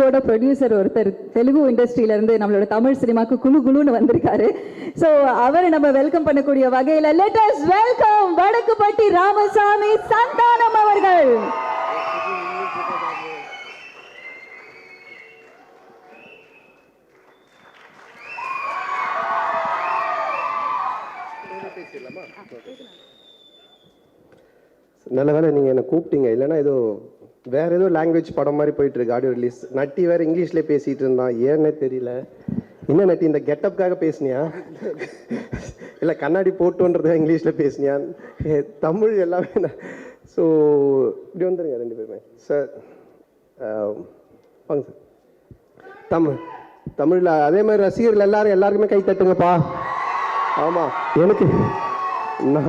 பட்ஜெட்டோட producer ஒருத்தர் தெலுங்கு இண்டஸ்ட்ரியில இருந்து நம்மளோட தமிழ் சினிமாக்கு குழுன்னு வந்திருக்காரு. ஸோ அவரை நம்ம வெல்கம் பண்ணக்கூடிய வகையில் let us welcome Vadakkupatti Ramasamy Santhanam அவர்கள். நல்ல வேலை நீங்கள் என்னை கூப்பிட்டீங்க, இல்லைன்னா ஏதோ வேற ஏதோ லாங்குவேஜ் படம் மாதிரி போயிட்டு இருக்கு ஆடியோ ரிலீஸ். நட்டி வேற இங்கிலீஷ்ல பேசிட்டு இருந்தான், ஏன்னே தெரியல. என்ன நட்டி இந்த கெட்டப்காக பேசுனியா இல்லை கண்ணாடி போட்டுன்றத இங்கிலீஷ்ல பேசுனியா? தமிழ் எல்லாமே. ஸோ இப்படி வந்துருங்க ரெண்டு பேருமே சார். வாங்க சார். தமிழில் அதே மாதிரி ரசிகர்கள் எல்லாருக்குமே கை தட்டுங்கப்பா. ஆமாம், எனக்கு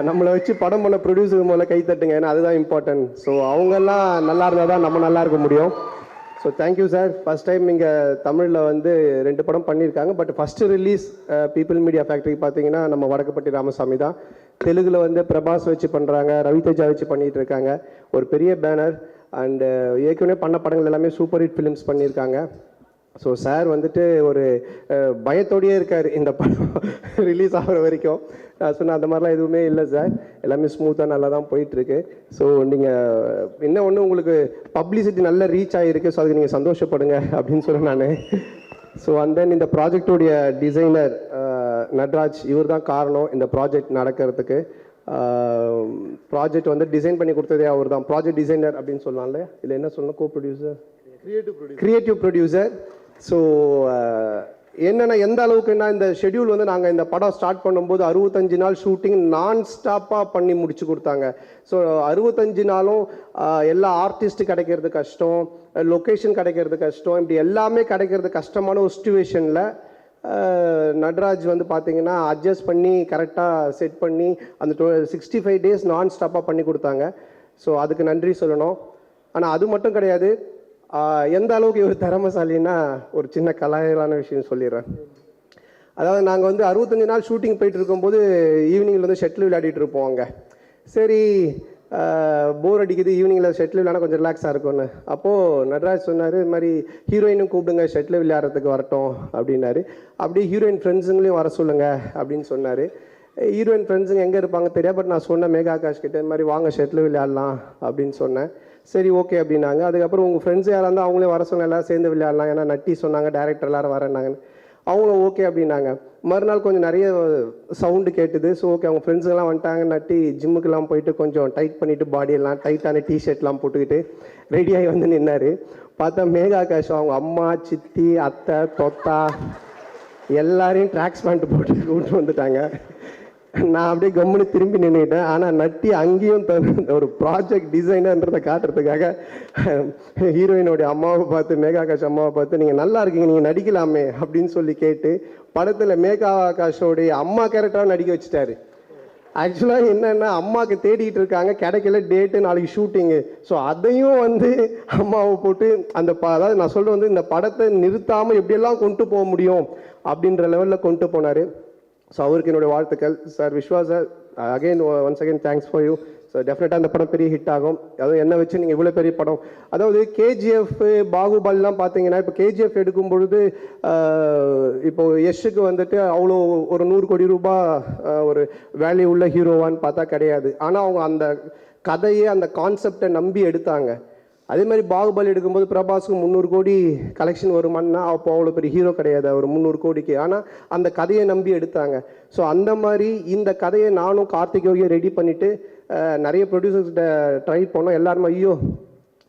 நம்மளை வச்சு படம் பண்ண ப்ரொடியூசர் முதல்ல கை தட்டுங்க, ஏன்னா அதுதான் இம்பார்ட்டன்ட். ஸோ அவங்கெல்லாம் நல்லா இருந்தால் தான் நம்ம நல்லா இருக்க முடியும். So thank you sir. First time இங்கே தமிழில் வந்து 2 படம் பண்ணியிருக்காங்க. But first release people media factory பார்த்தீங்கன்னா நம்ம வடக்குப்பட்டி ராமசாமி தான். தெலுங்கில் வந்து பிரபாஸ் வச்சு பண்ணுறாங்க, ரவிதேஜா வச்சு பண்ணிகிட்டு இருக்காங்க. ஒரு பெரிய பேனர். அண்டு ஏற்கனவே பண்ண படங்கள் எல்லாமே சூப்பர் ஹிட் ஃபிலிம்ஸ் பண்ணியிருக்காங்க. ஸோ சார் வந்துட்டு ஒரு பயத்தோடையே இருக்கார் இந்த படம் ரிலீஸ் ஆகிற வரைக்கும். நான் சொன்னேன் அந்த மாதிரிலாம் எதுவுமே இல்லை சார், எல்லாமே ஸ்மூத்தாக நல்லா தான் போயிட்டுருக்கு. ஸோ நீங்கள் இன்னும் ஒன்று உங்களுக்கு பப்ளிசிட்டி நல்ல ரீச் ஆகிருக்கு, ஸோ அதுக்கு நீங்கள் சந்தோஷப்படுங்க அப்படின்னு சொன்னேன் நான். ஸோ அண்ட் தென் இந்த ப்ராஜெக்டோடைய டிசைனர் நட்ராஜ், இவர் தான் காரணம் இந்த ப்ராஜெக்ட் நடக்கிறதுக்கு. ப்ராஜெக்ட் வந்து டிசைன் பண்ணி கொடுத்ததே அவர் தான், ப்ராஜெக்ட் டிசைனர் அப்படின்னு சொல்லலாம்ல, இல்லை என்ன சொல்லணும், கோ ப்ரொடியூசர், கிரியேட்டிவ் ப்ரொடியூசர். ஸோ என்னென்னா எந்த அளவுக்குன்னா இந்த ஷெட்யூல் வந்து நாங்கள் இந்த படம் ஸ்டார்ட் பண்ணும்போது 65 நாள் ஷூட்டிங் நான் ஸ்டாப்பாக பண்ணி முடிச்சு கொடுத்தாங்க. ஸோ 65 நாளும் எல்லா ஆர்டிஸ்ட் கிடைக்கிறது கஷ்டம், லொக்கேஷன் கிடைக்கிறது கஷ்டம், இப்படி எல்லாமே கிடைக்கிறது கஷ்டமான ஒரு சுச்சுவேஷனில் நட்ராஜ் வந்து பார்த்தீங்கன்னா அட்ஜஸ்ட் பண்ணி கரெக்டாக செட் பண்ணி அந்த 65 டேஸ் நான் ஸ்டாப்பாக பண்ணி கொடுத்தாங்க. ஸோ அதுக்கு நன்றி சொல்லணும். ஆனால் அது மட்டும் கிடையாது, எந்த அளவுக்கு இவர் திறமைசாலின்னா ஒரு சின்ன கலாயலான விஷயம் சொல்லிடுறேன். அதாவது நாங்கள் வந்து 65 நாள் ஷூட்டிங் போயிட்டு இருக்கும்போது ஈவினிங்கில் வந்து ஷட்டில் விளையாடிட்டு இருப்போம் அங்கே. சரி போர் அடிக்குது, ஈவினிங்கில் ஷட்டில் விளையாட கொஞ்சம் ரிலாக்ஸாக இருக்கும்னு. அப்போது நட்ராஜ் சொன்னார், இது மாதிரி ஹீரோயினும் கூப்பிடுங்க ஷட்டில் விளையாடுறதுக்கு வரட்டும் அப்படின்னாரு. அப்படியே ஹீரோயின் ஃப்ரெண்ட்ஸுங்களையும் வர சொல்லுங்கள் அப்படின்னு சொன்னார். ஹீரோயின் ஃப்ரெண்ட்ஸுங்க எங்கே இருப்பாங்க தெரியாது, பட் நான் சொன்னேன் மேகா ஆகாஷ் கிட்டே, இந்த மாதிரி வாங்க ஷட்டில் விளையாடலாம் அப்படின்னு சொன்னேன். சரி ஓகே அப்படின்னாங்க. அதுக்கப்புறம் உங்கள் ஃப்ரெண்ட்ஸ் யாராக இருந்தால் அவங்களே வர சொன்ன, எல்லோரும் சேர்ந்து விளையாடலாம், ஏன்னா நட்டி சொன்னாங்க டேரக்டர் எல்லோரும் வரேன்னாங்கன்னு. அவங்களும் ஓகே அப்படின்னாங்க. மறுநாள் கொஞ்சம் நிறைய சவுண்டு கேட்டுது. ஸோ ஓகே அவங்க ஃப்ரெண்ட்ஸுங்கெல்லாம் வந்துட்டாங்க. நட்டி ஜிம்முக்கெல்லாம் போயிட்டு கொஞ்சம் டைட் பண்ணிவிட்டு பாடியெல்லாம் டைட்டான டிஷர்ட்லாம் போட்டுக்கிட்டு ரெடியாகி வந்து நின்னார். பார்த்தா மேகா ஆகாஷ் அவங்க அம்மா, சித்தி, அத்தை, தொத்தா எல்லாரையும் ட்ராக்ஸ் பேண்ட் போட்டு கூப்பிட்டு வந்துட்டாங்க. நான் அப்படியே கம்முன்னு திரும்பி நின்றுட்டேன். ஆனால் நட்டி அங்கேயும் ஒரு ப்ராஜெக்ட் டிசைனர்ன்றதை காட்டுறதுக்காக ஹீரோயினுடைய அம்மாவை பார்த்து, மேகா ஆகாஷ் அம்மாவை பார்த்து, நீங்கள் நல்லா இருக்கீங்க, நீங்கள் நடிக்கலாமே அப்படின்னு சொல்லி கேட்டு படத்தில் மேகா ஆகாஷோடைய அம்மா கேரக்டராக நடிக்க வச்சுட்டாரு. ஆக்சுவலாக என்னென்னா அம்மாவுக்கு தேடிட்டு இருக்காங்க, கிடைக்கல, டேட்டு நாளைக்கு ஷூட்டிங்கு. ஸோ அதையும் வந்து அம்மாவை போட்டு அந்த அதாவது நான் சொல்கிறது வந்து இந்த படத்தை நிறுத்தாமல் எப்படியெல்லாம் கொண்டு போக முடியும் அப்படின்ற லெவலில் கொண்டு போனார். ஸோ அவருக்கு என்னுடைய வாழ்த்துக்கள் sir. Viswa sir, once again thanks for you. So டெஃபினட்டாக அந்த படம் பெரிய ஹிட் ஆகும். அதுவும் என்ன வச்சு நீங்கள் இவ்வளோ பெரிய படம், அதாவது கேஜிஎஃப், பாகுபலிலாம் பார்த்தீங்கன்னா, இப்போ கேஜிஎஃப் எடுக்கும் பொழுது இப்போது யஷ்ஷுக்கு வந்துட்டு அவ்வளோ ஒரு 100 கோடி ரூபாய் ஒரு வேல்யூ உள்ள ஹீரோவான்னு பார்த்தா கிடையாது. ஆனால் அவங்க அந்த கதையை அந்த கான்செப்டை நம்பி எடுத்தாங்க. அதே மாதிரி பாகுபலி எடுக்கும்போது பிரபாஸுக்கு 300 கோடி கலெக்ஷன் வருமானா அப்போ அவ்வளோ பெரிய ஹீரோ கிடையாது அவர் 300 கோடிக்கு. ஆனால் அந்த கதையை நம்பி எடுத்தாங்க. ஸோ அந்த மாதிரி இந்த கதையை நானும் கார்த்திகேயும் ரெடி பண்ணிவிட்டு நிறைய ப்ரொடியூசர்ஸ்கிட்ட ட்ரை பண்ணோம். எல்லாருமே ஐயோ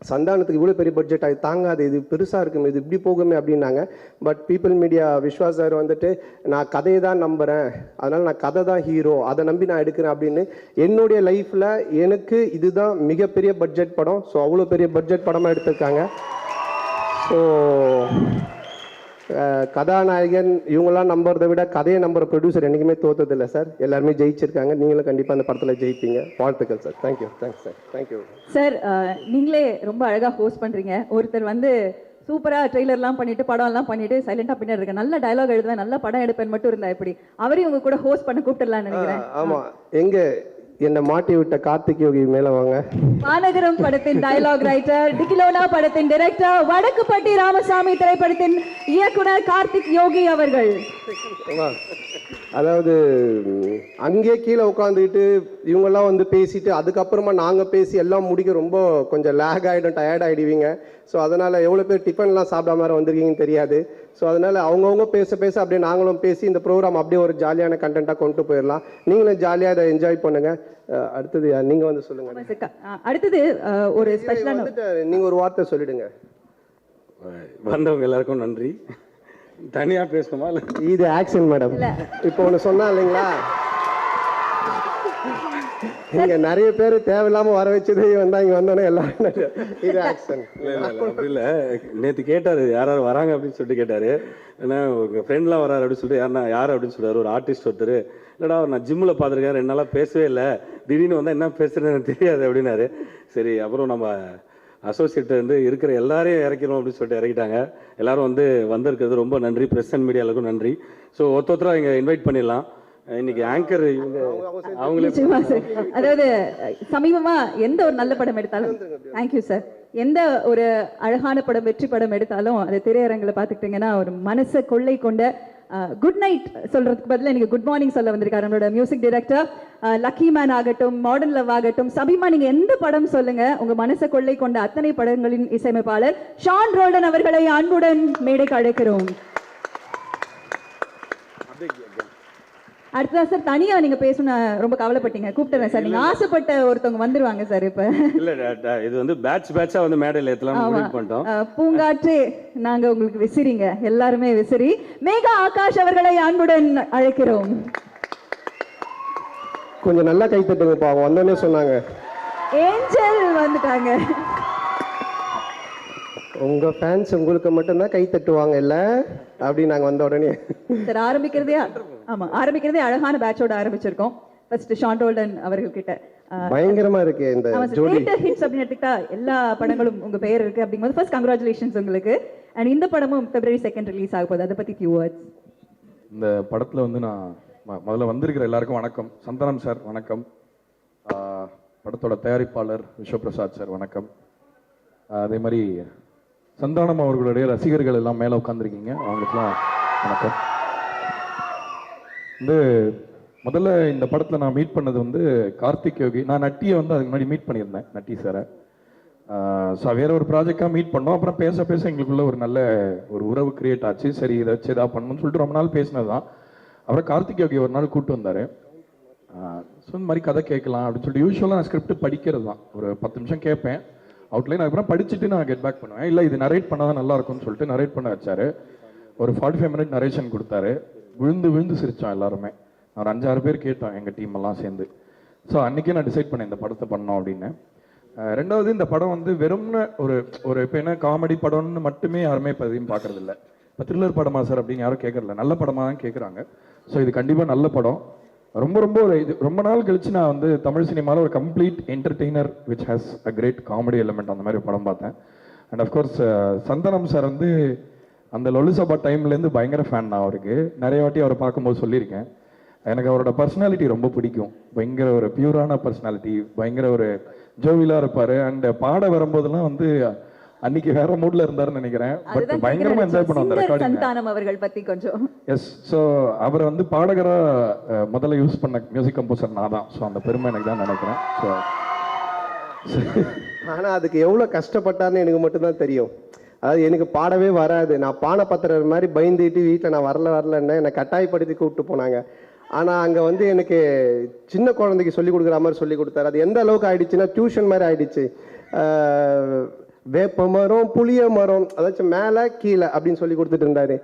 சந்தானத்துக்கு இவ்வளோ பெரிய பட்ஜெட் அது தாங்காது, இது பெருசாக இருக்குமே, இது இப்படி போகுமே அப்படின்னாங்க. But People Media Viswa sir வந்துட்டு நான் கதையை தான் நம்புகிறேன், அதனால் நான் கதை தான் ஹீரோ, அதை நம்பி நான் எடுக்கிறேன் அப்படின்னு என்னுடைய லைஃப்பில் எனக்கு இதுதான் மிகப்பெரிய பட்ஜெட் படம். ஸோ அவ்வளோ பெரிய பட்ஜெட் படமாக எடுத்திருக்காங்க. ஸோ கதாநாயகன் இவங்கெல்லாம் நம்புறதை விட கதையை நம்புற ப்ரொடியூசர் என்றைக்குமே தோற்றதில்லை சார். எல்லாருமே ஜெயிச்சிருக்காங்க. நீங்களும் கண்டிப்பாக அந்த படத்தில் ஜெயிப்பீங்க. வாழ்த்துக்கள் sir. Thank you. Thanks sir. Thank you sir. நீங்களே ரொம்ப அழகாக ஹோஸ்ட் பண்ணுறீங்க. ஒருத்தர் வந்து சூப்பராக ட்ரெய்லர்லாம் பண்ணிட்டு படம்லாம் பண்ணிட்டு சைலண்டாக பின்னாடி இருக்கேன், நல்ல டயலாக் எழுதுவேன், நல்ல படம் எடுப்பேன் மட்டும் இருந்தா எப்படி, அவரையும் உங்க கூட ஹோஸ்ட் பண்ண கூப்பிட்டுலான்னு நினைக்கிறேன். ஆமாம், எங்கே என்னை மாட்டி விட்ட கார்த்திக் யோகி மேல வாங்க. மாநகரம் படத்தின் டயலாக் ரைட்டர், டிகிலோனா படத்தின் டைரக்டர், வடக்குப்பட்டி ராமசாமி திரைப்படத்தின் இயக்குனர் கார்த்திக் யோகி அவர்கள். அதாவது அங்கேயே கீழே உட்காந்துக்கிட்டு இவங்கெல்லாம் வந்து பேசிட்டு அதுக்கப்புறமா நாங்கள் பேசி எல்லாம் முடிக்க ரொம்ப கொஞ்சம் லேக் ஆகிடும், டயர்ட் ஆகிடுவீங்க. ஸோ அதனால் எவ்வளோ பேர் டிஃபன்லாம் சாப்பிடாம மாதிரி வந்திருக்கீங்கன்னு தெரியாது. ஸோ அதனால் அவங்கவுங்க பேச பேச அப்படியே நாங்களும் பேசி இந்த ப்ரோக்ராம் அப்படியே ஒரு ஜாலியான கண்டென்ட்டாக கொண்டு போயிடலாம். நீங்களும் ஜாலியாக அதை என்ஜாய் பண்ணுங்கள். அடுத்தது நீங்கள் வந்து சொல்லுங்கள். அடுத்தது ஒரு ஸ்பெஷலான நீங்கள் ஒரு வார்த்தை சொல்லிடுங்க. வந்தவங்க எல்லாருக்கும் நன்றி. தனியாக பேசணுமா இல்லை இது ஆக்ஷன் மேடம். இப்போ ஒன்று சொன்னா இல்லைங்களா, இங்க நிறைய பேர் தேவையில்லாம வர வச்சது வந்தா இங்க வந்தோன்னே எல்லாரும் இது ஆக்ஷன். இல்லை அப்படி இல்லை. நேற்று கேட்டார் யார் யார் வராங்க அப்படின்னு சொல்லிட்டு கேட்டார். ஏன்னா உங்கள் ஃப்ரெண்ட்லாம் வராரு அப்படின்னு சொல்லிட்டு யார் அப்படின்னு சொல்லுவார். ஒரு ஆர்டிஸ்ட் ஒருத்தர், இல்லைடா நான் ஜிம்மில் பார்த்துருக்கேன், 2 நாளாக பேசவே இல்லை, திடீர்னு வந்தால் என்ன பேசுகிறேன்னு எனக்கு தெரியாது அப்படின்னாரு. சரி அப்புறம் நம்ம அசோசியேட் வந்து இருக்கிற எல்லாரையும் இறக்கிறோம் அப்படின்னு சொல்லிட்டு இறக்கிட்டாங்க. எல்லாரும் வந்திருக்கிறது ரொம்ப நன்றி. ப்ரெஸ் அண்ட் மீடியாவுக்கும் நன்றி. ஸோ ஒருத்தராக இங்கே இன்வைட் பண்ணிடலாம். இன்னைக்கு ஆங்கர் அவங்களே. அதாவது சமீபமா எந்த ஒரு நல்ல படம் எடுத்தாலும், தேங்க்யூ சார், எந்த ஒரு அழகான படம் வெற்றி படம் எடுத்தாலும் அது திரையரங்கில் பார்த்துக்கிட்டிங்கன்னா ஒரு மனசை கொள்ளை கொண்ட குட் நைட் சொல்றதுக்கு பதிலாக எனக்கு குட் மார்னிங் சொல்ல வந்திருக்காரு நம்மளோட மியூசிக் டைரக்டர். லக்கி மேன் ஆகட்டும், மாடர்ன் லவ் ஆகட்டும், சபிமா, நீங்க எந்த படம் சொல்லுங்க, உங்க மனசை கொள்ளை கொண்ட அத்தனை படங்களின் இசையமைப்பாளர் ஷான் ரோல்டன் அவர்களை அன்புடன் மேடைக்கு அழைக்கிறோம். அடுத்ததா சார் தனியா நீங்க பேசணும் ரொம்ப கவலைப்பட்டீங்க, கூப்பிட்டுறேன் சார். நீங்க ஆசைப்பட்ட ஒருத்தவங்க வந்துருவாங்க சார். இப்ப இல்ல இது பேட்சா மேடையில் ஏத்தலாம் பண்ணிட்டோம். பூங்காற்றே நாங்க உங்களுக்கு விசிறிங்க, எல்லாருமே விசிறி. மேகா ஆகாஷ் அவர்களை அன்புடன் அழைக்கிறோம். கொஞ்சம் நல்லா கை தட்டுங்கப்பா, அவங்க வந்தோடனே சொன்னாங்க. ஏஞ்சல் வந்துட்டாங்க. உங்க ஃபேன்ஸ் உங்களுக்கு மட்டும்தான் கை தட்டுவாங்க இல்ல அப்படி நாங்க வந்த உடனே சார் ஆரம்பிக்கிறதே அழகான பேட்சோட ஆரம்பிச்சிருக்கோம். ஃபர்ஸ்ட் ஷான் ரோல்டன் அவர்கள் கிட்ட பயங்கரமா இருக்கு இந்த ஜோடி ஹிட்ஸ் அப்படின்னு எடுத்துக்கிட்டா எல்லா படங்களும் உங்க பெயர் இருக்கு அப்படிங்கும்போது ஃபர்ஸ்ட் கங்க்ராச்சுலேஷன்ஸ் உங்களுக்கு. அண்ட் இந்த படமும் February 2 ரிலீஸ் ஆக போகுது, அதை பத்தி ஃபியூ வேர்ட்ஸ். இந்த படத்துல நான் முதல்ல வந்திருக்கிற எல்லாருக்கும் வணக்கம். சந்தானம் சார் வணக்கம். படத்தோட தயாரிப்பாளர் விஸ்வபிரசாத் சார் வணக்கம். அதே மாதிரி சந்தானம் அவர்களுடைய ரசிகர்கள் எல்லாம் மேலே உட்காந்துருக்கீங்க, அவங்களுக்குலாம் வணக்கம். முதல்ல இந்த படத்தில் நான் மீட் பண்ணது கார்த்திக் யோகி. நான் நட்டியை அதுக்கு முன்னாடி மீட் பண்ணியிருந்தேன், நட்டி சாரை. ஸோ வேற ஒரு ப்ராஜெக்டாக மீட் பண்ணோம். அப்புறம் பேச பேச எங்களுக்குள்ள ஒரு நல்ல ஒரு உறவு கிரியேட் ஆச்சு. சரி இதை வச்சு எதாவது பண்ணணும்னு சொல்லிட்டு ரொம்ப நாள் பேசினது தான். அப்புறம் கார்த்திக் யோகி ஒரு நாள் கூப்பிட்டு வந்தார். ஸோ இந்த மாதிரி கதை கேட்கலாம் அப்படின்னு சொல்லிட்டு யூஸ்வலாக நான் ஸ்கிரிப்ட் படிக்கிறது தான், ஒரு 10 நிமிஷம் கேட்பேன் அவுட்லைன், அதுக்கப்புறம் படிச்சுட்டு நான் கெட் பேக் பண்ணுவேன். இல்லை இது நரேட் பண்ணால் தான் நல்லா இருக்கும்னு சொல்லிட்டு நரேட் பண்ண வச்சாரு. ஒரு 45 மினிட் நரேஷன் கொடுத்தாரு. விழுந்து சிரித்தோம் எல்லாருமே. ஒரு 5-6 பேர் கேட்டோம் எங்கள் டீம் எல்லாம் சேர்ந்து. ஸோ அன்றைக்கே நான் டிசைட் பண்ணேன் இந்த படத்தை பண்ணோம் அப்படின்னு. ரெண்டாவது இந்த படம் வெறும்னு ஒரு இப்போ என்ன காமெடி படம்னு மட்டுமே யாருமே இப்போ எதையும் பார்க்கறது இல்லை. இப்போ த்ரில்லர் படமா சார் அப்படின்னு யாரும் கேட்கறதில்ல, நல்ல படமாக தான் கேட்குறாங்க. ஸோ இது கண்டிப்பாக நல்ல படம். ரொம்ப நாள் கழிச்சு நான் தமிழ் சினிமாவில் ஒரு complete entertainer which has a great comedy element அந்த மாதிரி படம் பார்த்தேன். அண்ட் அஃப்கோர்ஸ் சந்தானம் சார் அந்த லொலுசபா டைம்லேருந்து பயங்கர ஃபேன் நான் அவருக்கு. நிறைய வாட்டி அவரை பார்க்கும்போது சொல்லியிருக்கேன், எனக்கு அவரோட பர்சனாலிட்டி ரொம்ப பிடிக்கும். பயங்கர ஒரு பியூரான பர்சனாலிட்டி, பயங்கர ஒரு ஜோவிலாக இருப்பார். அண்ட் பாட வரும்போதெல்லாம் அன்னைக்கு வேற மூட்ல இருந்தாருன்னு நினைக்கிறேன். பட் பயங்கரமா என்ஜாய் பண்ண அந்த ரெக்கார்டிங். சந்தானம் அவர்கள் பத்தி கொஞ்சம். எஸ், ஸோ அவர் பாடகரா முதல்ல யூஸ் பண்ண மியூசிக் கம்போசர் நான் தான். ஸோ அந்த பெருமை எனக்கு தான் நினைக்கிறேன். ஸோ ஆனா அதுக்கு எவ்வளவு கஷ்டப்பட்டார்னு எனக்கு மட்டும்தான் தெரியும். அதாவது எனக்கு பாடவே வராது. நான் பானபத்திரர் மாதிரி பயந்துட்டு வீட்டில் நான் வரலன்னு என்னை கட்டாயப்படுத்தி கூப்பிட்டு போனாங்க. ஆனால் அங்கே எனக்கு சின்ன குழந்தைக்கு சொல்லி கொடுக்குற மாதிரி சொல்லி கொடுத்தாரு. அது எந்த அளவுக்கு ஆயிடுச்சுன்னா டியூஷன் மாதிரி ஆயிடுச்சு. வேப்ப மரம், புளிய மரம், அதாச்சும் மேலே கீழே அப்படின்னு சொல்லி கொடுத்துட்டு இருந்தாரு.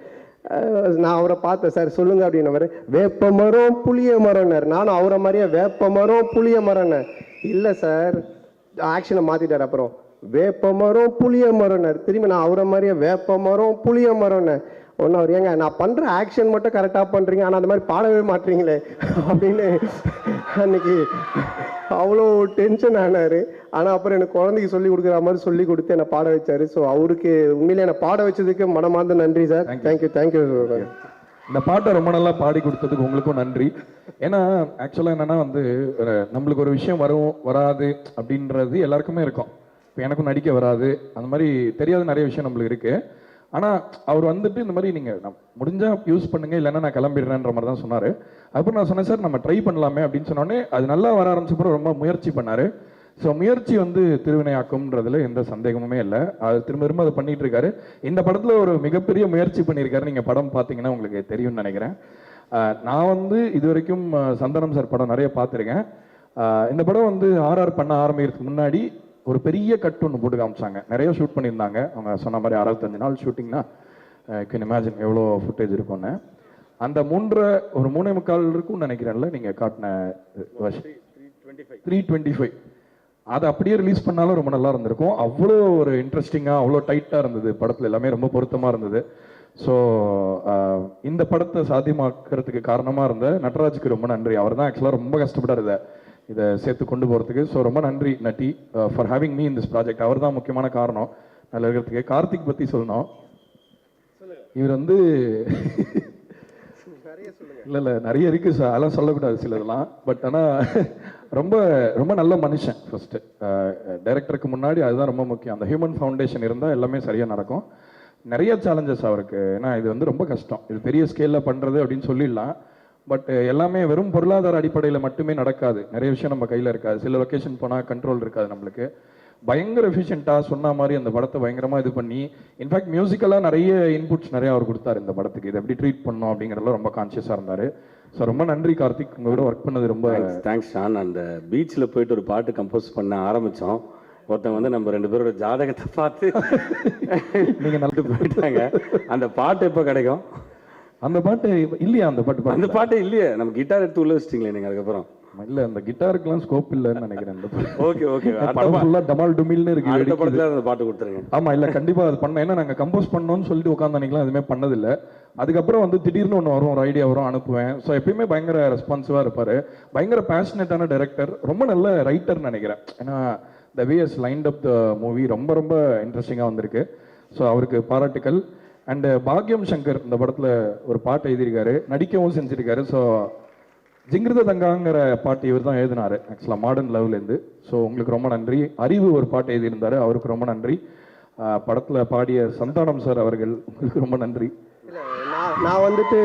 நான் அவரை பார்த்தேன், சார் சொல்லுங்க அப்படின்னவர். வேப்ப மரம் புளிய மரம்னார். நானும் அவரை மாதிரியே வேப்ப மரம் புளிய மரம்னு. இல்லை சார், ஆக்ஷனை மாற்றிட்டார். அப்புறம் வேப்ப மரம் புளிய மரம்னார். திரும்பி நான் அவரை மாதிரியே வேப்ப மரம் புளிய மரம்னு. ஒன்று அவர் ஏங்க நான் பண்ணுற ஆக்ஷன் மட்டும் கரெக்டாக பண்ணுறீங்க, ஆனால் அந்த மாதிரி பாடவே மாட்டீங்களே அப்படின்னு அன்னைக்கு அவ்வளோ டென்ஷன் ஆனார். ஆனால் அப்புறம் எனக்கு குழந்தைக்கு சொல்லி கொடுக்குற மாதிரி சொல்லி கொடுத்து என்னை பாட வச்சார். ஸோ அவருக்கு உண்மையிலே என்னை பாட வச்சதுக்கு மனமார்ந்த நன்றி சார். தேங்க்யூ. இந்த பாட்டை ரொம்ப நல்லா பாடி கொடுத்ததுக்கு உங்களுக்கும் நன்றி. ஏன்னா ஆக்சுவலாக என்னன்னா வந்து நம்மளுக்கு ஒரு விஷயம் வரும் வராது அப்படின்றது எல்லாருக்குமே இருக்கும். இப்போ எனக்கும் நடிக்க வராது, அந்த மாதிரி தெரியாத நிறைய விஷயம் நம்மளுக்கு இருக்கு. ஆனால் அவர் வந்துட்டு இந்த மாதிரி நீங்கள் முடிஞ்சா யூஸ் பண்ணுங்க, இல்லைன்னா நான் கிளம்பிடுறேன்ற மாதிரி தான் சொன்னார். அப்புறம் நான் சொன்னேன் சார் நம்ம ட்ரை பண்ணலாமே அப்படின்னு சொன்னோடனே அது நல்லா வர ஆரம்பிச்சப்பறம் ரொம்ப முயற்சி பண்ணார். ஸோ முயற்சி வந்து திருவினையாக்கும்ன்றதுல எந்த சந்தேகமுமே இல்லை. அது திரும்ப திரும்ப அதை பண்ணிட்டு இருக்காரு. இந்த படத்தில் ஒரு மிகப்பெரிய முயற்சி பண்ணியிருக்காரு. நீங்கள் படம் பார்த்தீங்கன்னா உங்களுக்கு தெரியும்னு நினைக்கிறேன். நான் வந்து இது வரைக்கும் சந்தானம் சார் படம் நிறைய பார்த்துருக்கேன். இந்த படம் வந்து ஆர்ஆர் பண்ண ஆரம்பிக்கிறதுக்கு முன்னாடி ஒரு பெரிய கட் ஒன்று போட்டு காமிச்சாங்க. நிறைய ஷூட் பண்ணியிருந்தாங்க. அவங்க சொன்ன மாதிரி 65 நாள் ஷூட்டிங்னா கேன் இமேஜின் எவ்வளோ ஃபுட்டேஜ் இருக்கும்னு. அந்த ஒரு 3.25 இருக்கும்னு நினைக்கிறேன்ல நீங்கள் காட்டின 325 அதை அப்படியே ரிலீஸ் பண்ணாலும் ரொம்ப நல்லா இருந்திருக்கும். அவ்வளோ ஒரு இன்ட்ரெஸ்டிங்காக அவ்வளோ டைட்டாக இருந்தது. படத்தில் எல்லாமே ரொம்ப பொருத்தமாக இருந்தது. ஸோ இந்த படத்தை சாத்தியமாக்குறதுக்கு காரணமாக இருந்த நட்ராஜுக்கு ரொம்ப நன்றி. அவர் தான் ஆக்சுவலாக ரொம்ப கஷ்டப்பட்டார் இதை சேர்த்து கொண்டு போகிறதுக்கு. ஸோ ரொம்ப நன்றி Natty for having me in this project. அவர் தான் முக்கியமான காரணம் நல்லா இருக்கிறதுக்கு. கார்த்திக் பற்றி சொல்லணும். இவர் வந்து இல்லை நிறைய இருக்குது சார், அதெல்லாம் சொல்லக்கூடாது சிலதெல்லாம். பட் ஆனால் ரொம்ப ரொம்ப நல்ல மனுஷன். ஃபர்ஸ்ட்டு டைரக்டருக்கு முன்னாடி அதுதான் ரொம்ப முக்கியம். அந்த ஹியூமன் ஃபவுண்டேஷன் இருந்தால் எல்லாமே சரியாக நடக்கும். நிறைய சேலஞ்சஸ் அவருக்கு. ஏன்னா இது வந்து ரொம்ப கஷ்டம், இது பெரிய ஸ்கேலில் பண்ணுறது அப்படின்னு சொல்லிடலாம். பட் எல்லாமே வெறும் பொருளாதார அடிப்படையில் மட்டுமே நடக்காது. நிறைய விஷயம் நம்ம கையில் இருக்காது. சில லொக்கேஷன் போனால் கண்ட்ரோல் இருக்காது நம்மளுக்கு. பயங்கர எஃபிஷியண்ட்டாக சொன்ன மாதிரி அந்த படத்தை பயங்கரமாக இது பண்ணி, இன்ஃபேக்ட் மியூசிக்கலாக நிறைய இன்புட்ஸ் நிறைய அவர் கொடுத்தாரு இந்த படத்துக்கு. இதை எப்படி ட்ரீட் பண்ணோம் அப்படிங்கிறதுல ரொம்ப கான்ஷியஸாக இருந்தார். ஸோ ரொம்ப நன்றி கார்த்திக், உங்களோட ஒர்க் பண்ணது ரொம்ப தேங்க்ஸ் ஷான். அந்த பீச்சில் போயிட்டு ஒரு பாட்டு கம்போஸ் பண்ண ஆரம்பித்தோம். ஒருத்தவங்க வந்து நம்ம 2 பேரோட ஜாதகத்தை பார்த்து நீங்கள் நல்லது போயிட்டாங்க. அந்த பாட்டு எப்போ கிடைக்கும்? அந்த பாட்டு இல்லையா? அந்த பாட்டு இல்லையே. நம்ம கிட்டார் எடுத்து உள்ள வச்சிட்டீங்களே நீங்கள் அதுக்கப்புறம்? இல்ல அந்த கிட்டாருக்குலாம் ஸ்கோப் இல்லைன்னு நினைக்கிறேன். ஓகே ஓகே, படம் ஃபுல்லா டமால் டுமில்னு இருக்கு. அடுத்த படத்துல அந்த பாட்டு கொடுத்துருங்க. ஆமா இல்ல கண்டிப்பா அது பண்ண. ஏன்னா நாங்க கம்போஸ் பண்ணோம்னு சொல்லிட்டு உட்காந்து அன்னைக்கெல்லாம் எதுவுமே பண்ணதில்லை. அதுக்கப்புறம் வந்து திடீர்னு ஒன்று வரும், ஒரு ஐடியா வரும், அனுப்புவேன். ஸோ எப்பயுமே பயங்கர ரெஸ்பான்சிவாக இருப்பார். பயங்கர பேஷனேட்டான டைரக்டர், ரொம்ப நல்ல ரைட்டர்னு நினைக்கிறேன். ஏன்னா the way he's lined up the movie ரொம்ப ரொம்ப இன்ட்ரெஸ்டிங்காக வந்திருக்கு. ஸோ அவருக்கு பாராட்டுக்கள். அண்டு பாக்யம் சங்கர் இந்த படத்தில் ஒரு பாட்டு எழுதியிருக்காரு, நடிக்கவும் செஞ்சுருக்காரு. ஸோ ஜிங்கிருத தங்காங்கிற பாட்டு இவர் தான் எழுதினார் ஆக்சுவலாக மாடர்ன் லவ்லேருந்து. ஸோ உங்களுக்கு ரொம்ப நன்றி. அறிவு ஒரு பாட்டு எழுதியிருந்தார், அவருக்கு ரொம்ப நன்றி. படத்தில் பாடிய சந்தானம் சார் அவர்கள், உங்களுக்கு ரொம்ப நன்றி. நான் வந்துட்டு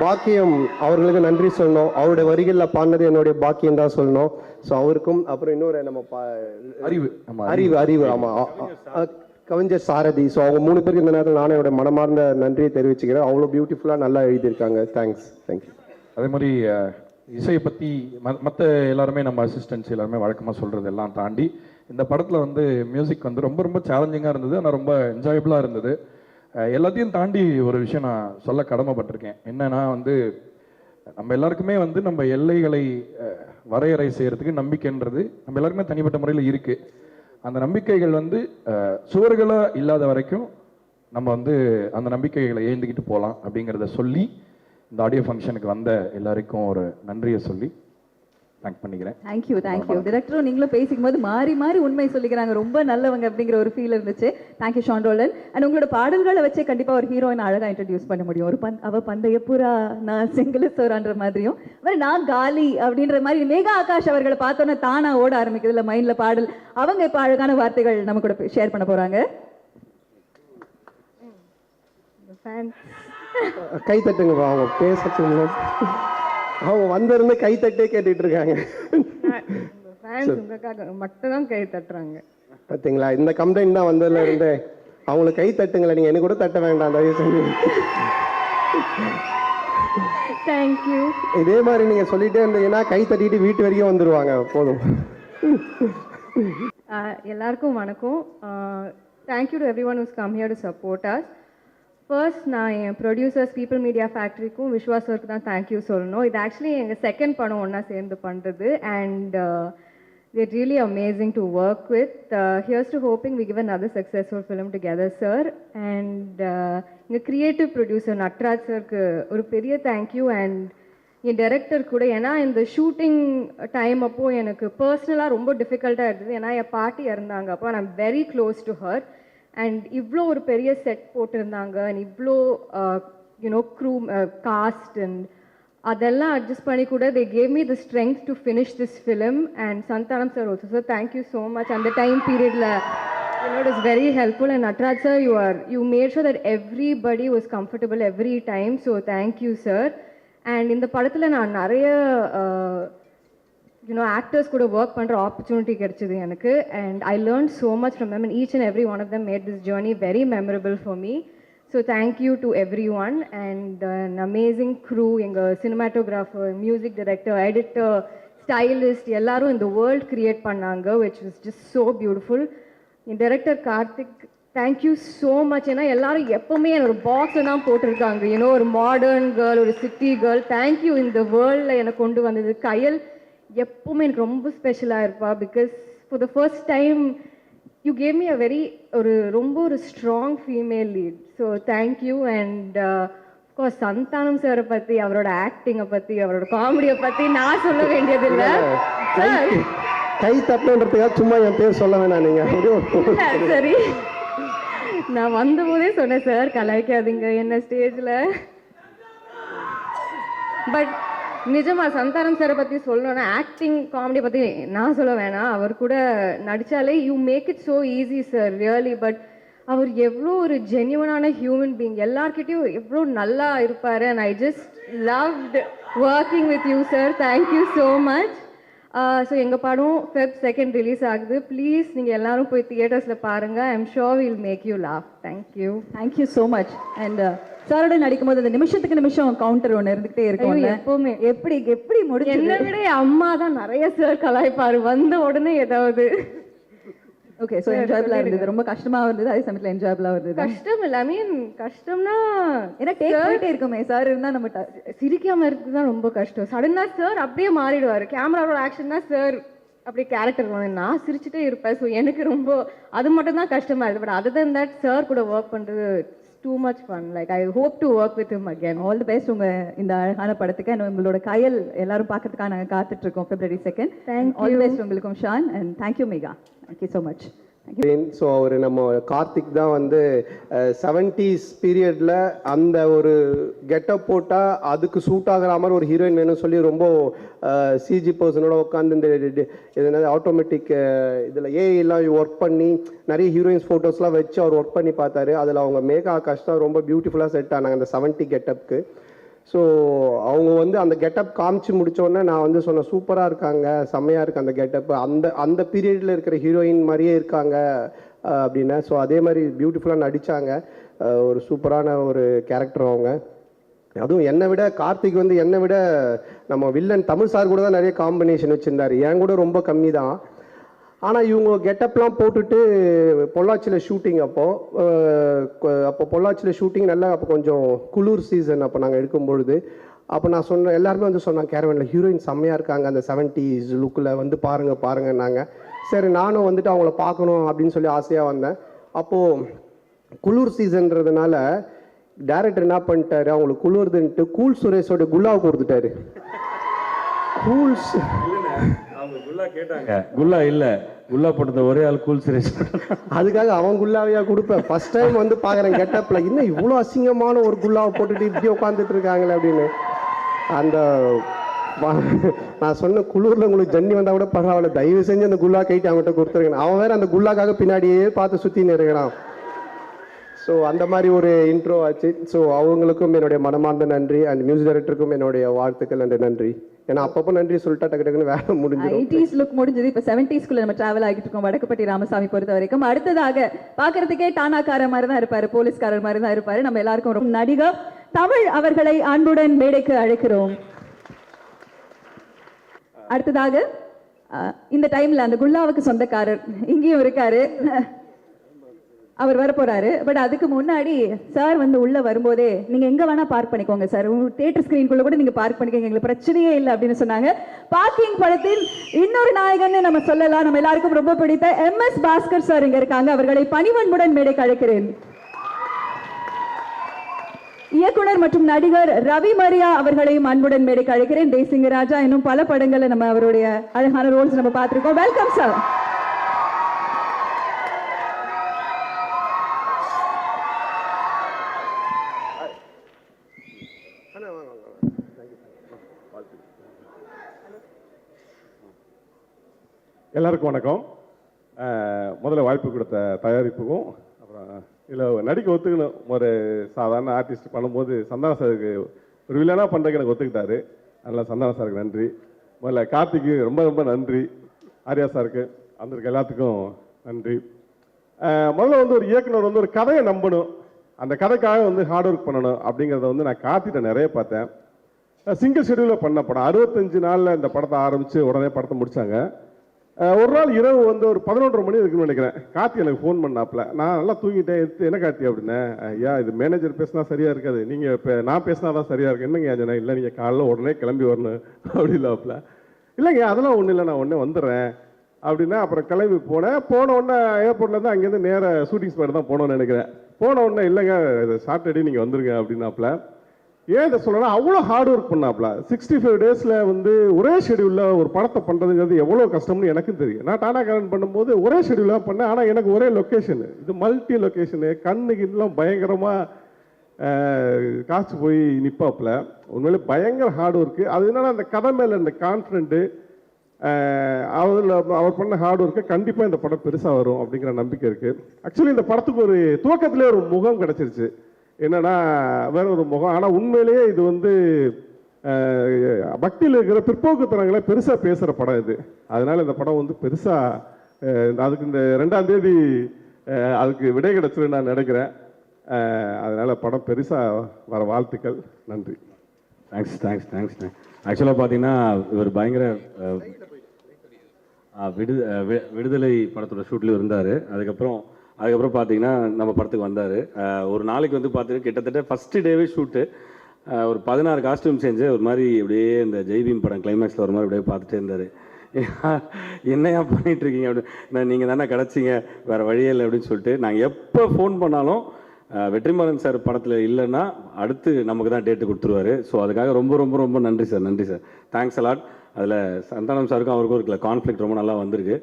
பாக்கியம் அவர்களுக்கு நன்றி சொல்லணும். அவருடைய வரிகளில் பாடினது என்னுடைய பாக்கியம் தான் சொல்லணும். ஸோ அவருக்கும், அப்புறம் இன்னொரு நம்ம அறிவு ஆமாம் கவிஞர் சாரதி. ஸோ அவங்க 3 பேருக்கு இந்த நேரத்தில் நானே என்னோட மனமார்ந்த நன்றியை தெரிவிச்சுக்கிறேன். அவ்வளோ பியூட்டிஃபுல்லாக நல்லா எழுதியிருக்காங்க. தேங்க்யூ. அதே மாதிரி இசையை பற்றி மற்ற எல்லாருமே நம்ம அசிஸ்டன்ஸ் எல்லாருமே வழக்கமாக சொல்கிறது எல்லாம் தாண்டி இந்த படத்தில் வந்து மியூசிக் வந்து ரொம்ப ரொம்ப சேலஞ்சிங்காக இருந்தது. ஆனால் ரொம்ப என்ஜாயபுளாக இருந்தது. எல்லாத்தையும் தாண்டி ஒரு விஷயம் நான் சொல்ல கடமைப்பட்டிருக்கேன். என்னன்னா வந்து நம்ம எல்லாருக்குமே வந்து நம்ம எல்லைகளை வரையறை செய்கிறதுக்கு நம்பிக்கைன்றது நம்ம எல்லாருக்குமே தனிப்பட்ட முறையில் இருக்குது. அந்த நம்பிக்கைகள் வந்து சுவர்களாக இல்லாத வரைக்கும் நம்ம வந்து அந்த நம்பிக்கைகளை ஏந்திக்கிட்டு போகலாம் அப்படிங்கிறத சொல்லி இந்த ஆடியோ ஃபங்க்ஷனுக்கு வந்த எல்லாருக்கும் ஒரு நன்றியை சொல்லி தேங்க் பண்ணிக்கிறேன். தேங்க்யூ. டைரக்டரும் நீங்களும் பேசிக்கும் போது மாறி மாறி உண்மை சொல்லிக்கிறாங்க. ரொம்ப நல்லவங்க அப்படிங்கிற ஒரு ஃபீல் இருந்துச்சு. Thank you Shawn ரோலன். அண்ட் உங்களோட பாடல்களை வச்சே கண்டிப்பாக ஒரு ஹீரோயின் அழகாக இன்ட்ரடியூஸ் பண்ண முடியும். அவ பந்தய புறா, நான் செங்கல சோறான்ற மாதிரியும், நான் காலி அப்படின்ற மாதிரி மேகா ஆகாஷ் அவர்களை பார்த்தோன்னா தானா ஓட ஆரம்பிக்குது இல்லை மைண்டில் பாடல். அவங்க இப்போ அழகான வார்த்தைகள் நம்ம கூட ஷேர் பண்ண போகிறாங்க. கை தட்டுங்க. அவங்க பேசுறதுக்கு அவங்க வந்திருந்து கை தட்டே கேட்டுட்டு இருக்காங்க. மட்டும் தான் கை தட்டுறாங்க. பார்த்தீங்களா, இந்த கம்ப்ளைண்ட் தான் வந்ததுல இருந்து. அவங்களுக்கு கை தட்டுங்களேன், நீங்க எனக்கு கூட தட்ட வேண்டாம் தயவு செஞ்சு. தேங்க்யூ. இதே மாதிரி நீங்க சொல்லிட்டே இருந்தீங்கன்னா கை தட்டிட்டு வீட்டு வரைக்கும் வந்துருவாங்க. போதும். எல்லாருக்கும் வணக்கம். Thank you to everyone who's come here to support us. First நான் என் ப்ரொடியூசர்ஸ் பீப்புள் மீடியா ஃபேக்ட்ரிக்கும் விஸ்வாஸ் சருக்கு தான் தேங்க்யூ சொல்லணும். இது ஆக்சுவலி எங்கள் செகண்ட் படம் ஒன்றா சேர்ந்து பண்ணுறது. And they're really amazing to work with. Here's to hoping we give another successful film together, sir. And எங்கள் க்ரியேட்டிவ் ப்ரொடியூசர் நட்ராஜ் சருக்கு ஒரு பெரிய தேங்க்யூ. அண்ட் என் டைரக்டர் கூட, ஏன்னா இந்த ஷூட்டிங் டைம் அப்போது எனக்கு பர்சனலாக ரொம்ப டிஃபிகல்ட்டாக இருந்தது. ஏன்னா என் பாட்டி இறந்தாங்க அப்போ. I am very close to her. And இவ்வளோ ஒரு பெரிய செட் போட்டிருந்தாங்க. அண்ட் இவ்வளோ crew, cast and அதெல்லாம் adjust பண்ணி கூட they gave me the strength to finish this film and Santhanam sir also. So thank you so much. And the time period la, it was very helpful. And Natraj sir, you made sure that everybody was comfortable every time. So thank you sir. And in the படத்துல நான் நிறைய actors கூட work பண்ற opportunity கிடைச்சது எனக்கு, and I learned so much from them, and each and every one of them made this journey very memorable for me. So thank you to everyone and an amazing crew, எங்க cinematographer, music director, editor, stylist எல்லாரும் இந்த world create பண்ணாங்க, which was just so beautiful. N director Karthik, thank you so much. ஏன்னா எல்லாரும் எப்பவுமே ஒரு box தான் போட்டிருக்காங்க, ஒரு மாடர்ன் கேர்ள், ஒரு சிட்டி கேர்ள். தேங்க் யூ இந்த வேர்ல்டில் எனக்கு கொண்டு வந்தது. கயல் எப்பவுமே எனக்கு ரொம்ப ஸ்பெஷலாக இருப்பா, because for the first time you gave me a very ரொம்ப ஒரு strong female lead. So thank you. And of course Santhanam சாரை பற்றி, அவரோட ஆக்டிங்கை பற்றி, அவரோட காமெடியை பற்றி நான் சொல்ல வேண்டியதில்லை. கை தட்டுன்றதுக்காக சும்மா என் பேர் சொல்ல வேணாம் நீங்கள். சரி, நான் வந்தபோதே சொன்னேன் சார் கலாய்க்காதீங்க என்ன ஸ்டேஜில். பட் நிஜமா சந்தானம் சாரை பற்றி சொல்லணும்னா, ஆக்டிங் காமெடி பற்றி நான் சொல்ல வேணாம், அவர் கூட நடித்தாலே you make it so easy sir really. But அவர் எவ்வளோ ஒரு ஜென்யூனான ஹியூமன் பீயிங், எல்லார்கிட்டையும் எவ்வளோ நல்லா இருப்பார். And I just loved working with you sir. Thank you so much. So எங்கள் படம் Feb 2 ரிலீஸ் ஆகுது. ப்ளீஸ் நீங்கள் எல்லாரும் போய் தியேட்டர்ஸில் பாருங்கள். I'm sure will make you laugh. Thank you. Thank you so much. And சாரோட நடிக்கும்போது அந்த நிமிஷத்துக்கு நிமிஷம் கவுண்டர் ஒன்று இருந்துகிட்டே இருக்கும் எப்பவுமே. எப்படி எப்படி முடியும்? என்னை விட அம்மா தான் நிறைய சார் கலாய்ப்பாரு வந்த உடனே ஏதாவது. ஓகே, ஸோ என்ஜாயபிளாக இருந்தது, ரொம்ப கஷ்டமாக இருந்தது, அதே சமயத்தில் என்ஜாயபிளாக இருந்தது. கஷ்டம் இல்லை, ஐ மீன் கஷ்டம்னா ஏன்னா கேட்டுட்டே இருக்குமே சார் இருந்தால் நம்ம சிரிக்காம இருக்குது தான் ரொம்ப கஷ்டம். சடனாக சார் அப்படியே மாறிடுவார். கேமராவோட ஆக்ஷன் தான் சார் அப்படியே கேரக்டர் நான் சிரிச்சுட்டே இருப்பேன். ஸோ எனக்கு ரொம்ப அது மட்டும் தான் கஷ்டமா இருக்குது. But other then that sir கூட ஒர்க் பண்ணுறது too much fun. Like I hope to work with him again. All the best உங்க இந்த அழகான படத்துக்கு. and உங்களோட கயல் எல்லாரும் பார்க்கிறதுக்காக நாங்கள் காத்துட்டு இருக்கோம் February 2nd. All the best உங்களுக்கும் Shaan. and thank you Megha. Thank you so much. So அவர் நம்ம கார்த்திக் தான் வந்து 70s பீரியடில் அந்த ஒரு கெட்டப் போட்டால் அதுக்கு சூட் ஆகிற மாதிரி ஒரு ஹீரோயின் வேணும்னு சொல்லி ரொம்ப சிஜி பர்சனோட உட்காந்து இந்த எதனாவது ஆட்டோமேட்டிக் இதில் ஏஐலாம் ஒர்க் பண்ணி நிறைய ஹீரோயின்ஸ் ஃபோட்டோஸ்லாம் வச்சு அவர் ஒர்க் பண்ணி பார்த்தாரு. அதில் அவங்க மேகா ஆகாஷ் தான் ரொம்ப பியூட்டிஃபுல்லாக செட் ஆனாங்க அந்த 70 கெட்டப்புக்கு. ஸோ அவங்க வந்து அந்த கெட்டப் காமிச்சு முடித்தோடனே நான் வந்து சொன்னேன், சூப்பராக இருக்காங்க, செம்மையாக இருக்குது அந்த கெட்டப், அந்த பீரியடில் இருக்கிற ஹீரோயின் மாதிரியே இருக்காங்க அப்படின்னா. ஸோ அதே மாதிரி பியூட்டிஃபுல்லாக நடித்தாங்க. ஒரு சூப்பரான ஒரு கேரக்டர் அவங்க. அதுவும் என்னை விட கார்த்திக் வந்து என்னை விட நம்ம வில்லன் தமிழ் சார் கூட தான் நிறைய காம்பினேஷன் வச்சுருந்தார், என் கூட ரொம்ப கம்மி தான். ஆனால் இவங்க கெட்டப்லாம் போட்டுட்டு பொள்ளாச்சியில் ஷூட்டிங் அப்போ பொள்ளாச்சியில் ஷூட்டிங் நல்லா அப்போ கொஞ்சம் குளிர் சீசன் அப்போ நாங்கள் எடுக்கும்பொழுது அப்போ நான் சொன்னேன், எல்லாருமே வந்து சொன்னாங்க கேரவனில் ஹீரோயின் செம்மையாக இருக்காங்க அந்த 70s லுக்கில் வந்து பாருங்கன்னாங்க. சரி நானும் வந்துட்டு அவங்கள பார்க்கணும் அப்படின்னு சொல்லி ஆசையாக வந்தேன். அப்போது குளிர் சீசன்றதுனால டைரக்டர் என்ன பண்ணிட்டாரு, அவங்களுக்கு குளிர்துன்ட்டு கூல் சுரேஷோட குல்லாவை கொடுத்துட்டாரு. கூல்ஸ் கேட்டாங்க, குல்லா இல்ல குல்லா போட்டது ஒரே ஆள் கூல் சுரேஷ். அதுக்காக அவன் குல்லாவையா கொடுப்பேன். ஃபர்ஸ்ட் டைம் வந்து பார்க்குறேன் கெட்டப்பில், இன்னும் இவ்வளோ அசிங்கமான ஒரு குல்லாவை போட்டுட்டு இப்படி உட்காந்துட்டு இருக்காங்களே அப்படின்னு. அந்த நான் சொன்ன குளூரில் உங்களுக்கு ஜன்னி வந்தால் கூட பரவாயில்ல, தயவு செஞ்சு அந்த குல்லா கைட்டு அவன்கிட்ட கொடுத்துருக்கேன். அவன் வேற அந்த குல்லாக்காக பின்னாடியே பார்த்து சுற்றின்னு இருக்கிறான். ஸோ அந்த மாதிரி ஒரு இன்ட்ரோ ஆச்சு. ஸோ அவங்களுக்கும் என்னுடைய மனமார்ந்த நன்றி, அண்ட் மியூசிக் டைரக்டருக்கும் என்னுடைய வாழ்த்துக்கள் அண்ட் நன்றி. ஏன்னா அப்பப்போ நன்றி சொல்லிட்டா டக்கு டக்குன்னு வேலை முடிஞ்சது. 80s லுக் முடிஞ்சது, இப்போ 70ஸ்குள்ள நம்ம டிராவல் ஆகிட்டு இருக்கோம் வடக்குப்பட்டி ராமசாமி பொறுத்த வரைக்கும். அடுத்ததாக பார்க்கறதுக்கே டானாக்கார மாதிரி தான் இருப்பாரு, போலீஸ்காரர் மாதிரி தான் இருப்பாரு. நம்ம எல்லாருக்கும் ரொம்ப நடிகர் தமிழ் அவர்களை அன்புடன் மேடைக்கு அழைக்கிறோம். அடுத்ததாக இந்த டைம்ல அந்த குல்லாவுக்கு சொந்தக்காரர் இங்கேயும் இருக்காரு, அவர் வர போறாரு. பட் அதுக்கு முன்னாடி சார் வந்து உள்ள வரும்போதே நீங்க எங்க வேணா பார்க் பண்ணிக்கோங்க சார், தியேட்டர் ஸ்கிரீன்குள்ள கூட நீங்க பார்க் பண்ணிக்கோங்க, எங்களுக்கு பிரச்சனையே இல்லை அப்படின்னு சொன்னாங்க. பார்க்கிங் படத்தில் இன்னொரு நாயகன் நம்ம சொல்லலாம், நம்ம எல்லாருக்கும் ரொம்ப பிடித்த MS பாஸ்கர் சார் இங்க இருக்காங்க. அவர்களை பணிவன்புடன் மேடைக்கு அழைக்கிறேன். இயக்குனர் மற்றும் நடிகர் ரவி மரியா அவர்களையும் அன்புடன் மேடைக்கு அழைக்கிறேன். தேசிங்க ராஜா இன்னும் பல படங்கள்ல நம்ம அவருடைய அழகான ரோல்ஸ் நம்ம பார்த்திருக்கோம். Welcome sir. எல்லாருக்கும் வணக்கம். முதல்ல வாய்ப்பு கொடுத்த தயாரிப்புக்கும் அப்புறம் இதில் நடிக்க ஒத்துக்கணும். ஒரு சாதாரண ஆர்டிஸ்ட் பண்ணும்போது சந்தான சாருக்கு ஒரு வில்லனாக பண்ணுறதுக்கு எனக்கு ஒத்துக்கிட்டாரு. அதனால் சந்தான சாருக்கு நன்றி. முதல்ல கார்த்திக்கு ரொம்ப ரொம்ப நன்றி. ஆர்யா சாருக்கு வந்திருக்க எல்லாத்துக்கும் நன்றி. முதல்ல வந்து ஒரு இயக்குனர் வந்து ஒரு கதையை நம்பணும், அந்த கதைக்காக வந்து ஹார்ட் ஒர்க் பண்ணணும் அப்படிங்கிறத வந்து நான் கார்த்திட்ட நிறைய பார்த்தேன். சிங்கிள் ஷெடியூலில் பண்ண படம் 65 நாளில் இந்த படத்தை ஆரம்பித்து உடனே படத்தை முடித்தாங்க. ஒரு நாள் இரவு வந்து ஒரு 11:30 மணி இருக்குன்னு நினைக்கிறேன். கார்த்தி எனக்கு ஃபோன் பண்ணாப்புல. நான் நல்லா தூங்கிட்டேன். என்ன கார்த்தி அப்படின்னேன். ஐயா இது மேனேஜர் பேசினா சரியாக இருக்காது, நீங்கள் இப்போ நான் பேசினா தான் சரியாக இருக்கு. என்னங்க ஆச்சுனா, இல்லை நீங்கள் காலைல உடனே கிளம்பி வரணும் அப்படி இல்லாப்புல. இல்லைங்க அதெல்லாம் ஒன்றும் இல்லை, நான் உடனே வந்துடுறேன் அப்படின்னா. அப்புறம் கிளம்பி போன உடனே ஏர்போர்ட்லேருந்து அங்கேருந்து நேராக ஷூட்டிங் ஸ்பாட் தான் போனோன்னு நினைக்கிறேன். போன உடனே இல்லைங்க சாட்டர்டே நீங்கள் வந்துருங்க அப்படின்னாப்புல. ஏன் இதை சொல்லலாம், அவ்வளோ ஹார்ட் ஒர்க் பண்ணாப்ல. 65 டேஸில் வந்து ஒரே ஷெடியூலில் ஒரு படத்தை பண்ணுறதுங்கிறது எவ்வளோ கஷ்டம்னு எனக்கும் தெரியும். நான் டாடா கரண்ட் பண்ணும்போது ஒரே ஷெடியூலாக பண்ணேன். ஆனால் எனக்கு ஒரே லொக்கேஷனு, இது மல்டி லொக்கேஷனு. கண்ணுக்கு இன்னும் பயங்கரமாக காய்ச்சி போய் நிற்பாப்புல. உண்மையிலே பயங்கர ஹார்ட் ஒர்க்கு. அது என்னன்னா அந்த கதை மேலே இந்த கான்ஃபிடென்ட்டு, அவர் பண்ண ஹார்ட் ஒர்க்கு கண்டிப்பாக இந்த படம் பெருசாக வரும் அப்படிங்கிற நம்பிக்கை இருக்குது. ஆக்சுவலி இந்த படத்துக்கு ஒரு துவக்கத்திலே ஒரு முகம் கிடச்சிருச்சு. என்னன்னா வேற ஒரு முகம். ஆனால் உண்மையிலேயே இது வந்து பக்தியில் இருக்கிற பிற்போக்குத்தனங்களை பெருசாக பேசுகிற படம் இது. அதனால இந்த படம் வந்து பெருசாக அதுக்கு இந்த 2ஆம் தேதி அதுக்கு விடை கிடச்சிருன்னு நான் நினைக்கிறேன். அதனால படம் பெருசாக வர வாழ்த்துக்கள். நன்றி. தேங்க்ஸ். ஆக்சுவலாக பார்த்தீங்கன்னா இவர் பயங்கர விடுதலை படத்தோட ஷூட்லேயும் இருந்தார். அதுக்கப்புறம் பார்த்தீங்கன்னா நம்ம படத்துக்கு வந்தார். ஒரு நாளைக்கு வந்து பார்த்தீங்கன்னா கிட்டத்தட்ட ஃபஸ்ட்டு டேவே ஷூட்டு. ஒரு 16 காஸ்டியூம் சேஞ்சு ஒரு மாதிரி அப்படியே இந்த ஜெய்பீம் படம் கிளைமேக்ஸில் ஒரு மாதிரி அப்படியே பார்த்துட்டே இருந்தார். என்னையா பண்ணிகிட்ருக்கீங்க அப்படின்னு. நீங்கள் தானே கிடச்சிங்க, வேறு வழியே இல்லை அப்படின்னு சொல்லிட்டு. நாங்கள் எப்போ ஃபோன் பண்ணாலும் வெற்றிமாறன் சார் படத்தில் இல்லைன்னா அடுத்து நமக்கு தான் டேட்டு கொடுத்துருவாரு. ஸோ அதுக்காக ரொம்ப ரொம்ப ரொம்ப நன்றி சார். Thanks a lot. அதில் சந்தானம் சாருக்கும் அவருக்கும் இருக்கிற கான்ஃப்ளிக்ட் ரொம்ப நல்லா வந்திருக்கு.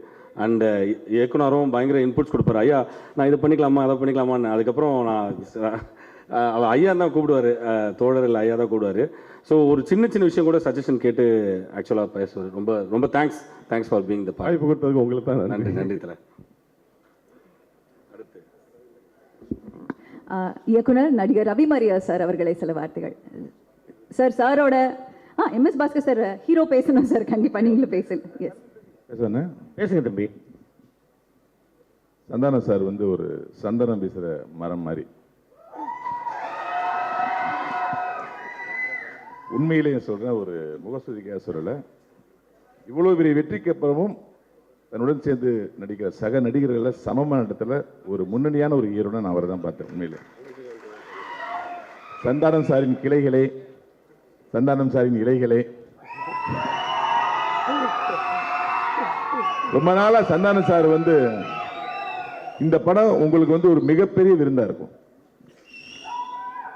அண்டு இயக்குனரும் பயங்கர இன்புட்ஸ் கொடுப்பாரு. ஐயா நான் இதை பண்ணிக்கலாமா அதை பண்ணிக்கலாமான்னு. அதுக்கப்புறம் அவர் ஐயா தான் கூப்பிடுவார், தோழர் இல்லை ஐயா தான் கூப்பிடுவார். ஸோ ஒரு சின்ன விஷயம் கூட சஜஷன் கேட்டு ஆக்சுவலாக பேசுவார். ரொம்ப ரொம்ப தேங்க்ஸ் ஃபார் பீங் த வாய்ப்பு கொடுத்ததுக்கு உங்களுக்கு தான் நன்றி தலை. இயக்குனர் நடிகர் ரவி மரியா சார் அவர்களை சில வார்த்தைகள். சாரோட MS பாஸ்கர் சார் ஹீரோ பேசணும் சார். கண்டிப்பாக நீங்களும் பேசுங்க. பேசுங்க தம்பி. சந்தானம் சார் வந்து ஒரு சந்தனம் பேசுகிற மரம் மாதிரி. உண்மையிலேயே சொல்கிறேன், ஒரு முகஸ்துதிக்காக சொல்லலை. இவ்வளோ பெரிய வெற்றிக்கு அப்புறமும் தன்னுடன் சேர்ந்து நடிக்கிற சக நடிகர்களில் சமமான இடத்துல ஒரு முன்னணியான ஒரு ஹீரோனை நான் அவரை தான் பார்த்தேன். உண்மையிலே சந்தானம் சாரின் கிளைகளே, சந்தானம் சாரின் இலைகளே, ரொம்ப நாளா சந்தானம் சார் வந்து இந்த படம் உங்களுக்கு வந்து ஒரு மிகப்பெரிய விருந்தா இருக்கும்.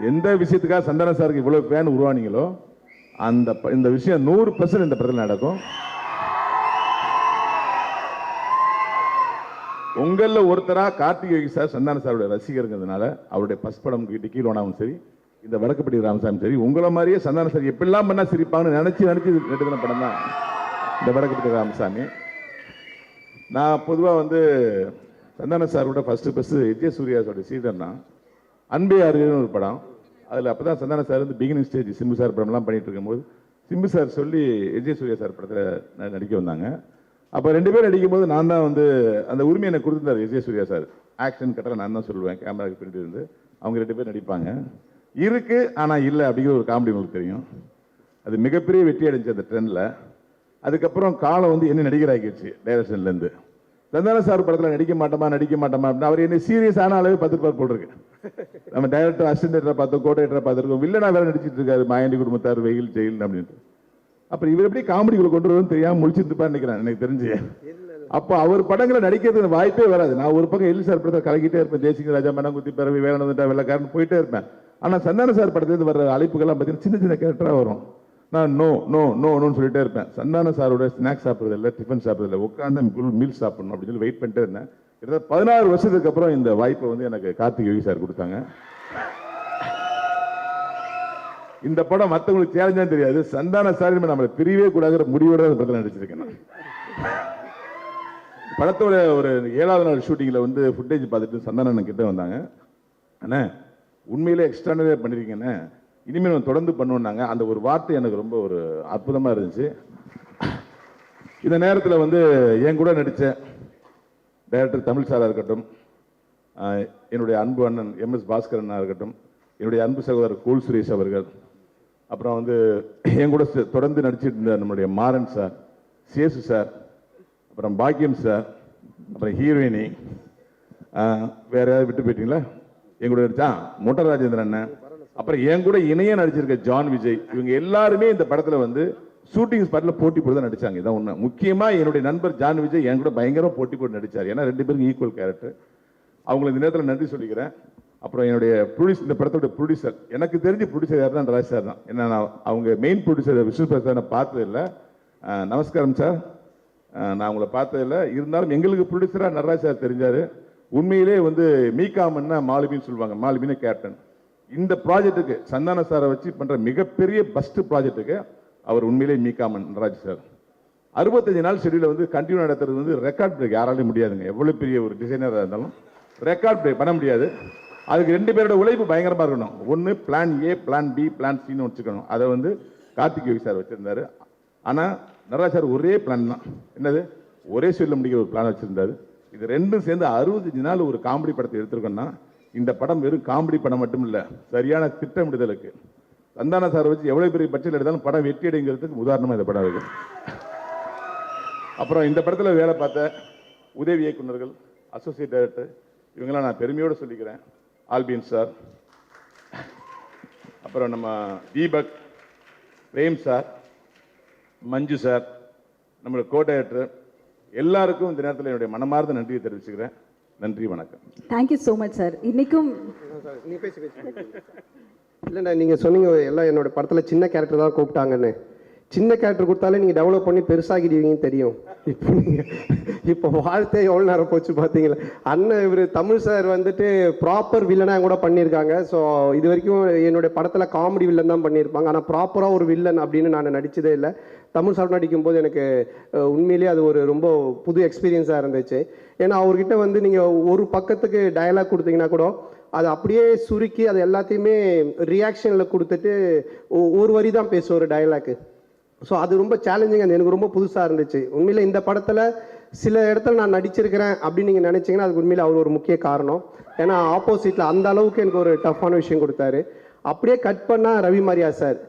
எந்த விஷயத்துக்காக சந்தானம் சாருக்கு இவ்வளவு ஃபேன் உருவானீங்களோ இந்த விஷயம் 100% இந்த படத்தில் நடக்கும். உங்களில் ஒருத்தரா கார்த்திகேய சார் சந்தான சாருடைய ரசிகருங்கிறதுனால அவருடைய ஃபர்ஸ்ட் படம் டிக்கிலோனாவும் சரி, இந்த வடக்குப்பட்டி ராமசாமி சரி, உங்களை மாதிரியே சந்தான சார் எப்படிலாம் பண்ணா சிரிப்பாங்கன்னு நினைச்சு எடுக்கிற படம் தான் இந்த வடக்குப்பட்டி ராமசாமி. நான் பொதுவாக வந்து சந்தான சாரோட ஃபர்ஸ்ட் விஜய் சூர்யாஸோட சீடர்னா அன்பே அறிவுன்னு ஒரு படம். அதில் அப்போ தான் சந்தான சார் வந்து பிகினிங் ஸ்டேஜ் சிம்பு சார் படம்லாம் பண்ணிட்டு இருக்கும்போது சிம்பு சார் சொல்லி விஜய் சூர்யா சார் படத்தில் நடிக்க வந்தாங்க. அப்போ 2 பேரும் நடிக்கும்போது நான் தான் வந்து அந்த உரிமை எனக்கு கொடுத்துருந்தார் விஜய் சூர்யா சார். ஆக்ஷன் கட்டலாம் நான் தான் சொல்லுவேன், கேமராக்கு பின்னாடி இருந்து அவங்க 2 பேர் நடிப்பாங்க. இருக்கு ஆனால் இல்லை அப்படிங்கிற ஒரு காமெடி உங்களுக்கு தெரியும். அது மிகப்பெரிய வெற்றி அடைஞ்ச அந்த ட்ரெண்டில். அதுக்கப்புறம் காலம் வந்து என்ன நடிகராகிடுச்சு டைரக்ஷன்லேருந்து. சந்தான சார் படத்தில் நடிக்க மாட்டோமா அப்படின்னு அவர் என்ன சீரியஸான அளவு 10 பேர் போட்டிருக்கு. நம்ம டைரக்டர் அசிஸ்டன்ட் பார்த்தோம், கோஆர்டினேட்டரை பார்த்துருக்கோம், வில்லனா வேற நடிச்சிட்டு இருக்காரு மாயாண்டி குடும்பத்தார் வெயில் ஜெயில் அப்படின்ட்டு. அப்புறம் இவர் எப்படி காமெடிக்குள்ள கொண்டு வரும்னு தெரியாமல் முடிச்சிருப்பான்னு நினைக்கிறேன் எனக்கு தெரிஞ்சு. அப்போ அவர் படங்களை நடிக்கிறதுக்கு வாய்ப்பே வராது. நான் ஒரு பக்கம் எல் சார் படத்தை கலக்கிட்டே இருப்பேன், தேசிங்க ராஜா மனங்குத்தி பிறவி வேலை வெள்ளக்காரன் போயிட்டே இருப்பேன். ஆனால் சந்தான சார் படத்துலேருந்து வர அழைப்புகள்லாம் பார்த்தீங்கன்னா சின்ன கேரக்டராக வரும். நான் நோன்னு சொல்லிட்டே இருப்பேன். சந்தான சாரோட ஸ்நாக்ஸ் சாப்பிட்றது இல்லை, டிஃபன் சாப்பிட்றது இல்லை, உட்காந்து மீல் சாப்பிடணும் அப்படின்னு சொல்லி வெயிட் பண்ணிட்டே இருந்தேன். கிட்டத்தட்ட 16 வருஷத்துக்கு அப்புறம் இந்த வாய்ப்பை வந்து எனக்கு கார்த்திகேய சார் கொடுத்தாங்க. இந்த படம் மற்றவங்களுக்கு சேலஞ்சான்னு தெரியாது, சந்தான சார் நம்மளை பிரியவே கூடாதுங்கிற முடிவோட அந்த படத்தில் நடிச்சிருக்கேன். படத்தோட ஒரு 7வது நாள் ஷூட்டிங்கில் வந்து ஃபுட்டேஜ் பார்த்துட்டு சந்தானன் கிட்ட வந்தாங்க. அண்ணே உண்மையிலே எக்ஸ்ட்ரானரியாக பண்ணியிருக்கீங்கண்ணே, இனிமேல் நம்ம தொடர்ந்து பண்ணுவோன்னாங்க. அந்த ஒரு வார்த்தை எனக்கு ரொம்ப ஒரு அற்புதமாக இருந்துச்சு. இந்த நேரத்தில் வந்து என் கூட நடித்த டைரக்டர் தமிழ் சாராக இருக்கட்டும், என்னுடைய அன்பு அண்ணன் MS பாஸ்கரனாக இருக்கட்டும், என்னுடைய அன்பு சகோதரர் கூல் சுரேஷ் அவர்கள், அப்புறம் வந்து என் கூட தொடர்ந்து நடிச்சிட்டு இருந்த நம்முடைய மாறன் சார், சேசு சார், அப்புறம் பாக்கியம் சார், அப்புறம் ஹீரோயினி, வேற யாராவது விட்டு போயிட்டீங்களா? என் கூட நடிச்சா மோட்டர் ராஜேந்திரன் அண்ணன், அப்புறம் என் கூட இணைய நடிச்சிருக்க ஜான் விஜய், இவங்க எல்லாருமே இந்த படத்தில் வந்து ஷூட்டிங் ஸ்பாட்டில் போட்டி போட்டு தான் நடிச்சாங்க. இதான் ஒன்று. முக்கியமாக என்னுடைய நண்பர் ஜான் விஜய் என் கூட பயங்கரமாக போட்டி போட்டு நடித்தார். ஏன்னா 2 பேருக்கு ஈக்குவல் கேரக்டர். அவங்களுக்கு இந்த நேரத்தில் நன்றி சொல்லிக்கிறேன். அப்புறம் என்னுடைய இந்த படத்தோட ப்ரொடியூசர், எனக்கு தெரிஞ்ச ப்ரொடியூசர் யார் தான் நடராஜ் சார் தான். ஏன்னா நான் அவங்க மெயின் ப்ரொடியூசர் விஷ்ணு பிரசாத் நான் பார்த்ததில்லை. நமஸ்காரம் சார், நான் அவங்கள பார்த்ததில்லை. இருந்தாலும் எங்களுக்கு ப்ரொடியூசராக நடராஜ் சார் தெரிஞ்சார். உண்மையிலே வந்து மீகாமன்னா மாலுமின்னு சொல்லுவாங்க, மாலுமின்னு கேப்டன். இந்த ப்ராஜெக்ட்டுக்கு சந்தான சாரை வச்சு பண்ணுற மிகப்பெரிய ஃபஸ்ட்டு ப்ராஜெக்ட்டுக்கு அவர் உண்மையிலே மீகாமன் நடராஜ் சார். 65 நாள் ஷெடியூலில் வந்து கண்டினியூ நடத்துறது வந்து ரெக்கார்ட் பிரேக் யாராலையும் முடியாதுங்க. எவ்வளோ பெரிய ஒரு டிசைனராக இருந்தாலும் ரெக்கார்ட் பிரேக் பண்ண முடியாது. அதுக்கு 2 பேரோட உழைப்பு பயங்கரமாக இருக்கணும். ஒன்று plan A, plan B, plan சின்னு வச்சுக்கணும். அதை வந்து கார்த்திக் யோகி சார் வச்சுருந்தாரு. ஆனால் நடராஜ் சார் ஒரே பிளான் தான். என்னது? ஒரே ஷெடியூலில் முடிக்கிற ஒரு பிளான் வச்சுருந்தாரு. இது 2ம் சேர்ந்து 65 நாள் ஒரு காமெடி படத்தை எடுத்திருக்கோம்னா, இந்த படம் வெறும் காமெடி படம் மட்டும் இல்லை, சரியான திட்டமிடுதலுக்கு சந்தான சார் வச்சு எவ்வளோ பெரிய பட்ஜெட் எடுத்தாலும் படம் வெற்றி அடைங்கிறதுக்கு உதாரணமாக இந்த படம் இருக்கு. அப்புறம் இந்த படத்தில் வேலை பார்த்த உதவி இயக்குநர்கள், அசோசியேட் டைரக்டர், இவங்கெல்லாம் நான் பெருமையோடு சொல்லிக்கிறேன். ஆல்பின் சார், அப்புறம் நம்ம தீபக், பிரேம் சார், மஞ்சு சார், நம்மளோட கோ டைரக்டர், எல்லாருக்கும் இந்த நேரத்தில் என்னுடைய மனமார்ந்த நன்றியை தெரிவிச்சுக்கிறேன். நன்றி, வணக்கம். Thank you so much sir. இன்னைக்கும் நீ பேசி இல்லைண்ணா, நீங்கள் சொன்னீங்க எல்லாம் என்னோட படத்தில் சின்ன கேரக்டர் தான் கூப்பிட்டாங்கன்னு. சின்ன கேரக்டர் கொடுத்தாலே நீங்கள் டெவலப் பண்ணி பெருசாகிடுவீங்கன்னு தெரியும். இப்போ வாழ்த்தே எவ்வளோ நேரம் போச்சு பார்த்தீங்களா? அண்ணன் இவர் தமிழ் சார் வந்துட்டு ப்ராப்பர் வில்லனாக கூட பண்ணியிருக்காங்க. ஸோ இது வரைக்கும் என்னுடைய படத்தில் காமெடி வில்லன் தான் பண்ணியிருப்பாங்க. ஆனால் ப்ராப்பராக ஒரு வில்லன் அப்படின்னு நான் நடித்ததே இல்லை. தமிழ் சார் நடிக்கும்போது எனக்கு உண்மையிலேயே அது ஒரு ரொம்ப புது எக்ஸ்பீரியன்ஸாக இருந்துச்சு. ஏன்னா அவர்கிட்ட வந்து நீங்கள் ஒரு பக்கத்துக்கு டயலாக் கொடுத்தீங்கன்னா கூட அதை அப்படியே சுருக்கி அது எல்லாத்தையுமே ரியாக்ஷனில் கொடுத்துட்டு ஒரு வரி தான் பேசுவார் டயலாக்கு. ஸோ அது ரொம்ப சேலஞ்சிங், அது எனக்கு ரொம்ப புதுசாக இருந்துச்சு. உண்மையில் இந்த படத்தில் சில இடத்துல நான் நடிச்சிருக்கிறேன் அப்படின்னு நீங்கள் நினச்சிங்கன்னா அதுக்கு உண்மையில் அவர் ஒரு முக்கிய காரணம். ஏன்னா ஆப்போசிட்டில் அந்த அளவுக்கு எனக்கு ஒரு டஃப்பான விஷயம் கொடுத்தாரு. அப்படியே கட் பண்ணால் ரவி மரியா சார்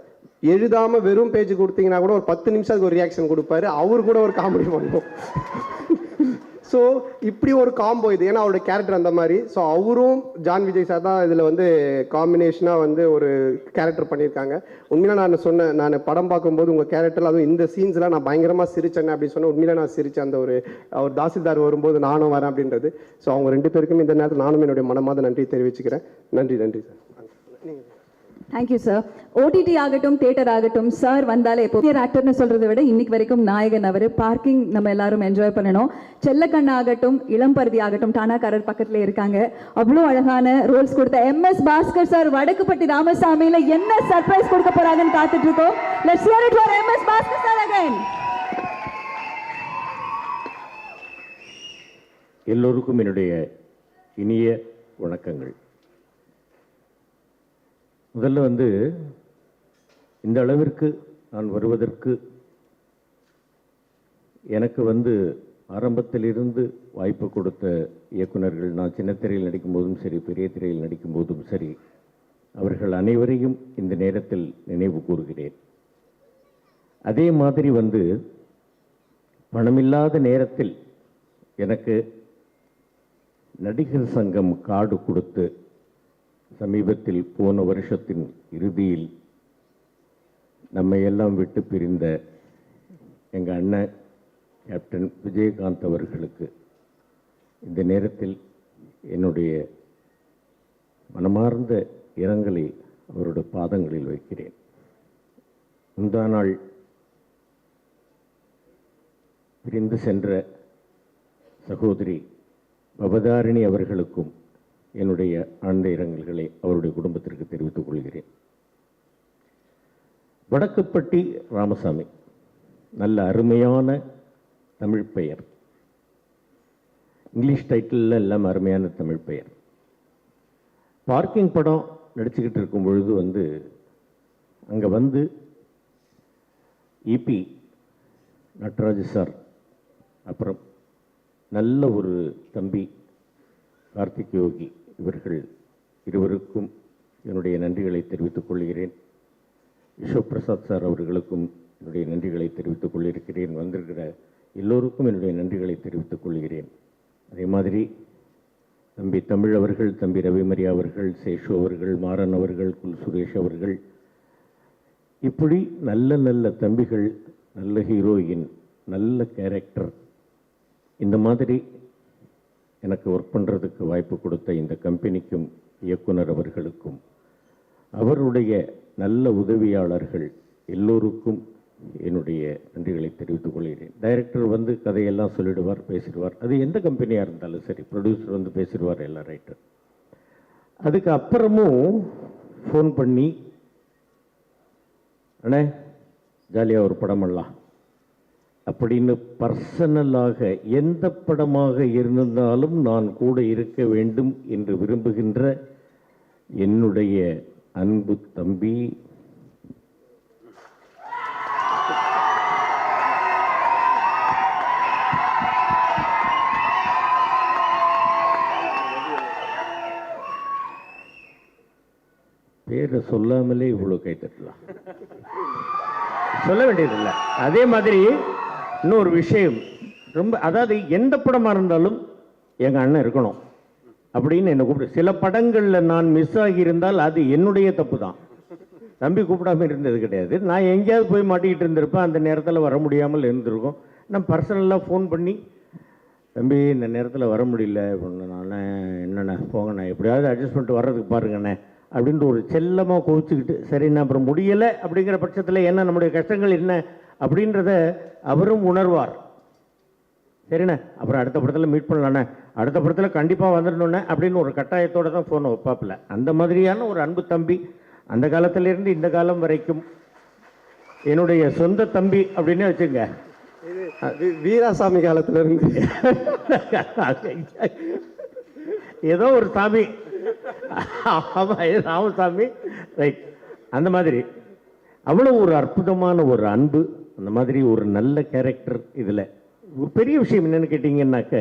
எழுதாமல் வெறும் பேஜ் கொடுத்தீங்கன்னா கூட ஒரு 10 நிமிஷத்துக்கு ஒரு ரியாக்ஷன் கொடுப்பாரு. அவர் கூட ஒரு காமெடி பண்ணுவோம். ஸோ இப்படி ஒரு காம்போ இது. ஏன்னா அவருடைய கேரக்டர் அந்த மாதிரி. ஸோ அவரும் ஜான் விஜய் சார் தான் இதில் வந்து காம்பினேஷனாக வந்து ஒரு கேரக்டர் பண்ணியிருக்காங்க. உண்மையில நான் சொன்னேன், நான் படம் பார்க்கும்போது உங்கள் கேரக்டரில் அதுவும் இந்த சீன்ஸ்லாம் நான் பயங்கரமாக சிரிச்சேன் அப்படின்னு சொன்னேன். உண்மையில நான் சிரித்தேன். அந்த அவர் தாசில்தார் வரும்போது நானும் வரேன் அப்படின்றது. ஸோ அவங்க 2 பேருக்கும் இந்த நேரத்தில் நானும் என்னுடைய மனமாத நன்றி தெரிவிச்சுக்கிறேன். நன்றி சார். Thank you sir. ஓடிடி ஆகட்டும், தியேட்டர் ஆகட்டும், சார் வந்தாலே எப்போ ஆக்டர்னு சொல்றதை விட இன்னைக்கு வரைக்கும் நாயகன் அவர். பார்க்கிங் நம்ம எல்லாரும் என்ஜாய் பண்ணணும். செல்லக்கண்ணா ஆகட்டும், இளம்பருதி ஆகட்டும், டானாக்காரர் பக்கத்துல இருக்காங்க. அவ்வளோ அழகான ரோல்ஸ் கொடுத்த MS பாஸ்கர் சார் வடக்குப்பட்டி ராமசாமியில என்ன சர்ப்ரைஸ் கொடுக்க போறாங்கன்னு காத்துட்டு இருக்கோம். Let's hear it for MS Bhaskar sir again. எல்லோருக்கும் என்னுடைய இனிய வணக்கங்கள். முதல்ல வந்து இந்த அளவிற்கு நான் வருவதற்கு எனக்கு வந்து ஆரம்பத்திலிருந்து வாய்ப்பு கொடுத்த இயக்குநர்கள், நான் சின்ன திரையில் நடிக்கும்போதும் சரி, பெரிய திரையில் நடிக்கும்போதும் சரி, அவர்கள் அனைவரையும் இந்த நேரத்தில் நினைவு கூறுகிறேன். அதே மாதிரி வந்து பணமில்லாத நேரத்தில் எனக்கு நடிகர் சங்கம் கார்டு கொடுத்து சமீபத்தில் போன வருஷத்தின் இறுதியில் நம்மை எல்லாம் விட்டு பிரிந்த எங்கள் அண்ணன் கேப்டன் விஜயகாந்த் அவர்களுக்கு இந்த நேரத்தில் என்னுடைய மனமார்ந்த இரங்கலை அவருடைய பாதங்களில் வைக்கிறேன். முந்தா நாள் பிரிந்து சென்ற சகோதரி பவதாரிணி அவர்களுக்கும் என்னுடைய ஆழ்ந்த இரங்கல்களை அவருடைய குடும்பத்திற்கு தெரிவித்துக் கொள்கிறேன். வடக்குப்பட்டி ராமசாமி நல்ல அருமையான தமிழ் பெயர். இங்கிலீஷ் டைட்டிலில் எல்லாம் அருமையான தமிழ் பெயர். பார்க்கிங் படம் நடிச்சுக்கிட்டு இருக்கும் பொழுது அங்கே இபி நட்ராஜ் சார், அப்புறம் நல்ல ஒரு தம்பி கார்த்திக் யோகி, இவர்கள் இருவருக்கும் என்னுடைய நன்றிகளை தெரிவித்துக் கொள்கிறேன். விஸ்வபிரசாத் சார் அவர்களுக்கும் என்னுடைய நன்றிகளை தெரிவித்துக் கொள்ளிருக்கிறேன். வந்திருக்கிற எல்லோருக்கும் என்னுடைய நன்றிகளை தெரிவித்துக் கொள்கிறேன். அதே மாதிரி தம்பி தமிழ் அவர்கள், தம்பி ரவிமரியா அவர்கள், சேஷு அவர்கள், மாறன் அவர்கள், குல் சுரேஷ் அவர்கள், இப்படி நல்ல நல்ல தம்பிகள், நல்ல ஹீரோயின், நல்ல கேரக்டர், இந்த மாதிரி எனக்கு ஒர்க் பண்ணுறதுக்கு வாய்ப்பு கொடுத்த இந்த கம்பெனிக்கும் இயக்குனர் அவர்களுக்கும் அவருடைய நல்ல உதவியாளர்கள் எல்லோருக்கும் என்னுடைய நன்றிகளை தெரிவித்துக் கொள்கிறேன். டைரக்டர் கதையெல்லாம் சொல்லிடுவார், பேசிடுவார். அது எந்த கம்பெனியாக இருந்தாலும் சரி, ப்ரொடியூசர் பேசிடுவார் எல்லாம் ரைட்டர். அதுக்கு அப்புறமும் ஃபோன் பண்ணி, அண்ணே ஜாலியாக ஒரு படம் பண்ணலாம் அப்படின்னு பர்சனலாக எந்த படமாக இருந்தாலும் நான் கூட இருக்க வேண்டும் என்று விரும்புகின்ற என்னுடைய அன்பு தம்பி பேரை சொல்லாமலே இவ்வளோ கைத்தட்டலாம், சொல்ல வேண்டியதில்லை. அதே மாதிரி இன்னொரு விஷயம், ரொம்ப அதாவது எந்த படமாக இருந்தாலும் எங்கள் அண்ணன் இருக்கணும் அப்படின்னு என்னை கூப்பிட்டு, சில படங்களில் நான் மிஸ் ஆகியிருந்தால் அது என்னுடைய தப்பு தான். தம்பி கூப்பிடாமல் இருந்தது கிடையாது. நான் எங்கேயாவது போய் மாட்டிக்கிட்டு இருந்திருப்பேன், அந்த நேரத்தில் வர முடியாமல் இருந்திருக்கும். நான் பர்சனலாக ஃபோன் பண்ணி, தம்பி இந்த நேரத்தில் வர முடியல, நான் என்னண்ணே போங்கண்ணே, எப்படியாவது அட்ஜஸ்ட் பண்ணிட்டு வர்றதுக்கு பாருங்கண்ணே அப்படின்ட்டு ஒரு செல்லமாக கோவிச்சுக்கிட்டு, சரிண்ணா அப்புறம் முடியலை அப்படிங்கிற பட்சத்தில் என்ன நம்முடைய கஷ்டங்கள் என்ன அப்படின்றத அவரும் உணர்வார். சரிண்ணே அப்புறம் அடுத்த படத்தில் மீட் பண்ணலாண்ணே, அடுத்த படத்தில் கண்டிப்பாக வந்துடணுண்ணே அப்படின்னு ஒரு கட்டாயத்தோடு தான் ஃபோனை வைப்பாப்பில். அந்த மாதிரியான ஒரு அன்பு தம்பி, அந்த காலத்திலேருந்து இந்த காலம் வரைக்கும் என்னுடைய சொந்த தம்பி அப்படின்னே வச்சுங்க. வீராசாமி காலத்திலிருந்து ஏதோ ஒரு சாமி, ராமசாமி, ரைட், அந்த மாதிரி அவ்வளோ ஒரு அற்புதமான ஒரு அன்பு, அந்த மாதிரி ஒரு நல்ல கேரக்டர். இதில் ஒரு பெரிய விஷயம் என்னென்னு கேட்டிங்கன்னாக்க,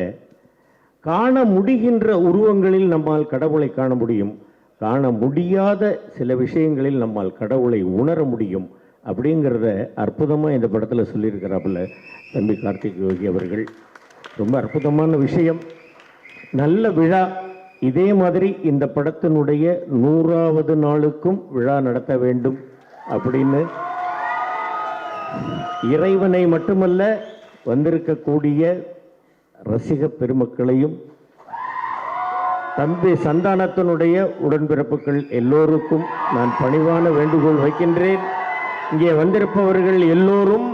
காண முடிகின்ற உருவங்களில் நம்மால் கடவுளை காண முடியும், காண முடியாத சில விஷயங்களில் நம்மால் கடவுளை உணர முடியும் அப்படிங்கிறத அற்புதமாக இந்த படத்தில் சொல்லியிருக்கிறாப்புல தம்பி கார்த்திக் யோகி அவர்கள். ரொம்ப அற்புதமான விஷயம், நல்ல விழா. இதே மாதிரி இந்த படத்தினுடைய 100வது நாளுக்கும் விழா நடத்த வேண்டும் அப்படின்னு இறைவனை மட்டுமல்ல, வந்திருக்கக்கூடிய ரசிக பெருமக்களையும் தம்பி சந்தானத்தினுடைய உடன்பிறப்புகள் எல்லோருக்கும் நான் பணிவான வேண்டுகோள் வைக்கின்றேன். இங்கே வந்திருப்பவர்கள் எல்லோரும்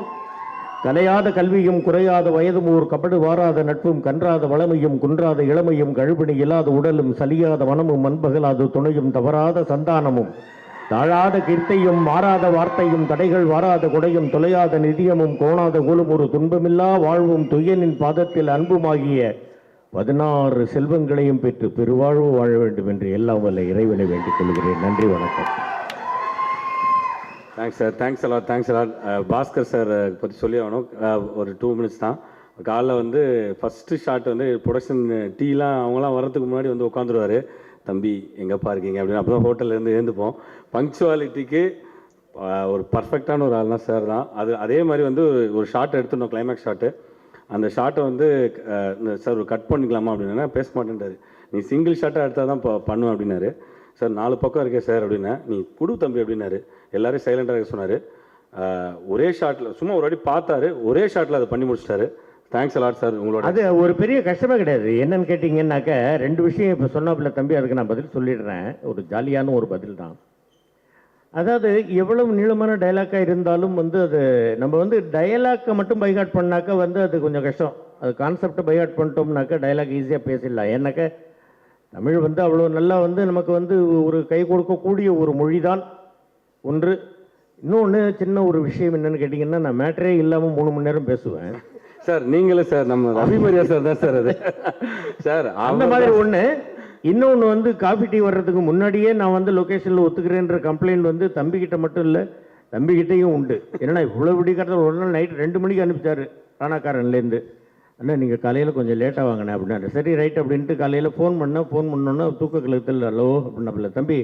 கலையாத கல்வியும் குறையாத வயதும் ஓர் கபடு வாராத நட்பும் கன்றாத வளமையும் குன்றாத இளமையும் கழுபிணி இல்லாத உடலும் சலியாத மனமும் அன்பகலாத துணையும் தவறாத சந்தானமும் தாழாத கீர்த்தையும் மாறாத வார்த்தையும் தடைகள் வாராத கொடையும் தொலையாத நிதியமும் கோணாத கோலும் ஒரு துன்பமில்லா வாழ்வும் துயனின் பாதத்தில் அன்புமாகிய 16 செல்வங்களையும் பெற்று பெருவாழ்வு வாழ வேண்டும் என்று எல்லாம் வல்ல இறைவனை வேண்டிக் கொள்கிறேன். நன்றி, வணக்கம். Thanks sir, thanks a lot. Bhaskar sir பற்றி சொல்லி ஆகணும். ஒரு 2 மினிட்ஸ் தான். காலைல ஃபஸ்ட்டு ஷாட் ப்ரொடக்ஷன் டீலாம் அவங்களாம் வர்றதுக்கு முன்னாடி உட்காந்துருவார். தம்பி எங்கேப்பா இருக்கீங்க அப்படின்னு. அப்போ தான் ஹோட்டல்லேருந்து எழுந்துப்போம். பங்க்சுவாலிட்டிக்கு ஒரு பர்ஃபெக்டான ஒரு ஆள்னா சார் தான். அதே மாதிரி ஒரு ஷாட் எடுத்துடணும், கிளைமேக்ஸ் ஷாட்டு. அந்த ஷாட்டை சார் ஒரு கட் பண்ணிக்கலாமா அப்படின்னா பேச மாட்டேன்ட்டார். நீ சிங்கிள் ஷாட்டாக எடுத்தால் தான் பண்ணுவேன் அப்படின்னாரு. சார் 4 பக்கம் இருக்கே சார் அப்படின்னா, நீ குடு தம்பி அப்படின்னாரு. எல்லோரும் சைலண்டாக இருக்க சொன்னார். ஒரே ஷாட்டில் சும்மா ஒரு வாட்டி பார்த்தாரு, ஒரே ஷாட்டில் அதை பண்ணி முடிச்சிட்டாரு. Thanks a lot sir. உங்களோட அது ஒரு பெரிய கஷ்டமே கிடையாது. என்னன்னு கேட்டிங்கன்னாக்க 2 விஷயம் இப்போ சொன்னாப்புல தம்பி, அதுக்கு நான் பதில் சொல்லிடுறேன். ஒரு ஜாலியான ஒரு பதில் தான். அதாவது எவ்வளவு நீளமான டைலாக்காக இருந்தாலும் அது நம்ம டயலாக்கை மட்டும் பைகாட் பண்ணாக்க அது கொஞ்சம் கஷ்டம். அது கான்செப்டை பைகாட் பண்ணிட்டோம்னாக்கா டைலாக் ஈஸியாக பேசிடலாம். ஏன்னாக்க தமிழ் அவ்வளோ நல்லா நமக்கு ஒரு கை கொடுக்கக்கூடிய ஒரு மொழி தான் ஒன்று. இன்னொன்று சின்ன ஒரு விஷயம் என்னென்னு கேட்டிங்கன்னா, நான் மேட்டரே இல்லாமல் 3 மணி நேரம் பேசுவேன். சார் நீங்களே சார் நம்ம அபிமரியா சார் தான் சார் அது சார் அந்த மாதிரி ஒன்று. இன்னொன்று வந்து காஃபி டீ வர்றதுக்கு முன்னாடியே நான் வந்து லொக்கேஷனில் ஒத்துக்கிறேன்ற கம்ப்ளைண்ட் வந்து தம்பிக்கிட்ட மட்டும் இல்லை, தம்பிக்கிட்டையும் உண்டு. என்னன்னா இவ்வளோ விடிக்காரத்தில் ஒரு நாள் நைட் 2 மணிக்கு அனுப்பிச்சாரு ராணாக்காரன்லேருந்து. அண்ணா நீங்கள் காலையில் கொஞ்சம் லேட்டாக வாங்கினேன் அப்படின்னா, சரி ரைட் அப்படின்ட்டு காலையில் ஃபோன் பண்ணோன்னா தூக்க கழுத்தில் ஹலோ அப்படின்னாப்பில்ல, தம்பி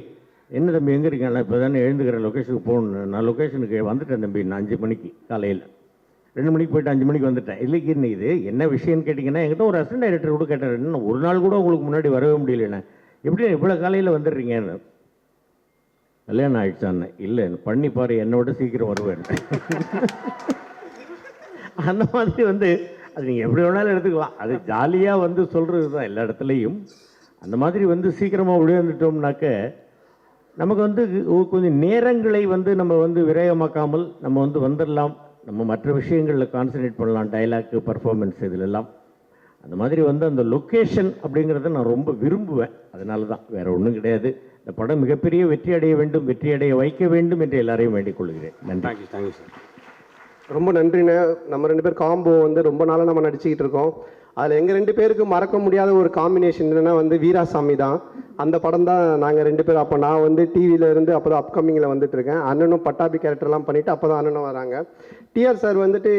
என்ன தம்பி எங்கே இருக்கேன், நான் இப்போ தானே எழுந்துக்கிறேன் லொக்கேஷனுக்கு போகணும், நான் லொக்கேஷனுக்கு வந்துட்டேன் தம்பி, நான் 5 மணிக்கு காலையில் 2 மணிக்கு போயிட்டு 5 மணிக்கு வந்துட்டேன். இல்லைக்கு இது என்ன விஷயம்னு கேட்டிங்கன்னா, என்கிட்ட ஒரு அசிஸ்டன்ட் டைரக்டர் கூட கேட்டார், இன்னும் ஒரு நாள் கூட உங்களுக்கு முன்னாடி வரவே முடியலண்ணே, எப்படி இவ்வளோ காலையில் வந்துடுறீங்கன்னு. கல்யாணம் ஆயிடுச்சான்னு, இல்லை பண்ணி பாரு என்னோட சீக்கிரம் வருவேன். அந்த மாதிரி வந்து அது நீங்கள் எப்படி வேணாலும் எடுத்துக்கலாம், அது ஜாலியாக வந்து சொல்கிறது தான் எல்லா இடத்துலையும். அந்த மாதிரி வந்து சீக்கிரமாக விளையாண்டுட்டோம்னாக்க நமக்கு வந்து கொஞ்சம் நேரங்களை வந்து நம்ம வந்து விரயமாக்காமல் நம்ம வந்து வந்துடலாம், நம்ம மற்ற விஷயங்களில் கான்சன்ட்ரேட் பண்ணலாம், டைலாக்கு பர்ஃபார்மன்ஸ் இதிலெல்லாம். அந்த மாதிரி வந்து அந்த லொக்கேஷன் அப்படிங்கிறத நான் ரொம்ப விரும்புவேன். அதனால தான், வேறு ஒன்றும் கிடையாது. இந்த படம் மிகப்பெரிய வெற்றி அடைய வேண்டும், வெற்றி அடைய வைக்க வேண்டும் என்று எல்லாரையும் வேண்டிக் கொள்கிறேன். நன்றி. Thank you sir. ரொம்ப நன்றிண்ணே. நம்ம 2 பேர் காம்போ வந்து ரொம்ப நாளாக நம்ம நடிச்சுக்கிட்டு இருக்கோம். அதில் எங்கள் 2 பேருக்கு மறக்க முடியாத ஒரு காம்பினேஷன் என்னென்னா வந்து வீராசாமி தான். அந்த படம் தான் நாங்கள் 2 பேரும். அப்போ நான் வந்து டிவியில் இருந்து அப்போ தான் அப்கமிங்கில் வந்துட்டுருக்கேன். அண்ணனும் பட்டாபி கேரக்டர்லாம் பண்ணிவிட்டு அப்போ தான் அண்ணனும் வராங்க. டிஆர் சார் வந்துட்டு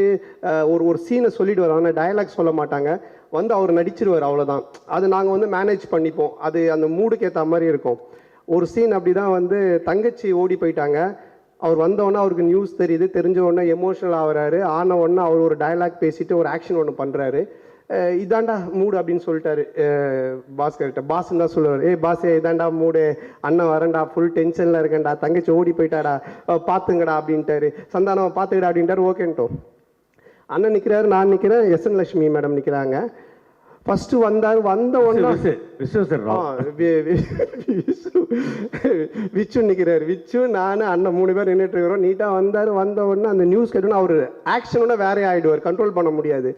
ஒரு சீனை சொல்லிட்டு வராங்க, டயலாக் சொல்ல மாட்டாங்க, வந்து அவர் நடிச்சிருவார், அவ்வளோதான். அது நாங்கள் வந்து மேனேஜ் பண்ணிப்போம், அது அந்த மூடுக்கு ஏற்ற மாதிரி இருக்கும். ஒரு சீன் அப்படி தான் வந்து தங்கச்சி ஓடி போயிட்டாங்க, அவர் வந்தோடனே அவருக்கு நியூஸ் தெரியுது, தெரிஞ்ச உடனே எமோஷனல் ஆகிறாரு, ஆன உடனே அவர் ஒரு டயலாக் பேசிட்டு ஒரு ஆக்ஷன் ஒன்று பண்ணுறாரு. இதாண்டா மூடு அப்படின்னு சொல்லிட்டாரு பாஸ்கர்கிட்ட. பாஸ்ன்னு தான் சொல்லுவார், பாஸே இதாண்டா மூடு, அண்ணன் வரேன்டா, ஃபுல் டென்ஷனில் இருக்கேன்டா, தங்கச்சி ஓடி போயிட்டாடா, பார்த்துங்கடா அப்படின்ட்டாரு. சந்தானம் பார்த்துக்கடா அப்படின்ட்டாரு. ஓகேன்ட்டோம். அண்ணன் நிற்கிறாரு, நான் நிற்கிறேன், எஸ்என் லட்சுமி மேடம் நிற்கிறாங்க. ஃபர்ஸ்ட் வந்தார், வந்த உடனே விச்சு நிற்கிறாரு. விச்சு நான் அண்ணன் 3 பேர் நின்றுட்டு இருக்கிறோம். நீட்டாக வந்தார், வந்த உடனே அந்த நியூஸ் கேட்டோன்னா அவர் ஆக்ஷனோட வேறே ஆகிடுவார், கண்ட்ரோல் பண்ண முடியாது.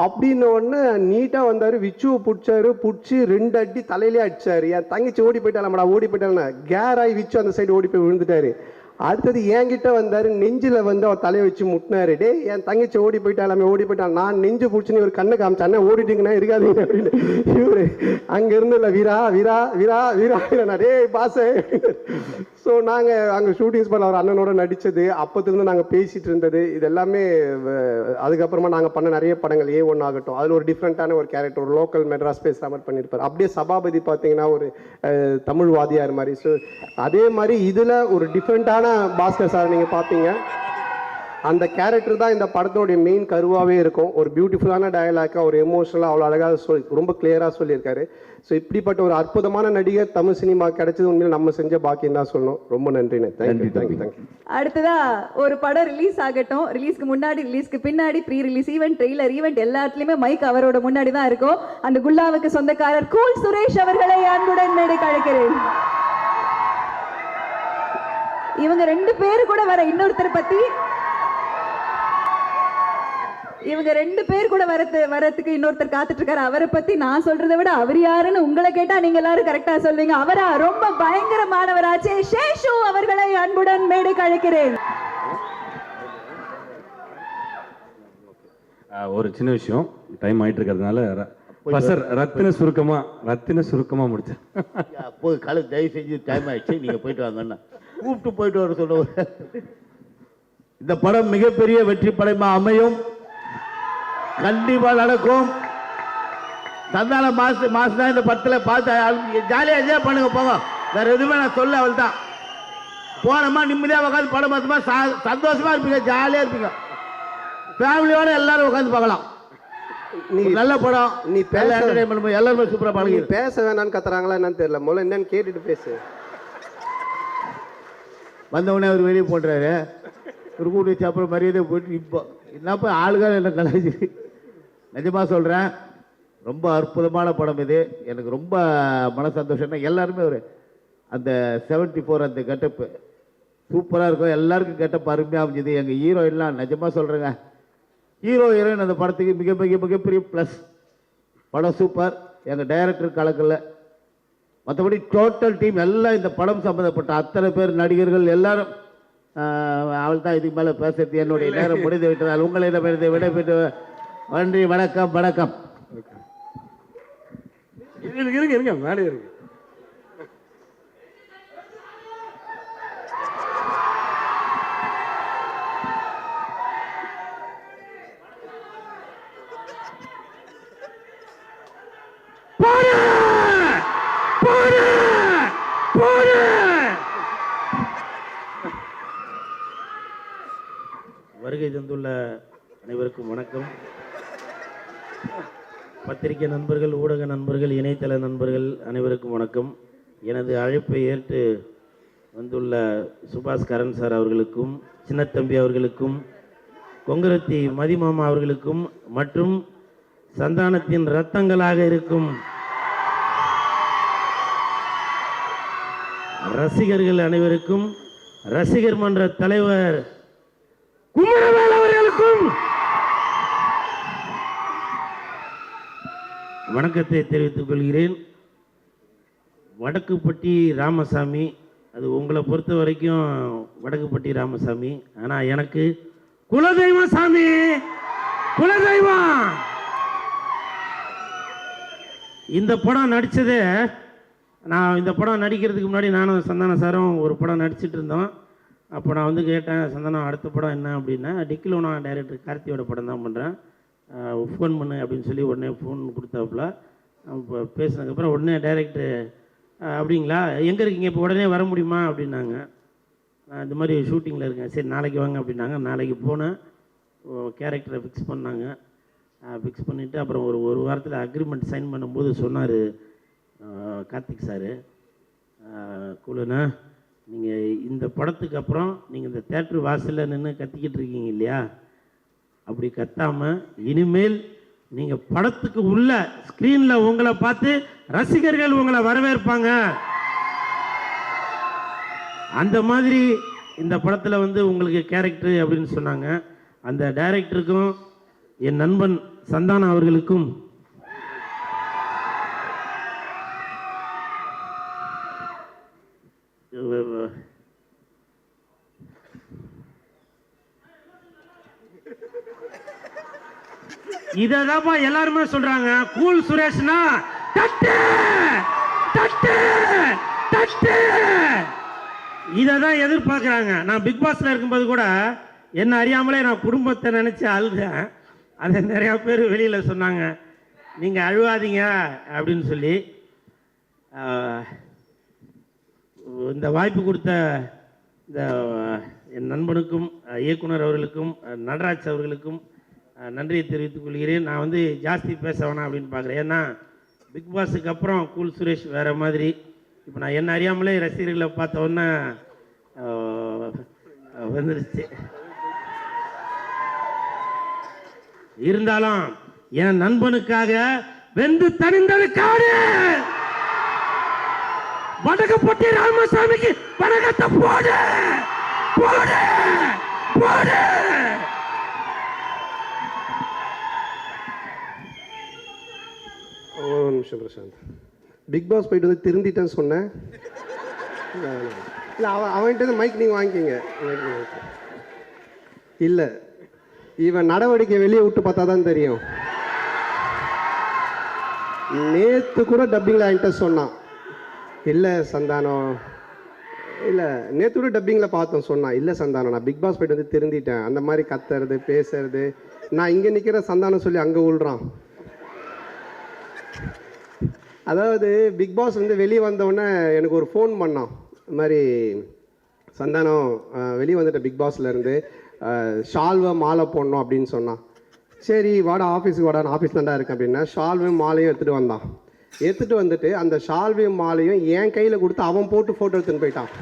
அப்படின்ன உடனே நீட்டாக வந்தார், விச்சுவை பிடிச்சாரு, பிடிச்சி 2 அடி தலையிலே அடிச்சாரு. என் தங்கச்சி ஓடி போயிட்டாலம்டா, ஓடி போயிட்டாலண்ணா கேராகி விச்சு அந்த சைடு ஓடி போய் விழுந்துட்டாரு. அடுத்தது என்கிட்ட வந்தார், நெஞ்சில் வந்து அவர் தலையை வச்சு முட்டினாரு. டே என் தங்கச்சி ஓடி போயிட்டாலாமே, ஓடி போயிட்டான். நான் நெஞ்சு பிடிச்சின்னு ஒரு கண்ணை காமிச்சா, அண்ணன் ஓடிட்டீங்கன்னா இருக்காதீங்க அப்படின்னு. இவரு அங்கேருந்து இல்லை, வீரா வீரா வீரா வீரா வீரா டே பாசே. ஸோ நாங்கள் அங்கே ஷூட்டிங் ஸ்பாட் அவர் அண்ணனோட நடித்தது, அப்போத்துலேருந்து நாங்கள் பேசிகிட்டு இருந்தது, இது எல்லாமே. அதுக்கப்புறமா நாங்கள் பண்ண நிறைய படங்கள் A1 ஆகட்டும், அதில் ஒரு டிஃப்ரெண்ட்டான ஒரு கேரக்டர், ஒரு லோக்கல் மெட்ராஸ் பேசுகிற மாதிரி பண்ணியிருப்பார். அப்படியே சபாபதி பார்த்தீங்கன்னா ஒரு தமிழ் வாதியார் மாதிரி. ஸோ அதே மாதிரி இதில் ஒரு டிஃப்ரெண்ட்டான பாஸ்கர் சார் நீங்கள் பார்ப்பீங்க. அந்த கேரக்டர் தான் இந்த படத்தோடைய மெயின் கருவாகவே இருக்கும். ஒரு பியூட்டிஃபுல்லான டயலாக்காக, ஒரு எமோஷனலாக அவ்வளோ அழகாக ரொம்ப கிளியராக சொல்லியிருக்காரு. ஸோ இப்படிப்பட்ட ஒரு அற்புதமான நடிகர் தமிழ் சினிமா கிடைச்சது உண்மையில் நம்ம செஞ்ச பாக்கியம் தான் சொல்லணும். ரொம்ப நன்றிண்ணே. தேங்க்யூ. அடுத்ததா ஒரு படம் ரிலீஸ் ஆகட்டும், ரிலீஸ்க்கு முன்னாடி, ரிலீஸ்க்கு பின்னாடி, pre release event, trailer event எல்லாத்துலயுமே மைக் அவரோட முன்னாடி தான் இருக்கும். அந்த குல்லாவுக்கு சொந்தக்காரர் கூல் சுரேஷ் அவர்களை அன்புடன் மேடைக்கு அழைக்கிறேன். இவங்க 2 பேரு கூட வர இன்னொருத்தர் பத்தி, இவங்க 2 பேர் கூட வரத்துக்கு இன்னொருத்தர் காத்துட்டு இருக்காரு. அவரை பத்தி நான் சொல்றதை விட அவர் யாருன்னு உங்களை கேட்டா நீங்க எல்லாரும் கரெக்டா சொல்வீங்க. அவரா ரொம்ப பயங்கரமானவராச்சே, சேஷு அவர்களை அன்புடன் மேடைக்கு அழைக்கிறேன். ஒரு சின்ன விஷயம், டைம் ஆயிட்டு இருக்கிறதுனால ரத்தின சுருக்கமா முடிச்சேன். போய் காலை தயவு செஞ்சு டைம் ஆயிடுச்சு, நீங்க போயிட்டு வாங்கண்ணா, கூப்பிட்டு போயிட்டு வர சொல்லுவாங்க. இந்த படம் மிகப்பெரிய வெற்றி படமா அமையும், கண்டிப்பா நடக்கும். சந்தான மாசம் தான் இந்த படத்தில் பார்த்து ஜாலியாக என்ஜாய் பண்ணுங்க, போங்க. வேற எதுவுமே நான் சொல்ல, அவள் தான். போனோமா நிம்மதியாக உட்காந்து படம் பார்த்தோமா சந்தோஷமா இருப்பீங்க, ஜாலியாக இருப்பீங்க. ஃபேமிலியோட எல்லாரும் உட்காந்து பார்க்கலாம். நீ நல்ல படம், நீ பேச எல்லாருமே சூப்பராக பழகி. பேச வேணான்னு கத்துறாங்களா என்னன்னு தெரியல, முதல்ல என்னன்னு கேட்டுட்டு பேசு. வந்தவொடனே அவர் வெளியே போட்டுறாரு, ஒரு கூட்டி வச்சு அப்புறம் மரியாதை போயிட்டு இப்போ என்னப்பா ஆளுகள் என்ன கலாச்சி. நிஜமாக சொல்கிறேன், ரொம்ப அற்புதமான படம் இது. எனக்கு ரொம்ப மன சந்தோஷம்னா எல்லாருமே ஒரு அந்த 74 அந்த கெட்டப்பு சூப்பராக இருக்கும். எல்லாருக்கும் கெட்டப்பு அருமையாக அமைஞ்சுது. எங்கள் ஹீரோயின்லாம் நிஜமாக சொல்கிறேங்க, ஹீரோ ஹீரோயின் அந்த படத்துக்கு மிகப்பெரிய ப்ளஸ். படம் சூப்பர். எங்கள் டைரக்டர் கலக்கல, மற்றபடி டோட்டல் டீம் எல்லாம் இந்த படம் சம்மந்தப்பட்ட அத்தனை பேர் நடிகர்கள் எல்லாரும். அவள் தான் இதுக்கு மேலே பேசுறது என்னுடைய நேரம் முடிந்து விட்டதால் உங்களை விடைபெற்று நன்றி, வணக்கம் வணக்கம். இருங்க மேலே இருக்கு. வருகை தந்துள்ள அனைவருக்கும் வணக்கம். பத்திரிகை நண்பர்கள், ஊடக நண்பர்கள், இணையதள நண்பர்கள் அனைவருக்கும் வணக்கம். எனது அழைப்பை ஏற்று வந்துள்ள சுபாஷ் கரன் சார் அவர்களுக்கும், சின்னத்தம்பி அவர்களுக்கும், கொங்கரத்தி மதிமாமா அவர்களுக்கும் மற்றும் சந்தானத்தின் ரத்தங்களாக இருக்கும் ரசிகர்கள் அனைவருக்கும், ரசிகர் மன்ற தலைவர் குமரவேல் அவர்களுக்கும் வணக்கத்தை தெரிவித்துக் கொள்கிறேன். வடக்குப்பட்டி ராமசாமி, அது உங்களை பொறுத்த வரைக்கும் வடக்குப்பட்டி ராமசாமி, ஆனால் எனக்கு குலதெய்வம் சாமி, குலதெய்வம். இந்த படம் நடித்தது, நான் இந்த படம் நடிக்கிறதுக்கு முன்னாடி நானும் சந்தான சாரும் ஒரு படம் நடிச்சிட்டு இருந்தோம். அப்போ நான் வந்து கேட்டேன், சந்தானம் அடுத்த படம் என்ன அப்படின்னா, டிக்கிலோ நான் டைரக்டர் கார்த்தியோட படம் தான் பண்ணுறேன், ஃபோன் பண்ணு அப்படின்னு சொல்லி உடனே ஃபோன் கொடுத்தாப்புல. இப்போ பேசினதுக்கப்புறம் உடனே டைரக்டர் அப்படிங்களா, எங்கே இருக்கீங்க, இப்போ உடனே வர முடியுமா அப்படின்னாங்க. நான் இந்த மாதிரி ஷூட்டிங்கில் இருக்கேன், சரி நாளைக்கு வாங்க அப்படின்னாங்க. நாளைக்கு போனேன், கேரக்டரை ஃபிக்ஸ் பண்ணாங்க. ஃபிக்ஸ் பண்ணிவிட்டு அப்புறம் ஒரு வாரத்தில் அக்ரிமெண்ட் சைன் பண்ணும்போது சொன்னார் கார்த்திக் சார், குழுண்ணா நீங்கள் இந்த படத்துக்கு அப்புறம் நீங்கள் இந்த தேட்டர் வாசலில் நின்று கத்திக்கிட்டு இருக்கீங்க இல்லையா, அப்படி கத்தாமல் இனிமேல் நீங்கள் படத்துக்கு உள்ள ஸ்க்ரீனில் உங்களை பார்த்து ரசிகர்கள் உங்களை வரவேற்பாங்க. அந்த மாதிரி இந்த படத்தில் வந்து உங்களுக்கு கேரக்டர் அப்படின்னு சொன்னாங்க. அந்த டைரக்டருக்கும் என் நண்பன் சந்தானம் அவர்களுக்கும் இததாப்பா எல்லாருமே சொல்றாங்க, கூல் சுரேஷ்னா தட்டு தட்டு தட்டு, இததான் எதிர்பார்க்குறாங்க. நான் பிக் பாஸ்ல இருக்கும்போது கூட என்ன அறியாமலே நான் குடும்பத்தை நினைச்சு அழுதேன். அதை நிறையா பேர் வெளியில் சொன்னாங்க, நீங்கள் அழுவாதீங்க அப்படின்னு சொல்லி. இந்த வாய்ப்பு கொடுத்த இந்த என் நண்பனுக்கும், இயக்குனர் அவர்களுக்கும், நடராஜ் அவர்களுக்கும் நன்றியை தெரிவித்துக் கொள்கிறேன். நான் வந்து ஜாஸ்தி பேச வேணாம் அப்படின்னு பார்க்குறேன். ஏன்னா பிக் பாஸுக்கு அப்புறம் கூல் சுரேஷ் வேறு மாதிரி. இப்போ நான் என்ன அறியாமலே ரசிகர்களை பார்த்த உடனே வந்துருச்சு. இருந்தாலும் என் நண்பனுக்காக வெந்து தனிந்ததுக்காக வடக்குப்பட்டி ராமசாமிக்கு வணக்கத்தை போடு போடு போடு. ஒரு நிமிஷம் பிரசாந்த், பிக் பாஸ் போயிட்டு வந்து திருந்திட்டேன்னு சொன்னேன். இல்லை அவன்கிட்ட மைக் நீங்கள் வாங்கிக்கிங்க. இல்லை, இவன் நடவடிக்கை வெளியே விட்டு பார்த்தா தான் தெரியும். நேற்று கூட டப்பிங்கில் என்கிட்ட சொன்னான், இல்லை சந்தானம், இல்லை நேற்று கூட டப்பிங்கில் பார்த்தோம், சொன்னான் இல்லை சந்தானம் நான் பிக் பாஸ் போயிட்டு வந்து திருந்திட்டேன். அந்த மாதிரி கத்துறது பேசுறது, நான் இங்கே நிற்கிற சந்தானம் சொல்லி அங்கே விழுறான். அதாவது பிக் பாஸ் வந்து வெளியே வந்தவுடனே எனக்கு ஒரு ஃபோன் பண்ணான், இது மாதிரி சந்தானம் வெளியே வந்துட்டேன் பிக் பாஸ்லேருந்து, ஷால்வை மாலை போடணும் அப்படின்னு சொன்னான். சரி வாடா ஆஃபீஸுக்கு வாடா, நான் ஆஃபீஸ் தான்டா இருக்கேன் அப்படின்னா ஷால்வையும் மாலையும் எடுத்துகிட்டு வந்தான். எடுத்துகிட்டு வந்துட்டு அந்த ஷால்வையும் மாலையும் என் கையில் கொடுத்து அவன் போட்டு ஃபோட்டோ எடுத்துன்னு போயிட்டான்.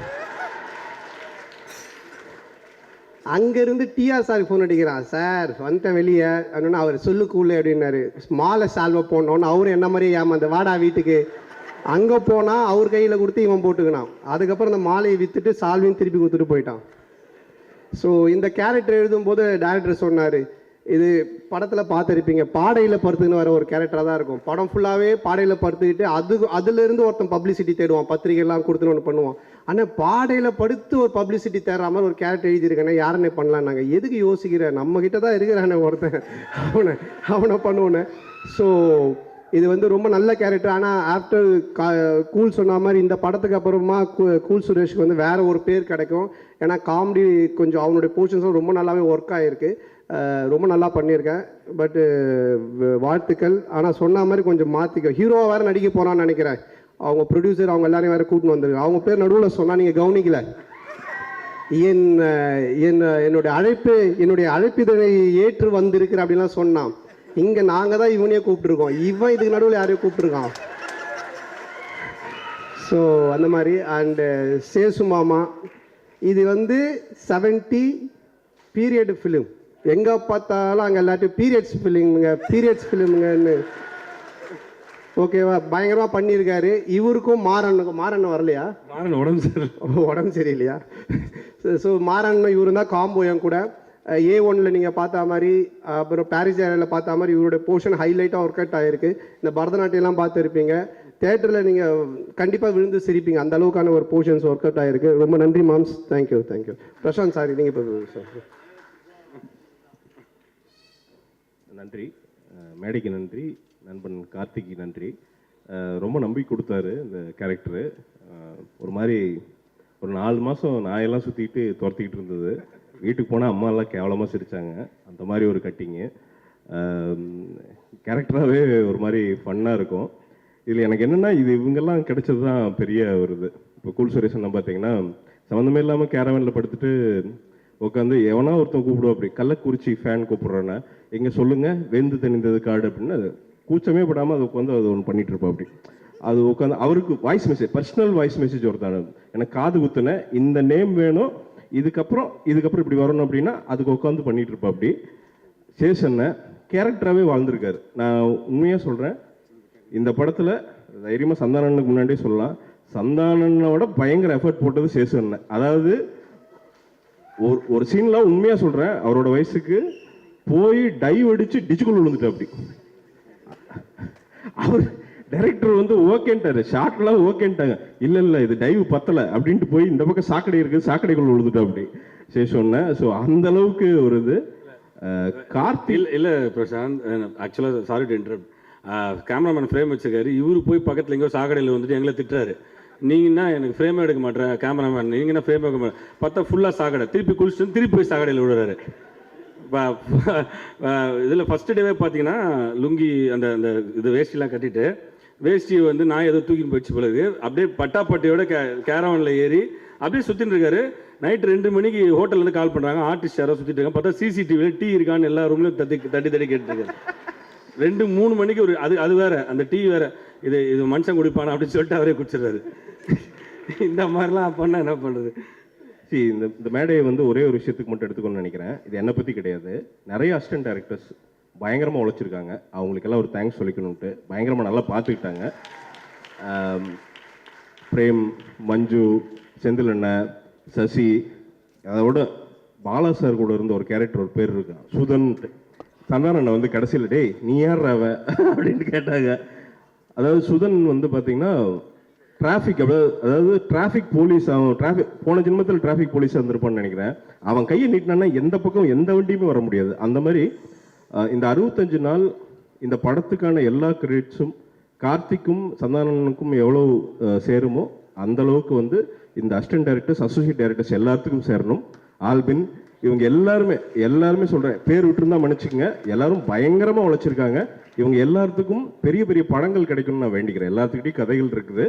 அங்கேருந்து டிஆர் சார் ஃபோன் அடிக்கிறான், சார் வந்துட்டேன் வெளியே அப்படின்னா, அவர் சொல்லுக்குள்ளே அப்படின்னாரு. மாலை ஷால்வை போடணுன்னு அவரும் என்ன மாதிரியே ஏமாந்த வாடா வீட்டுக்கு. அங்கே போனால் அவர் கையில் கொடுத்து இவன் போட்டுக்கினான். அதுக்கப்புறம் அந்த மாலையை விற்றுட்டு சால்வையும் திருப்பி கொடுத்துட்டு போயிட்டான். ஸோ இந்த கேரக்டர் எழுதும்போது டேரக்டர் சொன்னார், இது படத்தில் பார்த்துருப்பீங்க, பாடையில் படுத்துக்கின்னு வர ஒரு கேரக்டராக தான் இருக்கும். படம் ஃபுல்லாகவே பாடையில் படுத்துக்கிட்டு அதுலேருந்து ஒருத்தன் பப்ளிசிட்டி தேடுவான், பத்திரிகைலாம் கொடுத்துன்னு ஒன்று பண்ணுவான். ஆனால் பாடையில் படுத்து ஒரு பப்ளிசிட்டி தர்ற மாதிரி ஒரு கேரக்டர் எழுதியிருக்கேன்னா யாருன்னே பண்ணலாம். நாங்கள் எதுக்கு யோசிக்கிறேன், நம்மக்கிட்ட தான் இருக்கிறானே ஒருத்தன், அவனை பண்ணுவோன்னு. ஸோ இது வந்து ரொம்ப நல்ல கேரக்டர். ஆனால் ஆஃப்டர் கூல் சொன்ன மாதிரி இந்த படத்துக்கு அப்புறமா கூல் சுரேஷ்க்கு வந்து வேறு ஒரு பேர் கிடைக்கும். ஏன்னா காமெடி கொஞ்சம் அவனுடைய போர்ஷன்ஸும் ரொம்ப நல்லாவே ஒர்க் ஆகிருக்கு, ரொம்ப நல்லா பண்ணியிருக்கேன். பட்டு வாழ்த்துக்கள். ஆனால் சொன்ன மாதிரி கொஞ்சம் மாற்றிக்க, ஹீரோவாக வேறு நடிக்க போகிறான்னு நினைக்கிறேன். அவங்க ப்ரொடியூசர் அவங்க எல்லாரையும் வேறு கூட்டின்னு வந்துருக்கு. அவங்க பேர் நடுவில் சொன்னால் நீங்கள் கவனிக்கல. என்னுடைய அழைப்பிதழை ஏற்று வந்திருக்கிற அப்படின்லாம் சொன்னான். இங்கே நாங்கள் தான் இவனையே கூப்பிட்டுருக்கோம், இவன் இதுக்கு நடுவில் யாரையும் கூப்பிட்டுருக்கான். ஸோ அந்த மாதிரி. அண்டு சேசு மாமா, இது வந்து 70 பீரியட் ஃபிலிம். எங்கே பார்த்தாலும் அங்கே எல்லாத்தையும் பீரியட்ஸ் ஃபிலிமுங்கன்னு ஓகேவா பயங்கரமாக பண்ணியிருக்காரு. இவருக்கும் மாறன் வரலையா? உடம்பு சரியில்லையா? ஸோ மாறன் இவரு தான் காம்போ என் கூட. A1 நீங்கள் பார்த்த மாதிரி, அப்புறம் பாரிஸ் ஏரியாவில் பார்த்த மாதிரி இவருடைய போர்ஷன் ஹைலைட்டாக ஒர்க் அவுட் ஆகிருக்கு. இந்த பரதநாட்டியம்லாம் பார்த்துருப்பீங்க, தேட்டரில் நீங்கள் கண்டிப்பாக விழுந்து சிரிப்பீங்க, அந்த அளவுக்கான ஒரு போர்ஷன்ஸ் ஒர்க் அவுட் ஆகிருக்கு. ரொம்ப நன்றி மாம்ஸ். தேங்க்யூ. பிரசாந்த் சாரி, நீங்கள் இப்போ நன்றி, மேடைக்கு நன்றி, நண்பன் கார்த்திக்கு நன்றி. ரொம்ப நம்பி கொடுத்தாரு இந்த கேரக்டரு. ஒரு மாதிரி ஒரு 4 மாதம் நாயெல்லாம் சுற்றிக்கிட்டு துரத்திக்கிட்டு இருந்தது. வீட்டுக்கு போனால் அம்மாலாம் கேவலமாக சிரித்தாங்க. அந்த மாதிரி ஒரு கட்டிங்கு கேரக்டராகவே ஒரு மாதிரி ஃபன்னாக இருக்கும். இதில் எனக்கு என்னென்னா, இது இவங்கெல்லாம் கிடைச்சது தான் பெரிய ஒரு இது. இப்போ கூல் சுரேஷன் பார்த்தீங்கன்னா சம்மந்தமே இல்லாமல் கேரவனில் படுத்துட்டு உட்காந்து எவனா ஒருத்தன் கூப்பிடுவோம், அப்படி கள்ளக்குறிச்சி ஃபேன் கூப்பிட்றானே, எங்கே சொல்லுங்கள் வெந்து தணிந்தது காடு அப்படின்னு அது கூச்சமே படாமல் அது உட்காந்து அது ஒன்று பண்ணிகிட்டு இருப்போம். அப்படி அது உட்காந்து அவருக்கு voice message, personal voice message ஒருத்தான எனக்கு காது குத்துனேன், இந்த நேம் வேணும், இதுக்கப்புறம் இப்படி வரணும் அப்படின்னா அதுக்கு உட்காந்து பண்ணிகிட்டு இருப்போம். அப்படி சேஷன்னை கேரக்டராகவே வாழ்ந்திருக்காரு. நான் உண்மையாக சொல்கிறேன், இந்த படத்தில் தைரியமாக சந்தானனுக்கு முன்னாடியே சொல்லலாம், சந்தானனோட பயங்கர எஃபர்ட் போட்டது சேஷன். அதாவது ஒரு சீன்லாம் உண்மையாக சொல்கிறேன், அவரோட வயசுக்கு போய் டைவ் அடித்து டிச்சுக்குள்ள விழுந்துட்டு. அப்படி அவர் டைரக்டர் வந்து ஓகேன்ட்டாரு, ஷார்ட்லாம் ஓகேன்ட்டாங்க, இல்லை இது டைவ் பத்தலை அப்படின்ட்டு போய் இந்த பக்கம் சாக்கடை இருக்குது, சாக்கடைக்குள்ள விழுந்துட்டு அப்படி சேஷன்னு. ஸோ அந்த அளவுக்கு ஒரு இது. கார்த்திக் இல்லை பிரசாந்த், ஆக்சுவலாக sorry to interrupt, cameraman frame வச்சிருக்காரு, இவரு போய் பக்கத்தில் எங்கேயோ சாக்கடையில் வந்துட்டு எங்களை திட்டுறாரு. நீங்கன்னா எனக்கு ஃப்ரேமே எடுக்க மாட்டேன் கேமராமேன், நீங்கன்னா ஃப்ரேம் எடுக்க மாட்டேன், பார்த்தா ஃபுல்லாக சாக்கடை, திருப்பி குளிச்சுட்டு திருப்பி போய் சாக்கடையில் விடுறாரு. இதில் ஃபஸ்ட்டு டேவே பார்த்தீங்கன்னா லுங்கி அந்த அந்த இது வேஷ்டிலாம் கட்டிட்டு, வேஷ்டியை வந்து நான் ஏதோ தூக்கின்னு போயிடுச்சு பிறகு அப்படியே பட்டாப்பட்டியோட கேரவனில் ஏறி அப்படியே சுற்றின்னு இருக்காரு. நைட்டு 2 மணிக்கு ஹோட்டல்லேருந்து கால் பண்ணுறாங்க, ஆர்டிஸ்ட் யாரோ சுற்றிட்டு இருக்காங்க, பார்த்தா சிசிடிவியில் டீ இருக்கான்னு எல்லா ரூம்லையும் தட்டி கேட்டுருக்காரு. 2-3 மணிக்கு ஒரு அது வேற, அந்த டீ வேற, இது மனுஷன் குடிப்பானா அப்படின்னு சொல்லிட்டு அவரே குடிச்சிடுறாரு. இந்த மாதிரிலாம் பண்ணால் என்ன பண்ணுறது? இந்த மேடையை வந்து ஒரே ஒரு விஷயத்துக்கு மட்டும் எடுத்துக்கணும்னு நினைக்கிறேன். இது என்னை பற்றி கிடையாது. நிறைய அசிஸ்டன்ட் டைரக்டர்ஸ் பயங்கரமாக உழைச்சிருக்காங்க, அவங்களுக்கெல்லாம் ஒரு தேங்க்ஸ் சொல்லிக்கணும்ட்டு. பயங்கரமாக நல்லா பார்த்துக்கிட்டாங்க. பிரேம், மஞ்சு, செந்தில் அண்ணன், சசி, அதோட பாலா சார் கூட இருந்த ஒரு கேரக்டர் ஒரு பேர் இருக்கான் சுதன்ட்டு. சந்தான அண்ணன் வந்து கடைசியில் டேய் நீ யார் அவ அப்படின்ட்டு கேட்டாங்க. அதாவது சுதன் வந்து பார்த்தீங்கன்னா டிராஃபிக், அதாவது டிராஃபிக் போலீஸ், அவன் போன ஜென்மத்தில் டிராஃபிக் போலீஸாக இருந்திருப்பான்னு நினைக்கிறேன். அவன் கையை நீட்டினான்னா எந்த பக்கம் எந்த வண்டியுமே வர முடியாது. அந்த மாதிரி இந்த 65 நாள் இந்த படத்துக்கான எல்லா கிரெடிட்ஸும் கார்த்திக்கும் சந்தானனுக்கும் எவ்வளோ சேருமோ அந்த அளவுக்கு வந்து இந்த அசிஸ்டன்ட் டைரக்டர்ஸ், அசோசியேட் டைரக்டர்ஸ் எல்லாத்துக்கும் சேரணும். ஆல்பின், இவங்க எல்லாருமே சொல்கிறேன், பேர் விட்டுருந்தா மன்னிச்சுக்கங்க, எல்லாரும் பயங்கரமாக உழைச்சிருக்காங்க. இவங்க எல்லாத்துக்கும் பெரிய பெரிய படங்கள் கிடைக்கணும்னு நான் வேண்டிக்கிறேன். எல்லாத்துக்கிட்டையும் கதைகள் இருக்குது,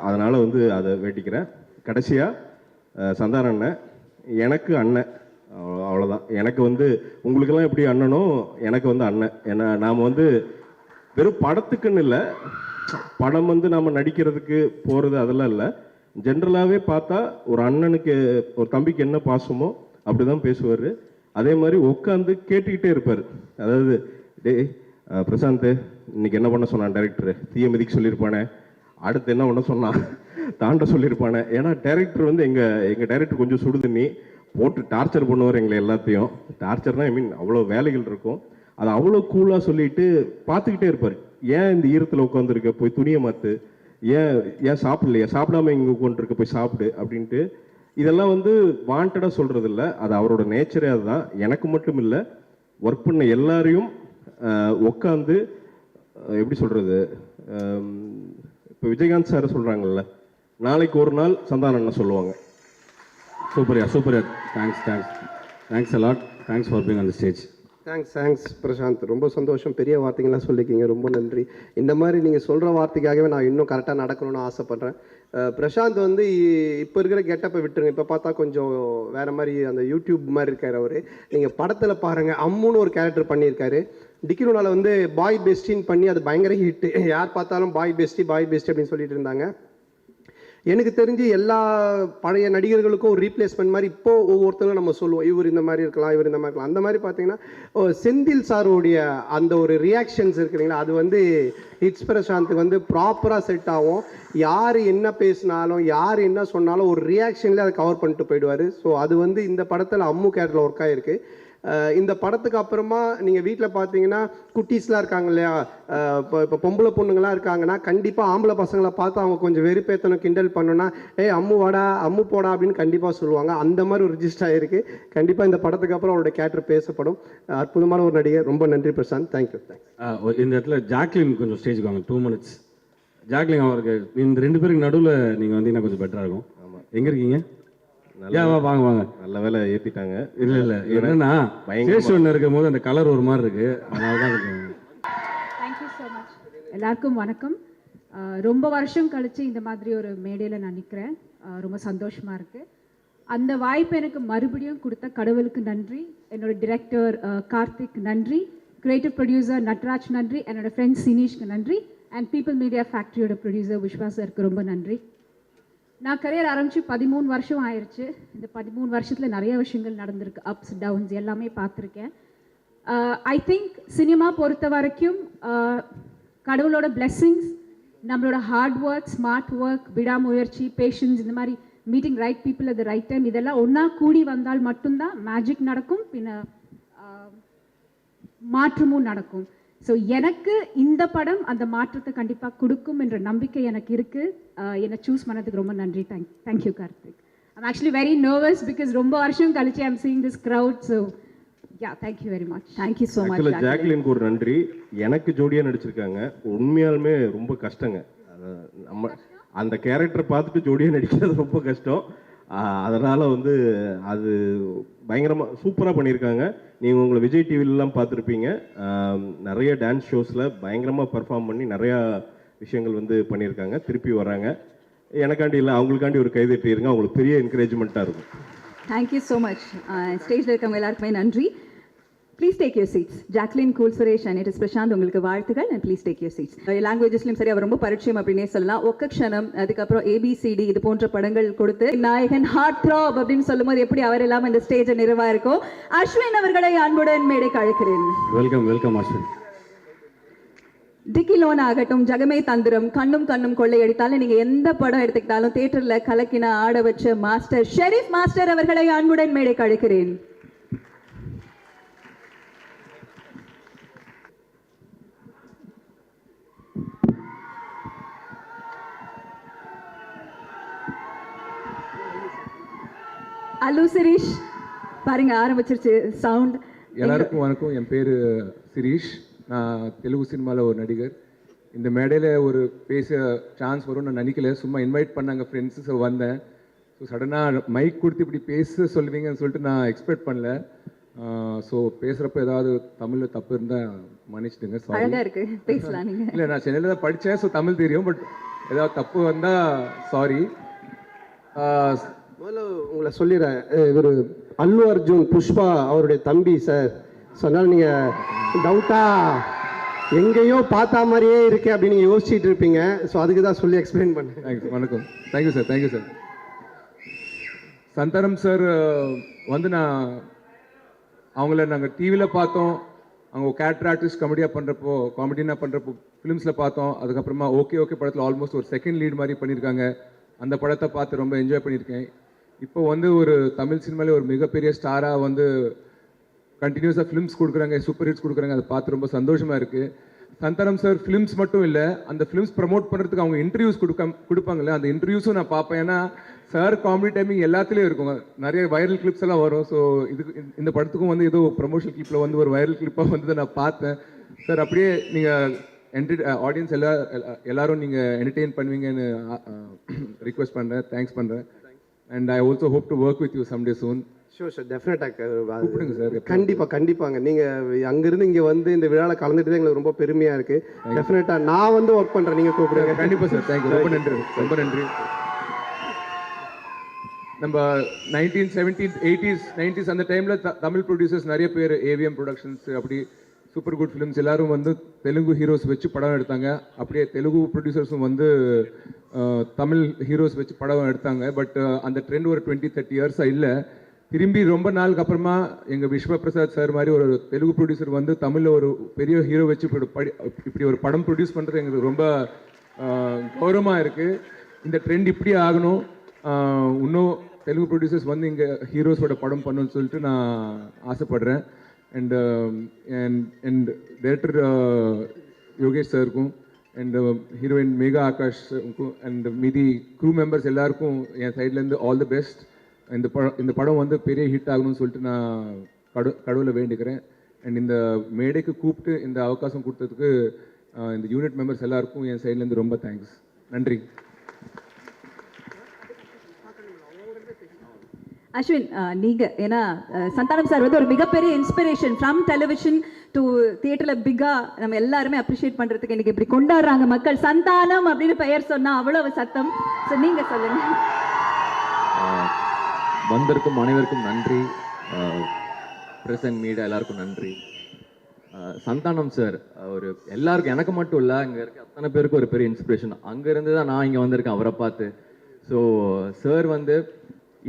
அதனால் வந்து அதை வேண்டிக்கிறேன். கடைசியாக சந்தான அண்ணன் எனக்கு அண்ணன், அவ்வளோதான். எனக்கு வந்து உங்களுக்கெல்லாம் எப்படி அண்ணனோ எனக்கு வந்து அண்ணன். ஏன்னா நாம் வந்து வெறும் படத்துக்குன்னு இல்லை, படம் வந்து நாம் நடிக்கிறதுக்கு போகிறது அதெல்லாம் இல்லை, ஜென்ரலாகவே பார்த்தா ஒரு அண்ணனுக்கு ஒரு தம்பிக்கு என்ன பாசமோ அப்படி தான் பேசுவார். அதே மாதிரி உட்காந்து கேட்டுக்கிட்டே இருப்பார். அதாவது டேய் பிரசாந்த் இன்னைக்கு என்ன பண்ண சொன்னான் டைரக்டர், தீய மிதிக்க சொல்லியிருப்பானே, அடுத்து என்ன பண்ண சொன்னான் தாண்ட சொல்லியிருப்பானே. ஏன்னா டைரக்டர் வந்து எங்கள் டைரக்டர் கொஞ்சம் சுடுதண்ணி போட்டு டார்ச்சர் பண்ணுவார் எங்களை எல்லாத்தையும். டார்ச்சர்னா அவ்வளோ வேலைகள் இருக்கும், அதை அவ்வளோ கூலாக சொல்லிட்டு பார்த்துக்கிட்டே இருப்பார். ஏன் இந்த ஈரத்தில் உட்காந்துருக்க, போய் துணியை மாற்று, ஏன் சாப்பிடலையா, சாப்பிடாம இங்கே கொண்டிருக்க போய் சாப்பிடு அப்படின்ட்டு. இதெல்லாம் வந்து வாண்டடாக சொல்கிறது இல்லை, அது அவரோட நேச்சரே அதுதான். எனக்கு மட்டும் இல்லை, ஒர்க் பண்ண எல்லாரையும் உட்காந்து எப்படி சொல்கிறது, இப்போ விஜயகாந்த் சார் சொல்கிறாங்கல்ல, நாளைக்கு ஒரு நாள் சந்தானம் சொல்லுவாங்க. சூப்பர்யா சூப்பர்யா, thanks a lot, thanks for being on the stage. Thanks Prashanth, ரொம்ப சந்தோஷம். பெரிய வார்த்தைகள்லாம் சொல்லிக்கிங்க, ரொம்ப நன்றி. இந்த மாதிரி நீங்கள் சொல்கிற வார்த்தைக்காகவே நான் இன்னும் கரெக்டாக நடக்கணும்னு ஆசைப்பட்றேன். பிரசாந்த் வந்து இப்போ இருக்கிற கெட்டப்பை விட்டுருங்க, இப்போ பார்த்தா கொஞ்சம் வேறு மாதிரி அந்த யூடியூப் மாதிரி இருக்கார் அவர். நீங்கள் படத்தில் பாருங்கள், அம்முன்னு ஒரு கேரக்டர் பண்ணியிருக்காரு. டிக்கிலோனால வந்து பாய் பெஸ்டின்னு பண்ணி அது பயங்கர ஹிட்டு. யார் பார்த்தாலும் பாய் பெஸ்டி அப்படின்னு சொல்லிட்டு இருந்தாங்க. எனக்கு தெரிஞ்சு எல்லா பழைய நடிகர்களுக்கும் ஒரு ரீப்ளேஸ்மெண்ட் மாதிரி இப்போது ஒவ்வொருத்தரும் நம்ம சொல்லுவோம், இவர் இந்த மாதிரி இருக்கலாம், இவர் இந்த மாதிரி இருக்கலாம். அந்த மாதிரி பார்த்தீங்கன்னா செந்தில் சாருடைய அந்த ஒரு ரியாக்ஷன்ஸ் இருக்குங்களா, அது வந்து ஹிட்ஸ் பிரசாந்த் வந்து ப்ராப்பராக செட் ஆகும். யார் என்ன பேசினாலும் யார் என்ன சொன்னாலும் ஒரு ரியாக்ஷன்லேயே அதை கவர் பண்ணிட்டு போயிடுவார். ஸோ அது வந்து இந்த படத்தில் அம்மு கேரக்டரில் ஒர்க் ஆகிருக்கு. இந்த படத்துக்கு அப்புறமா நீங்கள் வீட்டில் பார்த்தீங்கன்னா குட்டீஸ்லாம் இருக்காங்க இல்லையா, இப்போ பொம்பளை பொண்ணுங்களாம் இருக்காங்கன்னா கண்டிப்பாக ஆம்பளை பசங்களை பார்த்து அவங்க கொஞ்சம் வெறுப்பேற்றணும், கிண்டல் பண்ணணும்னா அம்மு வாடா அம்மு போடா அப்படின்னு கண்டிப்பாக சொல்லுவாங்க. அந்த மாதிரி ஒரு ரிஜிஸ்டர் ஆகிருக்கு. கண்டிப்பாக இந்த படத்துக்கு அப்புறம் அவரோட கேரக்டர் பேசப்படும். அற்புதமான ஒரு நடிகர். ரொம்ப நன்றி பிரசாந்த், தேங்க்யூ. இந்த இடத்துல ஜாக்லின் கொஞ்சம் ஸ்டேஜுக்கு வாங்க, 2 minutes. ஜாக்லின் அவருக்கு இந்த 2 பேருக்கு நடுவில் நீங்கள் வந்தீங்கன்னா கொஞ்சம் பெட்டராக இருக்கும். ஆமாம், எங்கே இருக்கீங்க? வாங்க வாங்க. நல்ல வேலை ஏற்றிட்டாங்க. இல்லை என்னன்னா ஃபேஷன் இருக்கும் போது அந்த கலர் ஒரு மாதிரி இருக்கு, அதனால தான் இருக்கு. Thank you so much. எல்லாருக்கும் வணக்கம். ரொம்ப வருஷம் கழித்து இந்த மாதிரி ஒரு மேடையில் நான் நிற்கிறேன். ரொம்ப சந்தோஷமாக இருக்குது. அந்த வாய்ப்பு எனக்கு மறுபடியும் கொடுத்த கடவுளுக்கு நன்றி, என்னோட டிரெக்டர் கார்த்திக் நன்றி, கிரியேட்டிவ் ப்ரொடியூசர் நட்ராஜ் நன்றி, என்னோடய ஃப்ரெண்ட் சினீஷ்க்கு நன்றி, அண்ட் பீப்புள் மீடியா ஃபேக்ட்ரியோட ப்ரொடியூசர் விஸ்வா சருக்கு ரொம்ப நன்றி. நான் கரியர் ஆரம்பித்து 13 வருஷம் ஆயிடுச்சு. இந்த 13 வருஷத்தில் நிறைய விஷயங்கள் நடந்திருக்கு, அப்ஸ் டவுன்ஸ் எல்லாமே பார்த்துருக்கேன். ஐ திங்க் சினிமா பொறுத்த வரைக்கும் கடவுளோட பிளெஸ்ஸிங்ஸ், நம்மளோட ஹார்ட் ஒர்க், ஸ்மார்ட் ஒர்க், விடாமுயற்சி, பேஷன்ஸ், இந்த மாதிரி meeting right people at the right time, இதெல்லாம் ஒன்றா கூடி வந்தால் மட்டும்தான் மேஜிக் நடக்கும், பின்ன மாற்றமும் நடக்கும். ஸோ எனக்கு இந்த படம் அந்த மாற்றத்தை கண்டிப்பாக கொடுக்கும் என்ற நம்பிக்கை எனக்கு இருக்குது. என்னை சூஸ் பண்ணதுக்கு ரொம்ப நன்றி. Thank you Karthik. I'm actually very nervous because ரொம்ப வருஷம் கழிச்சு I'm seeing this crowd. So yeah, thank you very much. Thank you so much. ஜாக்லினுக்கு ஒரு நன்றி. எனக்கு ஜோடியாக நடிச்சிருக்காங்க. உண்மையாலுமே ரொம்ப கஷ்டங்க. நம்ம அந்த கேரக்டர் பார்த்துட்டு ஜோடியாக நடிக்கிறது ரொம்ப கஷ்டம். அதனால் வந்து அது பயங்கரமாக சூப்பராக பண்ணியிருக்காங்க. நீங்கள் உங்களை விஜய் டிவிலெலாம் பார்த்துருப்பீங்க. நிறைய டான்ஸ் ஷோஸில் பயங்கரமாக பர்ஃபார்ம் பண்ணி நிறையா விஷயங்கள் வந்து பண்ணியிருக்காங்க. திருப்பி வராங்க. எனக்காண்டி இல்லை, அவங்களுக்காண்டி ஒரு கைதட்டிருங்க, அவங்களுக்கு பெரிய என்கரேஜ்மெண்ட்டாக இருக்கும். Thank you so much. ஸ்டேஜில் இருக்கவங்க எல்லாருக்குமே நன்றி. Please take your seats. Jacqueline, cool Suresh and it is Prashanth, உங்களுக்கு வாழ்த்துக்கள். And please take your seats. லாங்குவேஜஸ்லையும் சரி அவர் ரொம்ப பரிச்சயம் அப்படின்னே சொல்லலாம். ஒக்கக்ஷணம், அதுக்கப்புறம் ABCD, இது போன்ற படங்கள் கொடுத்து நாயகன் ஹார்ட் த்ராப் அப்படின்னு சொல்லும்போது எப்படி அவர் இல்லாமல் இந்த ஸ்டேஜை நிறைவாக இருக்கும். அஸ்வின் அவர்களை அன்புடன் மேடைக்கு அழைக்கிறேன். வெல்கம் அஸ்வின். டிக்கிலோன் ஆகட்டும், ஜகமே தந்திரம், கண்ணும் கொள்ளையடித்தாலும் நீங்க எந்த படம் எடுத்துக்கிட்டாலும் தியேட்டர்ல கலக்கின ஆட வச்ச மாஸ்டர் ஷெரீப் மாஸ்டர் அவர்களை அன்புடன் மேடைக்கு அழைக்கிறேன். அல்லு சிரீஷ் பாருங்க, ஆரம்பிச்சிருச்சு சவுண்ட். எல்லாருக்கும் வணக்கம். என் பேர் சிரீஷ். நான் தெலுங்கு சினிமாவில் ஒரு நடிகர். இந்த மேடையில் ஒரு பேச சான்ஸ் வரும்னு நான் நினைக்கல. சும்மா இன்வைட் பண்ணாங்க ஃப்ரெண்ட்ஸு, ஸோ வந்தேன். ஸோ சடனாக மைக் கொடுத்து இப்படி பேச சொல்லுவீங்கன்னு சொல்லிட்டு நான் எக்ஸ்பெக்ட் பண்ணல. ஸோ பேசுகிறப்ப ஏதாவது தமிழில் தப்பு இருந்தால் மன்னிச்சிடுங்க. அழகாக இருக்கு, பேசலாம் நீங்கள். இல்லை, நான் சென்னையில் தான் படித்தேன், ஸோ தமிழ் தெரியும். பட் ஏதாவது தப்பு வந்தால் சாரி. முதல்ல உங்களை சொல்லிடுறேன், இவர் அல்லு அர்ஜுன் புஷ்பா அவருடைய தம்பி சார். ஸோ அதனால் நீங்கள் டவுட்டாக எங்கேயோ பார்த்தா மாதிரியே இருக்கு அப்படின்னு நீங்கள் யோசிச்சுட்டு இருப்பீங்க. ஸோ அதுக்கு தான் சொல்லி எக்ஸ்பிளைன் பண்ணேன். தேங்க்ஸ். வணக்கம். Thank you sir. சந்தானம் சார் வந்து அவங்கள நாங்கள் டிவியில் பார்த்தோம். அவங்க கேரக்டர் ஆர்டிஸ்ட் காமெடினா பண்ணுறப்போ ஃபிலிம்ஸில் பார்த்தோம். அதுக்கப்புறமா ஓகே படத்தில் ஆல்மோஸ்ட் ஒரு செகண்ட் லீட் மாதிரி பண்ணியிருக்காங்க. அந்த படத்தை பார்த்து ரொம்ப என்ஜாய் பண்ணியிருக்கேன். இப்போ வந்து ஒரு தமிழ் சினிமாவில் ஒரு மிகப்பெரிய ஸ்டாராக வந்து கண்டினியூஸாக ஃபிலிம்ஸ் கொடுக்குறாங்க, சூப்பர் ஹிட்ஸ் கொடுக்குறாங்க. அதை பார்த்து ரொம்ப சந்தோஷமாக இருக்குது. சந்தானம் சார் ஃபிலிம்ஸ் மட்டும் இல்லை, அந்த ஃபிலிம்ஸ் ப்ரமோட் பண்ணுறதுக்கு அவங்க இன்டர்வியூஸ் கொடுப்பாங்கல்ல, அந்த இன்டர்வியூஸும் நான் பார்ப்பேன். ஏன்னா சார் காமெடி டைமிங் எல்லாத்துலேயும் இருக்கும், நிறைய வைரல் கிளிப்ஸ் எல்லாம் வரும். ஸோ இதுக்கு இந்த படத்துக்கும் வந்து ஏதோ ப்ரமோஷன் கிளிப்பில் வந்து ஒரு வைரல் கிளிப்பாக வந்து நான் பார்த்தேன். சார் அப்படியே நீங்கள் ஆடியன்ஸ் எல்லாரும் நீங்கள் என்டர்டெயின் பண்ணுவீங்கன்னு ரிக்வெஸ்ட் பண்ணுறேன், தேங்க்ஸ் பண்ணுறேன். And I also hope to work with you someday soon. Sure sir, டெஃபினட்டாக கூப்பிடுங்க சார். கண்டிப்பாங்க. நீங்கள் அங்கேருந்து இங்கே வந்து இந்த விழாவில் கலந்துட்டு தான் எங்களுக்கு ரொம்ப பெருமையாக இருக்குது. டெஃபினட்டாக நான் வந்து ஒர்க் பண்ணுறேன், நீங்கள் கூப்பிடுங்க. கண்டிப்பாக சார், தேங்க்யூ, ரொம்ப நன்றி, ரொம்ப நன்றி. நம்ம 1970s 80s 90s அந்த டைமில் தமிழ் ப்ரொடியூசர்ஸ் நிறைய பேர், ஏவிஎம் ப்ரொடக்ஷன்ஸ், அப்படி சூப்பர் குட் ஃபிலிம்ஸ் எல்லாரும் வந்து தெலுங்கு ஹீரோஸ் வச்சு படம் எடுத்தாங்க. அப்படியே தெலுங்கு ப்ரொடியூசர்ஸும் வந்து தமிழ் ஹீரோஸ் வச்சு படம் எடுத்தாங்க. பட் அந்த ட்ரெண்ட் ஒரு 20-30 இயர்ஸாக இல்லை. திரும்பி ரொம்ப நாளுக்கு அப்புறமா எங்கள் விஸ்வபிரசாத் சார் மாதிரி ஒரு தெலுங்கு ப்ரொடியூசர் வந்து தமிழில் ஒரு பெரிய ஹீரோ வச்சு இப்படி ஒரு படம் ப்ரொடியூஸ் பண்ணுறது எங்களுக்கு ரொம்ப கௌரவமாக இருக்குது. இந்த ட்ரெண்ட் இப்படி ஆகணும், இன்னும் தெலுங்கு ப்ரொடியூசர்ஸ் வந்து இங்கே ஹீரோஸோட படம் பண்ணணும்னு சொல்லிட்டு நான் ஆசைப்படுறேன். அண்ட் அண்ட் டைரக்டர் யோகேஷ் சாருக்கும் அண்ட் ஹீரோயின் மேகா ஆகாஷ்க்கும் அண்ட் மீதி க்ரூ மெம்பர்ஸ் எல்லாருக்கும் என் சைட்லேருந்து ஆல் தி பெஸ்ட். இந்த படம் வந்து பெரிய ஹிட் ஆகணும்னு சொல்லிட்டு நான் கடவுளை வேண்டிக்கிறேன். அண்ட் இந்த மேடைக்கு கூப்பிட்டு இந்த அவகாசம் கொடுத்ததுக்கு இந்த யூனிட் மெம்பர்ஸ் எல்லாருக்கும் என் சைட்லேருந்து ரொம்ப தேங்க்ஸ், நன்றி. அஸ்வின், நீங்க ஏன்னா சந்தானம் சார் வந்து ஒரு மிகப்பெரிய இன்ஸ்பிரேஷன் ஃப்ரம் டெலிவிஷன் டு தியேட்டரில் பிகா நம்ம எல்லாருமே அப்ரிஷியேட் பண்ணுறதுக்கு இன்னைக்கு இப்படி கொண்டாடுறாங்க மக்கள். சந்தானம் அப்படின்னு பெயர் சொன்னா அவ்வளவு சத்தம். ஸோ நீங்க சொல்லுங்க. வந்திருக்கும் அனைவருக்கும் நன்றி, பிரசன்ட் மீடியா எல்லாருக்கும் நன்றி. சந்தானம் சார் ஒரு எல்லாருக்கும், எனக்கு மட்டும் இல்லை, அங்கே இருக்க அத்தனை பேருக்கு ஒரு பெரிய இன்ஸ்பிரேஷன். அங்கேருந்து தான் நான் இங்கே வந்திருக்கேன் அவரை பார்த்து. ஸோ சார் வந்து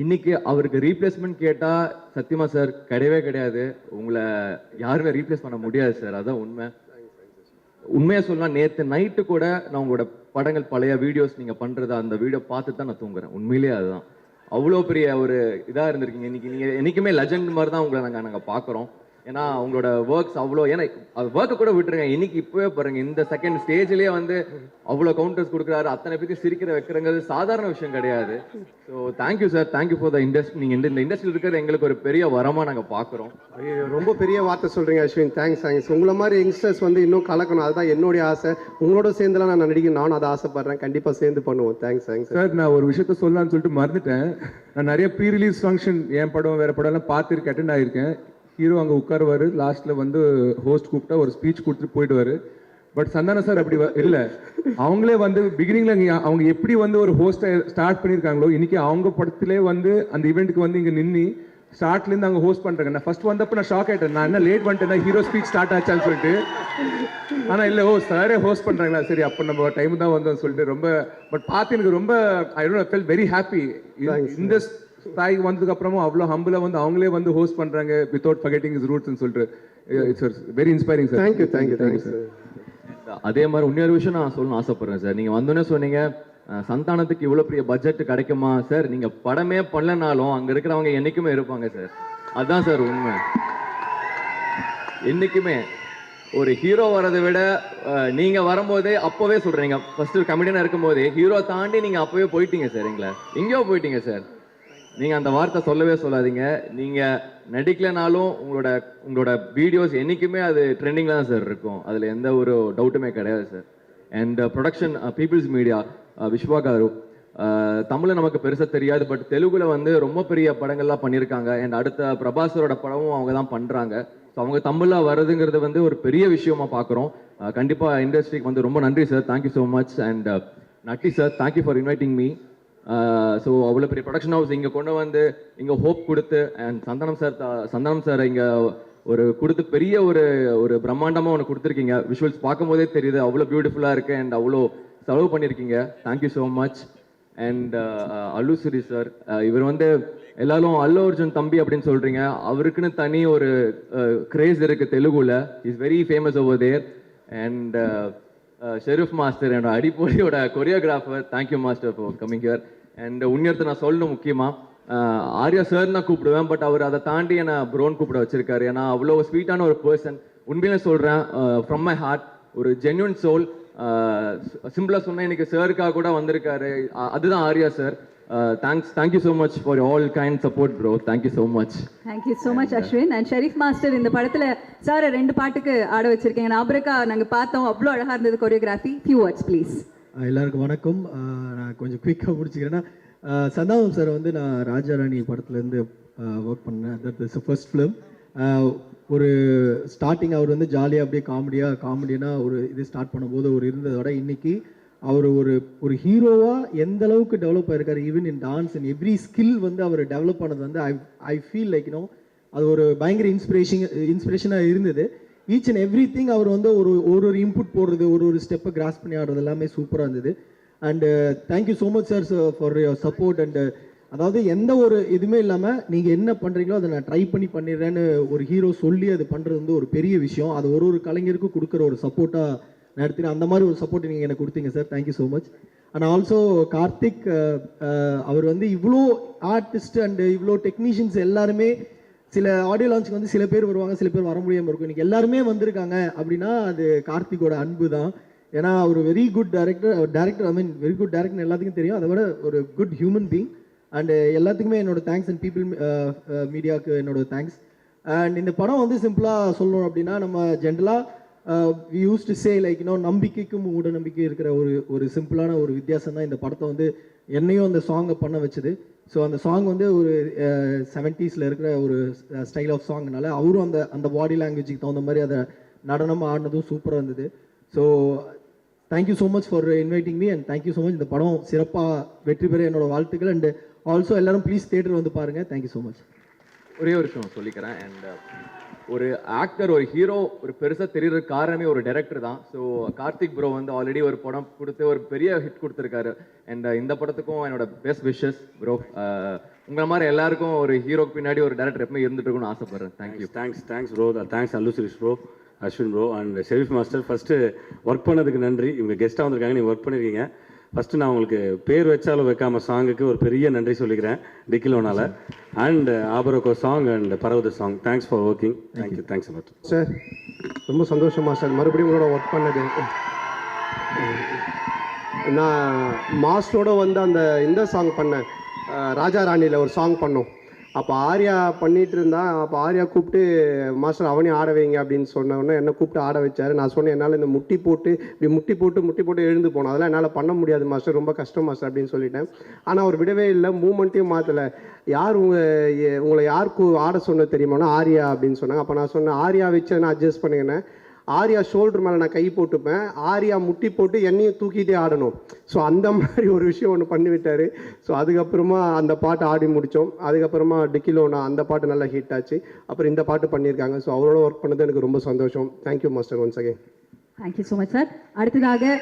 இன்னைக்கு அவருக்கு ரீப்ளேஸ்மெண்ட் கேட்டால் சத்தியமா சார் கிடையவே கிடையாது, உங்களை யாருமே ரீப்ளேஸ் பண்ண முடியாது சார், அதான் உண்மை. உண்மையாக சொல்லலாம், நேற்று நைட்டு கூட நான் உங்களோட படங்கள் பழைய வீடியோஸ் நீங்கள் பண்ணுறது அந்த வீடியோ பார்த்து தான் நான் தூங்குறேன். உண்மையிலேயே அதுதான் அவ்வளோ பெரிய ஒரு இதாக இருந்திருக்கீங்க. இன்னைக்கு நீங்கள் என்றைக்குமே லெஜண்ட் மாதிரி தான் உங்களை நாங்கள் பார்க்குறோம். ஏன்னா உங்களோட ஒர்க்ஸ் அவ்வளோ, ஏன்னா அது ஒர்க்கை கூட விட்டுருங்க, இன்னைக்கு இப்போவே பாருங்க இந்த செகண்ட் ஸ்டேஜ்லேயே வந்து அவ்வளோ கவுண்டர்ஸ் கொடுக்குறாரு, அத்தனை பேருக்கு சிரிக்கிற வைக்கிறங்கிறது சாதாரண விஷயம் கிடையாது. So thank you sir, thank you for the industry. நீங்கள் இந்த இண்டஸ்ட்ரியில் இருக்கிறது எங்களுக்கு ஒரு பெரிய வரமாக நாங்கள் பார்க்குறோம். ரொம்ப பெரிய வார்த்தை சொல்கிறீங்க அஸ்வின், தேங்க்ஸ். உங்களை மாதிரி யங்ஸ்டர்ஸ் வந்து இன்னும் கலக்கணும், அதுதான் என்னுடைய ஆசை. உங்களோட சேர்ந்துலாம் நான் நடிக்கணும், நானும் அதை ஆசைப்படுறேன். கண்டிப்பாக சேர்ந்து பண்ணுவோம். Thanks sir. நான் ஒரு விஷயத்த சொல்லலாம்னு சொல்லிட்டு மறந்துட்டேன். நான் நிறைய ப்ரீ ரிலீஸ் ஃபங்க்ஷன் என் படம் வேறு படம்லாம் பார்த்துருக்கு, அட்டென்ட் ஆகியிருக்கேன். ஹீரோ அங்கே உட்காருவார், லாஸ்ட்டில் வந்து ஹோஸ்ட் கூப்பிட்டா ஒரு ஸ்பீச் கொடுத்துட்டு போயிடுவார். பட் சந்தானம் சார் அப்படி இல்லை, அவங்களே வந்து பிகினிங்கில் அவங்க எப்படி வந்து ஒரு ஹோஸ்ட்டை ஸ்டார்ட் பண்ணியிருக்காங்களோ, இன்றைக்கி அவங்க படத்திலே வந்து அந்த ஈவெண்ட்டுக்கு வந்து இங்கே நின்று ஸ்டார்ட்லேருந்து அங்கே ஹோஸ்ட் பண்ணுறாங்க. நான் ஃபஸ்ட் வந்தப்போ நான் ஷாக் ஆகிட்டேன், நான் என்ன லேட் பண்ணிட்டேன், ஹீரோ ஸ்பீச் ஸ்டார்ட் ஆச்சான்னு சொல்லிட்டு. ஆனால் இல்லை, சாரே ஹோஸ்ட் பண்ணுறாங்களா, சரி அப்போ நம்ம டைம் தான் வந்தோம்னு சொல்லிட்டு ரொம்ப. பட் பார்த்து எனக்கு ரொம்ப ஐ ஃபெல் வெரி ஹாப்பி. இந்த ஸ்தாய்க்கு வந்ததுக்கு அப்புறமும் அவ்வளோ ஹம்பிளாக வந்து அவங்களே வந்து ஹோஸ்ட் பண்ணுறாங்க வித்தவுட் ஃபர்கெட்டிங் இஸ் ரூட்ஸ்னு சொல்லிட்டு. It's very inspiring sir. Thank you sir. அதே மாதிரி இன்னொரு விஷயம் நான் சொல்லணும்னு ஆசைப்படுறேன் சார். நீங்கள் வந்தோன்னே சொன்னீங்க சந்தானத்துக்கு இவ்வளோ பெரிய பட்ஜெட் கிடைக்குமா சார். நீங்கள் படமே பண்ணலனாலும் அங்கே இருக்கிறவங்க என்றைக்குமே இருப்பாங்க சார், அதுதான் சார் உண்மை. என்றைக்குமே ஒரு ஹீரோ வரதை விட நீங்கள் வரும்போதே அப்போவே சொல்கிறீங்க, ஃபஸ்ட்டு கமெடியனாக இருக்கும்போதே ஹீரோ தாண்டி நீங்கள் அப்போவே போயிட்டீங்க சார், எங்கேயோ போயிட்டீங்க சார். நீங்கள் அந்த வார்த்தை சொல்லவே சொல்லாதீங்க. நீங்கள் நடிக்கலனாலும் உங்களோட வீடியோஸ் என்றைக்குமே அது ட்ரெண்டிங்கில் தான் சார் இருக்கும், அதில் எந்த ஒரு டவுட்டுமே கிடையாது sir. And production Peoples Media Viswa garu, தமிழில் நமக்கு பெருசாக தெரியாது, பட் தெலுங்குல வந்து ரொம்ப பெரிய படங்கள்லாம் பண்ணியிருக்காங்க. அண்ட் அடுத்த பிரபாஸரோட படமும் அவங்க தான் பண்ணுறாங்க. ஸோ அவங்க தமிழில் வருதுங்கிறது வந்து ஒரு பெரிய விஷயமா பார்க்குறோம். கண்டிப்பாக இண்டஸ்ட்ரிக்கு வந்து ரொம்ப நன்றி sir, thank you so much. And Natty sir, thank you for inviting me. So அவ்வளோ பெரிய ப்ரொடக்ஷன் ஹவுஸ் இங்கே கொண்டு வந்து இங்கே ஹோப் கொடுத்து, அண்ட் சந்தானம் சார் இங்கே ஒரு கொடுத்து பெரிய ஒரு பிரம்மாண்டமாக ஒன்று கொடுத்துருக்கீங்க. விஷுவல்ஸ் பார்க்கும்போதே தெரியுது அவ்வளோ பியூட்டிஃபுல்லாக இருக்குது அண்ட் அவ்வளோ செலவு பண்ணியிருக்கீங்க. Thank you so much. And Allu Siri sir, இவர் வந்து எல்லாரும் அல்லு அர்ஜுன் தம்பி அப்படின்னு சொல்கிறீங்க, அவருக்குன்னு தனி ஒரு கிரேஸ் இருக்குது தெலுங்குல, is very famous over there. And Sherif master, என்னோட அடிப்பொலியோட choreographer, thank you master for coming here. And உண்மையத்தை நான் சொல்லணும், முக்கியமாக ஆர்யா சார் நான் கூப்பிடுவேன், பட் அவர் அதை தாண்டி என்னை ப்ரோன் கூப்பிட வச்சிருக்காரு. ஏன்னா அவ்வளோ ஸ்வீட்டான ஒரு பர்சன். உண்மையிலே சொல்கிறேன், ஃப்ரம் மை ஹார்ட் ஒரு ஜென்யூன் சோல். சிம்பிளாக சொன்னால் இன்னைக்கு சாருக்காக கூட வந்திருக்காரு. அதுதான் Arya sir. Thank you so much for all kind support bro. Thank you so much. Thank you so much Ashwin. And Sherif master, இந்த படத்தில் சார் 2 பாட்டுக்கு ஆட வச்சிருக்கீங்க. நாபரக்கா நாங்கள் பார்த்தோம், அவ்வளோ அழகாக இருந்தது கொரியோகிராஃபி. Few words please. எல்லாருக்கும் வணக்கம். நான் கொஞ்சம் குயிக்காக முடிச்சுக்கிறேன்னா, சந்தானம் சார் வந்து நான் ராஜாராணி படத்துலேருந்து ஒர்க் பண்ணேன். That is first film. ஒரு ஸ்டார்டிங் அவர் வந்து ஜாலியாக அப்படியே காமெடினா ஒரு இது ஸ்டார்ட் பண்ணும்போது ஒரு இருந்ததோட இன்னைக்கு அவர் ஒரு ஹீரோவாக எந்த அளவுக்கு டெவலப் ஆயிருக்காரு. Even in dance in every skill வந்து அவர் டெவலப் ஆனது வந்து ஐ ஃபீல் லைக் அது ஒரு பயங்கர இன்ஸ்பிரேஷனாக இருந்தது. ஈச் அண்ட் எவ்ரி திங் அவர் வந்து ஒரு இன்புட் போடுறது, ஒரு ஸ்டெப்பை கிராஸ் பண்ணி ஆடுறது எல்லாமே சூப்பராக இருந்தது. And thank you so much sir for your support. And அதாவது எந்த ஒரு இதுவுமே இல்லாமல் நீங்கள் என்ன பண்ணுறீங்களோ அதை நான் ட்ரை பண்ணிடுறேன்னு ஒரு ஹீரோ சொல்லி அது பண்ணுறது வந்து ஒரு பெரிய விஷயம். அது ஒரு கலைஞருக்கும் கொடுக்குற ஒரு சப்போர்ட்டாக நான் எடுத்துக்கிறேன். அந்த மாதிரி ஒரு சப்போர்ட் நீங்கள் எனக்கு கொடுத்தீங்க sir. Thank you so much. And also Karthik, அவர் வந்து இவ்வளோ ஆர்டிஸ்ட் அண்ட் இவ்வளோ டெக்னீஷியன்ஸ் எல்லாருமே சில ஆடியோ லான்ச்சுக்கு வந்து சில பேர் வருவாங்க, சில பேர் வர முடியாமல் இருக்கும். இன்றைக்கி எல்லாருமே வந்திருக்காங்க அப்படின்னா அது கார்த்திகோட அன்பு தான். ஏன்னா அவர் வெரி குட் டேரக்டர். ஐ மீன் வெரி குட் டேரக்டர் எல்லாத்துக்கும் தெரியும். அதை விட ஒரு குட் ஹியூமன் பீங். அண்ட் எல்லாத்துக்குமே என்னோட தேங்க்ஸ். அண்ட் பீப்புள் மீடியாவுக்கு என்னோட தேங்க்ஸ். அண்ட் இந்த படம் வந்து சிம்பிளாக சொல்லணும் அப்படின்னா, நம்ம ஜென்ரலாக we use to say like நம்பிக்கைக்கும் மூட நம்பிக்கை இருக்கிற ஒரு சிம்பிளான ஒரு வித்தியாசம் தான் இந்த படத்தை வந்து என்னையும் அந்த சாங்கை பண்ண வச்சது. ஸோ அந்த சாங் வந்து ஒரு 70s இருக்கிற ஒரு ஸ்டைல் ஆஃப் சாங்னால அவரும் அந்த பாடி லாங்குவேஜுக்கு தகுந்த மாதிரி அதை நடனமாக ஆடினதும் சூப்பராக இருந்தது. So thank you so much for inviting me. And thank you so much. இந்த படம் சிறப்பாக வெற்றி பெற என்னோட வாழ்த்துக்கள். அண்ட் ஆல்சோ எல்லாரும் ப்ளீஸ் தியேட்டர் வந்து பாருங்கள். Thank you so much. ஒரே ஒரு விஷயம் சொல்லிக்கிறேன். அண்ட் ஒரு ஆக்டர், ஒரு ஹீரோ ஒரு பெருசாக தெரியுற காரணமே ஒரு டைரக்டர் தான். ஸோ கார்த்திக் ப்ரோ வந்து ஆல்ரெடி ஒரு படம் கொடுத்து ஒரு பெரிய ஹிட் கொடுத்துருக்காரு. அண்ட் இந்த படத்துக்கும் என்னோட பெஸ்ட் விஷஸ் ப்ரோ. உங்களை மாதிரி எல்லாருக்கும் ஒரு ஹீரோக்கு பின்னாடி ஒரு டைரக்டர் எப்பவுமே இருந்துட்டு இருக்கும்னு ஆசைப்படுறேன். Thank you. Thanks bro. Thanks Allu Suresh bro, Ashwin bro and Sherif master. First work பண்ணதுக்கு நன்றி. இவங்க கெஸ்ட்டாக வந்திருக்காங்க, நீங்கள் ஒர்க் பண்ணியிருக்கீங்க. ஃபஸ்ட்டு நான் உங்களுக்கு பேர் வச்சாலும் வைக்காம சாங்குக்கு ஒரு பெரிய நன்றி சொல்லிக்கிறேன் டிக்கிலோனால. அண்ட் ஆபரோக்கோ சாங் அண்ட் பரவத song. Thanks for working. Thank you. Thanks a lot sir. ரொம்ப சந்தோஷமா சார் மறுபடியும் உங்களோட ஒர்க் பண்ணது. நான் மாஸ்டரோட வந்து இந்த சாங் பண்ணேன், ராஜா ராணியில் ஒரு சாங் பண்ணோம். அப்போ ஆர்யா பண்ணிகிட்டு இருந்தான். அப்போ ஆர்யா கூப்பிட்டு மாஸ்டர் அவனையும் ஆட வைங்க அப்படின்னு சொன்னோன்னே என்னை கூப்பிட்டு ஆட வச்சார். நான் சொன்னேன் என்னால் இந்த முட்டி போட்டு எழுந்து போனோம், அதெல்லாம் என்னால் பண்ண முடியாது மாஸ்டர், ரொம்ப கஷ்டம் மாஸ்டர் அப்படின்னு சொல்லிட்டேன். ஆனால் அவர் விடவே இல்லை, மூமெண்ட்டையும் மாற்றலை. உங்களை யாருக்கு ஆட சொன்னது தெரியுமானா ஆர்யா அப்படின்னு சொன்னாங்க. அப்போ நான் சொன்னேன் ஆர்யா வச்சு நான் அட்ஜஸ்ட் பண்ணிக்கினேன். ஆர்யா ஷோல்டர் மேலே நான் கை போட்டுப்பேன், ஆர்யா முட்டி போட்டு என்னையும் தூக்கிட்டே ஆடணும். ஸோ அந்த மாதிரி ஒரு விஷயம் ஒன்று பண்ணிவிட்டார். ஸோ அதுக்கப்புறமா அந்த பாட்டு ஆடி முடித்தோம். அதுக்கப்புறமா டிக்கிலோனா அந்த பாட்டு நல்லா ஹிட் ஆச்சு. அப்புறம் இந்த பாட்டு பண்ணியிருக்காங்க. ஸோ அவரோட ஒர்க் பண்ணது எனக்கு ரொம்ப சந்தோஷம். Thank you master once again. Thank you so much sir. அடுத்ததாக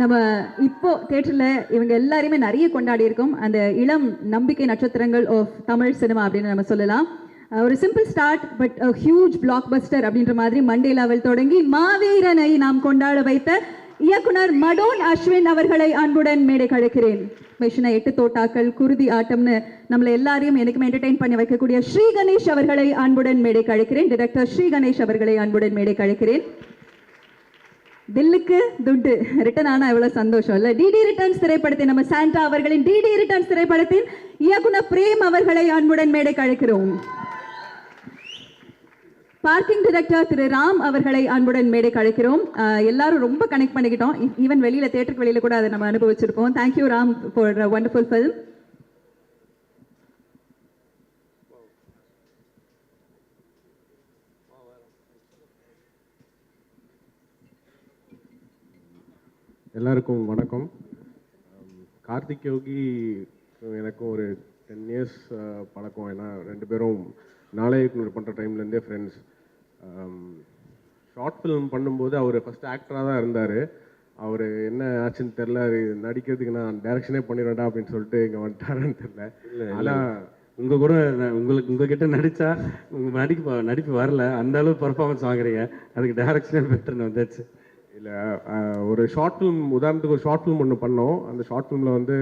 நம்ம இப்போ தேட்டரில் இவங்க எல்லாரையுமே நிறைய கொண்டாடி இருக்கோம். அந்த இளம் நம்பிக்கை நட்சத்திரங்கள் ஆஃப் தமிழ் சினிமா அப்படின்னு நம்ம சொல்லலாம். ஒரு simple start but huge black Bastar அப்படின்ற மாதிரி மண்டே லெவல் தொடங்கி மாவீரனை நாம் கொண்டாட வைத்த இயக்குனர் மடோன் அஸ்வின் அவர்களை அன்புடன் மேடை கழிக்கிறேன். மிஷனை 8 தோட்டாக்கள், குருதி ஆட்டம்னு நம்மளை எல்லாரையும் எனக்குமே என்டர்டெயின் பண்ணி வைக்கக்கூடிய ஸ்ரீ கணேஷ் அவர்களை அன்புடன் மேடை கழிக்கிறேன். டைரக்டர் ஸ்ரீ கணேஷ் அவர்களை அன்புடன் மேடை கழிக்கிறேன். தில்லுக்கு துட்டு ரிட்டர்ன் ஆனா எவ்வளவு சந்தோஷம் இல்ல. டிடி ரிட்டர்ன்ஸ் திரைப்படத்தின் நம்ம சாண்டா அவர்களின் டிடி ரிட்டர்ன்ஸ் திரைப்படத்தின் இயக்குனர் பிரேம் அவர்களை அன்புடன் மேடை கழிக்கிறோம். பார்க்கிங் டைரக்டர் திரு ராம் அவர்களை அன்புடன் மேடை கழிக்கிறோம். எல்லாரும் ரொம்ப கனெக்ட் பண்ணிக்கிட்டோம். ஈவன் வெளியில தியேட்டருக்கு வெளியில கூட அதை நம்ம அனுபவிச்சிருக்கோம். Thank you Ram for wonderful film. எல்லாருக்கும் வணக்கம். கார்த்திக் யோகி எனக்கும் ஒரு 10 years பழக்கம். ஏன்னா 2 பேரும் நாளைக்கு பண்ணுற டைம்லேருந்தே ஃப்ரெண்ட்ஸ். ஷார்ட் ஃபிலிம் பண்ணும்போது அவர் ஃபஸ்ட் ஆக்டராக தான் இருந்தார். அவர் என்ன ஆச்சுன்னு தெரில, நடிக்கிறதுக்கு நான் டைரக்ஷனே பண்ணிடுவேன்டா அப்படின்னு சொல்லிட்டு இங்கே வந்துட்டாருன்னு தெரில. ஆனால் உங்கள் கூட உங்ககிட்ட நடித்தா நடிப்பு வரல, அந்த அளவு பர்ஃபார்மன்ஸ் வாங்குறீங்க, அதுக்கு டைரக்ஷனே பெட்டர்னு வந்தாச்சு. இல்லை, ஒரு ஷார்ட் ஃபிலிம், உதாரணத்துக்கு ஒரு ஷார்ட் ஃபிலிம் ஒன்று பண்ணோம். அந்த ஷார்ட் ஃபிலிமில் வந்து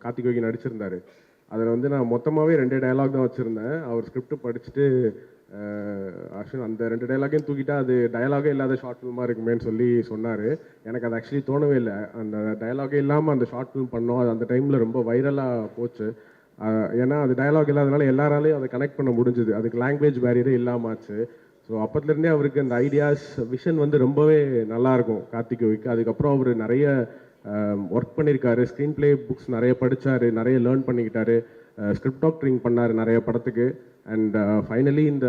கார்த்திக் யோகி நடிச்சிருந்தார். அதில் வந்து நான் மொத்தமாகவே 2 டயலாக் தான் வச்சுருந்தேன். அவர் ஸ்கிரிப்ட் படிச்சுட்டு ஆக்சுவலி அந்த 2 டைலாகையும் தூக்கிட்டா அது டயலாகே இல்லாத ஷார்ட் ஃபிலிமாக இருக்குமேன்னு சொல்லி சொன்னார். எனக்கு அது ஆக்சுவலி தோணவே இல்லை. அந்த டயலாகே இல்லாமல் அந்த ஷார்ட் ஃபிலிம் பண்ணோம். அது அந்த டைமில் ரொம்ப வைரலாக போச்சு. ஏன்னா அது டயலாக் இல்லாதனால எல்லாராலையும் அதை கனெக்ட் பண்ண முடிஞ்சுது. அதுக்கு லாங்குவேஜ் பேரியரே இல்லாமாச்சு. ஸோ அப்போத்துலேருந்தே அவருக்கு அந்த ஐடியாஸ் விஷன் வந்து ரொம்பவே நல்லாயிருக்கும் கார்த்திகேயனுக்கு. அதுக்கப்புறம் அவர் நிறைய ஒர்க் பண்ணியிருக்காரு. ஸ்க்ரீன் பிளே புக்ஸ் நிறைய படித்தார், நிறைய லேர்ன் பண்ணிக்கிட்டாரு, ஸ்கிரிப்ட் டாக்டரிங் பண்ணார் நிறைய படத்துக்கு. அண்ட் ஃபைனலி இந்த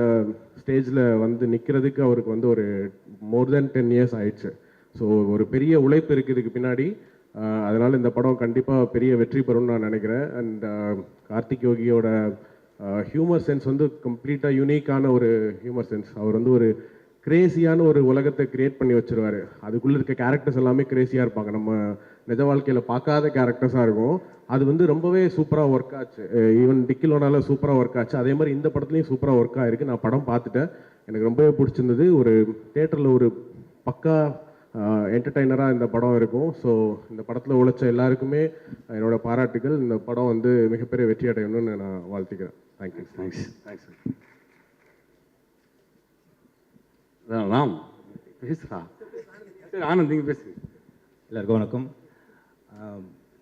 ஸ்டேஜில் வந்து நிற்கிறதுக்கு அவருக்கு வந்து ஒரு மோர் தென் 10 years ஆயிடுச்சு. ஸோ ஒரு பெரிய உழைப்பு இருக்குது இதுக்கு பின்னாடி. அதனால் இந்த படம் கண்டிப்பாக பெரிய வெற்றி பெறும்னு நான் நினைக்கிறேன். அண்ட் கார்த்திகேயோட ஹியூமர் சென்ஸ் வந்து கம்ப்ளீட்டாக யூனிக்கான ஒரு ஹியூமர் சென்ஸ். அவர் வந்து ஒரு கிரேசியான ஒரு உலகத்தை கிரியேட் பண்ணி வச்சுருவார். அதுக்குள்ளே இருக்க கேரக்டர்ஸ் எல்லாமே கிரேசியாக இருப்பாங்க. நம்ம நிஜ வாழ்க்கையில் பார்க்காத கேரக்டர்ஸாக இருக்கும். அது வந்து ரொம்பவே சூப்பராக ஒர்க் ஆச்சு. ஈவன் டிக்கிலோனால சூப்பராக ஒர்க் ஆச்சு. அதே மாதிரி இந்த படத்துலையும் சூப்பராக ஒர்க் ஆகிருக்கு. நான் படம் பார்த்துட்டேன், எனக்கு ரொம்பவே பிடிச்சிருந்தது. ஒரு தேட்டரில் ஒரு பக்கா என்டர்டைனராக இந்த படம் இருக்கும். ஸோ இந்த படத்தில் உழைச்ச எல்லாருக்குமே என்னோட பாராட்டுகள். இந்த படம் வந்து மிகப்பெரிய வெற்றி அடையணும்னு நான் வாழ்த்துக்கிறேன். தேங்க்யூ. தேங்க்ஸ். ராம் பேசுகிறா. சரி ஆனந்த் நீங்கள் பேசு. எல்லாருக்கும் வணக்கம்.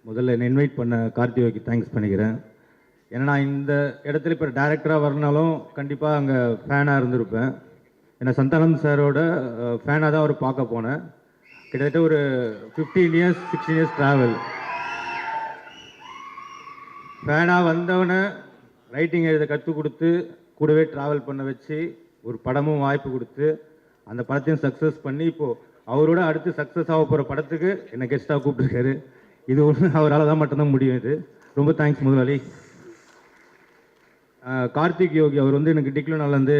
முதல்ல என்னை இன்வைட் பண்ண கார்த்திகேயனுக்கு தேங்க்ஸ் பண்ணிக்கிறேன். ஏன்னா நான் இந்த இடத்துல இப்போ டேரக்டராக வரனாலும் கண்டிப்பாக அங்கே ஃபேனாக இருந்திருப்பேன். ஏன்னா சந்தானம் சாரோட ஃபேனாக தான் அவர் பார்க்க போனேன். கிட்டத்தட்ட ஒரு 15 years 16 years ட்ராவல். ஃபேனாக வந்தவனை ரைட்டிங் எழுத கற்றுக் கொடுத்து கூடவே ட்ராவல் பண்ண வச்சு ஒரு படமும் வாய்ப்பு கொடுத்து அந்த படத்தையும் சக்ஸஸ் பண்ணி இப்போது அவரோட அடுத்து சக்ஸஸ் ஆக போகிற படத்துக்கு என்னை கெஸ்ட்டாக கூப்பிட்டுருக்காரு. இது ஒன்று அவரால் தான் மட்டும்தான் முடியும். இது ரொம்ப தேங்க்ஸ் முதலாளி. கார்த்திக் யோகி அவர் வந்து எனக்கு டிக்லோனாலேருந்து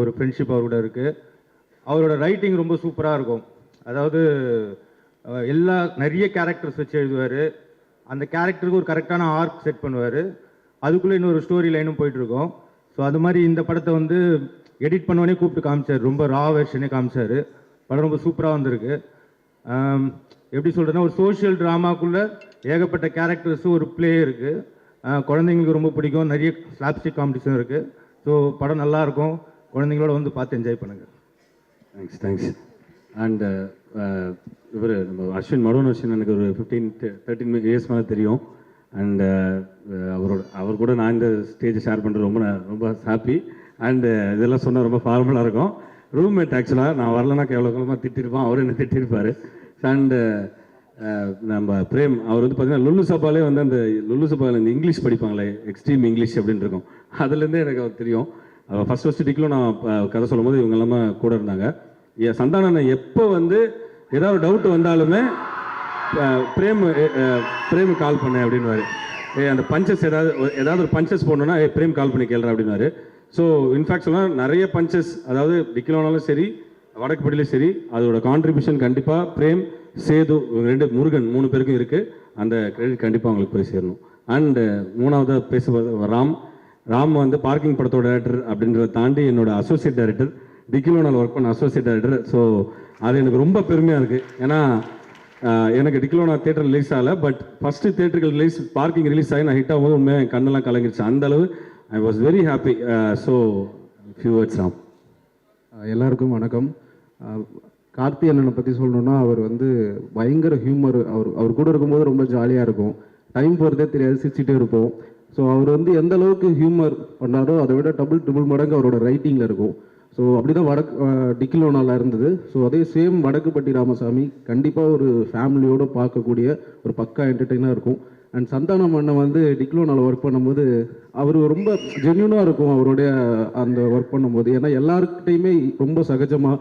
ஒரு ஃப்ரெண்ட்ஷிப் அவரோட இருக்குது. அவரோட ரைட்டிங் ரொம்ப சூப்பராக இருக்கும். அதாவது நிறைய கேரக்டர்ஸ் வச்சு எழுதுவார். அந்த கேரக்டருக்கு ஒரு கரெக்டான ஆர்க் செட் பண்ணுவார். அதுக்குள்ளே இன்னொரு ஸ்டோரி லைனும் போயிட்டுருக்கோம். ஸோ அது மாதிரி இந்த படத்தை வந்து எடிட் பண்ணவனே கூப்பிட்டு காமிச்சார். ரொம்ப ரா வெர்ஷனே காமிச்சார். படம் ரொம்ப சூப்பராக வந்திருக்கு. எப்படி சொல்கிறேன்னா ஒரு சோஷியல் ட்ராமாக்குள்ளே ஏகப்பட்ட கேரக்டர்ஸு ஒரு ப்ளே இருக்குது. குழந்தைங்களுக்கு ரொம்ப பிடிக்கும். நிறைய ஸ்லாப்ஸ்டிக் காம்படிஷன் இருக்குது. ஸோ படம் நல்லாயிருக்கும். குழந்தைங்களோட வந்து பார்த்து என்ஜாய் பண்ணுங்கள். தேங்க்ஸ். அண்ட் இவர் நம்ம அஸ்வின் மனோன் அஸ்வின் எனக்கு ஒரு 15-13 years மேலே தெரியும். அண்ட் அவர் கூட நான் இந்த ஸ்டேஜை ஷேர் பண்ணுறது ரொம்ப ஹாப்பி. அண்டு இதெல்லாம் சொன்னால் ரொம்ப ஃபார்மலாக இருக்கும். ரூம்மேட் ஆக்சுவலாக நான் வரலன்னா கேவலமாக திட்டிருப்பான், அவர் என்ன திட்டிருப்பார். அண்டு நம்ம பிரேம் அவர் வந்து பார்த்தீங்கன்னா லுல்லு சபாலே வந்து அந்த லுல்லு சபாவில் இந்த இங்கிலீஷ் படிப்பாங்களே எக்ஸ்ட்ரீம் இங்கிலீஷ் அப்படின்னு இருக்கும். அதுலேருந்தே எனக்கு அவர் தெரியும். ஃபஸ்ட்டு டிக்கிலும் நான் கதை சொல்லும் போது இவங்க எல்லாமே கூட இருந்தாங்க. சந்தானம் எப்போ வந்து ஏதாவது டவுட் வந்தாலுமே பிரேம் கால் பண்ணேன் அப்படின்வாரு. அந்த பஞ்சஸ் ஏதாவது ஒரு பஞ்சஸ் போடணுன்னா பிரேம் கால் பண்ணி கேள்றேன் அப்படின்னாரு. ஸோ இன்ஃபேக்ட் சொன்னால் நிறைய பஞ்சஸ், அதாவது டிக்கிலோனாலும் சரி வடக்குப்பட்டியிலும் சரி, அதோட கான்ட்ரிபியூஷன் கண்டிப்பாக பிரேம், சேது, இவங்க முருகன் 3 பேருக்கும் இருக்குது. அந்த கிரெடிட் கண்டிப்பாக அவங்களுக்கு போய் சேரணும். அண்டு மூணாவதாக பேசுவது ராம் வந்து பார்க்கிங் படத்தோட டைரக்டர் அப்படின்றத தாண்டி என்னோட அசோசியேட் டைரக்டர், டிக்கிலோனால் ஒர்க் பண்ண அசோசியேட் டைரக்டர். ஸோ அது எனக்கு ரொம்ப பெருமையாக இருக்குது. ஏன்னா எனக்கு டிக்கிலோனா தேட்டர் ரிலீஸ் ஆகலை, பட் ஃபஸ்ட்டு தேட்டருக்கு ரிலீஸ் பார்க்கிங் ரிலீஸ் ஆகி நான் ஹிட் ஆகும்போது உண்மையாக என் கண்ணெல்லாம் கலங்கிருச்சு. அந்தளவு I was very happy. So few words Ram. எல்லாருக்கும் வணக்கம். கார்த்தி அண்ணனை பற்றி சொல்லணுன்னா அவர் வந்து பயங்கர ஹியூமர். அவர் கூட இருக்கும்போது ரொம்ப ஜாலியாக இருக்கும். டைம் போகிறதே தெரியாது, சிரிச்சிட்டே இருப்போம். ஸோ அவர் வந்து எந்த அளவுக்கு ஹியூமர் பண்ணாரோ அதை விட டபுள் மடங்கு அவரோட ரைட்டிங்கில் இருக்கும். ஸோ அப்படி தான் டிக்கிலோனால இருந்தது. ஸோ அதே சேம் வடக்குப்பட்டி ராமசாமி கண்டிப்பாக ஒரு ஃபேமிலியோடு பார்க்கக்கூடிய ஒரு பக்கா என்டர்டெய்னாக இருக்கும். அண்ட் சந்தானம் அண்ணன் வந்து டிக்லோனால் ஒர்க் பண்ணும்போது அவர் ரொம்ப ஜென்யூனாக இருக்கும் அவருடைய அந்த ஒர்க் பண்ணும்போது. ஏன்னா எல்லாருக்கிட்டையுமே ரொம்ப சகஜமாக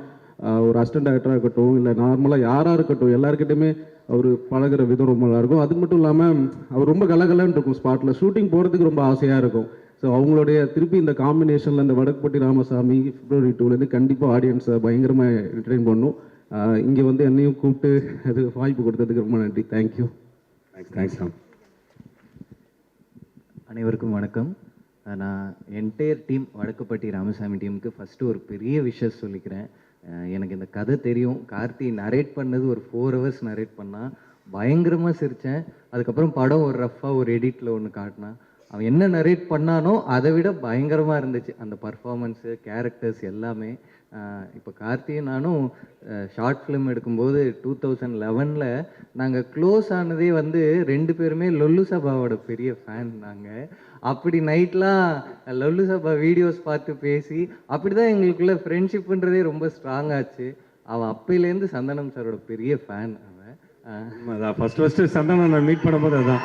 ஒரு அசிஸ்டன்ட் டைரக்டராக இருக்கட்டும், இல்லை நார்மலாக யாராக இருக்கட்டும், எல்லாருக்கிட்டையுமே அவர் பழகிற விதம் ரொம்ப நல்லாயிருக்கும். அது மட்டும் இல்லாமல் அவர் ரொம்ப கலகலன்னு இருக்கும். ஸ்பாட்டில் ஷூட்டிங் போகிறதுக்கு ரொம்ப ஆசையாக இருக்கும். ஸோ அவங்களுடைய திருப்பி இந்த காம்பினேஷனில் இந்த வடக்குப்பட்டி ராமசாமி February 2 கண்டிப்பாக ஆடியன்ஸை பயங்கரமாக என்டர்டெயின் பண்ணும். இங்கே வந்து என்னையும் கூப்பிட்டு அது வாய்ப்பு கொடுத்ததுக்கு ரொம்ப நன்றி. தேங்க்யூ. தேங்க்ஸ் ராம். அனைவருக்கும் வணக்கம். நான் என்டையர் டீம் வடக்குப்பட்டி ராமசாமி டீமுக்கு ஃபஸ்ட்டு ஒரு பெரிய விஷயம் சொல்லிக்கிறேன். எனக்கு இந்த கதை தெரியும். கார்த்தி நரேட் பண்ணது ஒரு 4 hours நரேட் பண்ணால் பயங்கரமாக சிரித்தேன். அதுக்கப்புறம் படம் ஒரு ரஃப்பாக ஒரு எடிட்டில் ஒன்று காட்டினா அவன் என்ன நரேட் பண்ணானோ அதை விட பயங்கரமாக இருந்துச்சு அந்த பர்ஃபார்மன்ஸு, கேரக்டர்ஸ் எல்லாமே. இப்போ கார்த்தியும் நானும் ஷார்ட் ஃபிலிம் எடுக்கும்போது 2011 நாங்கள் க்ளோஸ் ஆனதே வந்து 2 பேருமே லொல்லு சபாவோட பெரிய ஃபேன். நாங்கள் அப்படி நைட்லாம் லொல்லு சபா வீடியோஸ் பார்த்து பேசி அப்படி தான் எங்களுக்குள்ள ஃப்ரெண்ட்ஷிப்புன்றதே ரொம்ப ஸ்ட்ராங் ஆச்சு. அவன் அப்பையிலேருந்து சந்தானம் சாரோட பெரிய ஃபேன் அவன். அதான் ஃபஸ்ட்டு சந்தானம் நான் மீட் பண்ணும்போது அதான்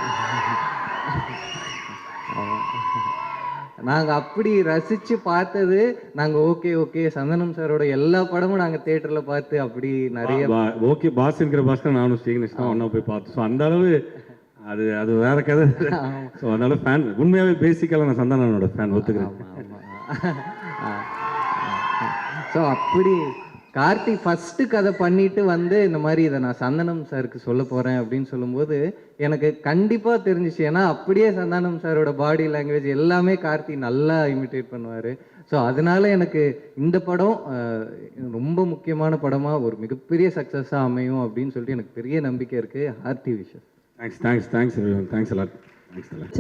நாங்கள் அப்படி ரசித்து பார்த்தது. நாங்கள் ஓகே சந்தனம் சாரோட எல்லா படமும் நாங்கள் தேட்டரில் பார்த்து அப்படி நிறைய ஓகே பாஸ்ங்கிற பாஸ்கர் நானும் ஸ்ரீகணேஷ் தான் ஒன்றா போய் பார்த்தோம். ஸோ அந்த அளவு அது வேற கதை. ஸோ அதனால ஃபேன் உண்மையாகவே பேசிக்கலாம் நான் சந்தானனோட ஃபேன் ஒத்துக்கிறேன். ஸோ அப்படி கார்த்தி ஃபஸ்ட்டு கதை பண்ணிட்டு வந்து இந்த மாதிரி இதை நான் சந்தனம் சாருக்கு சொல்ல போகிறேன் அப்படின்னு சொல்லும்போது எனக்கு கண்டிப்பாக தெரிஞ்சிச்சு. ஏன்னா அப்படியே சந்தானம் சாரோட பாடி லாங்குவேஜ் எல்லாமே கார்த்தி நல்லா இமிட்டேட் பண்ணுவார். ஸோ அதனால எனக்கு இந்த படம் ரொம்ப முக்கியமான படமாக ஒரு மிகப்பெரிய சக்ஸஸாக அமையும் அப்படின்னு சொல்லிட்டு எனக்கு பெரிய நம்பிக்கை இருக்குது. Hearty wishes. தேங்க்ஸ் எல்லாரும்.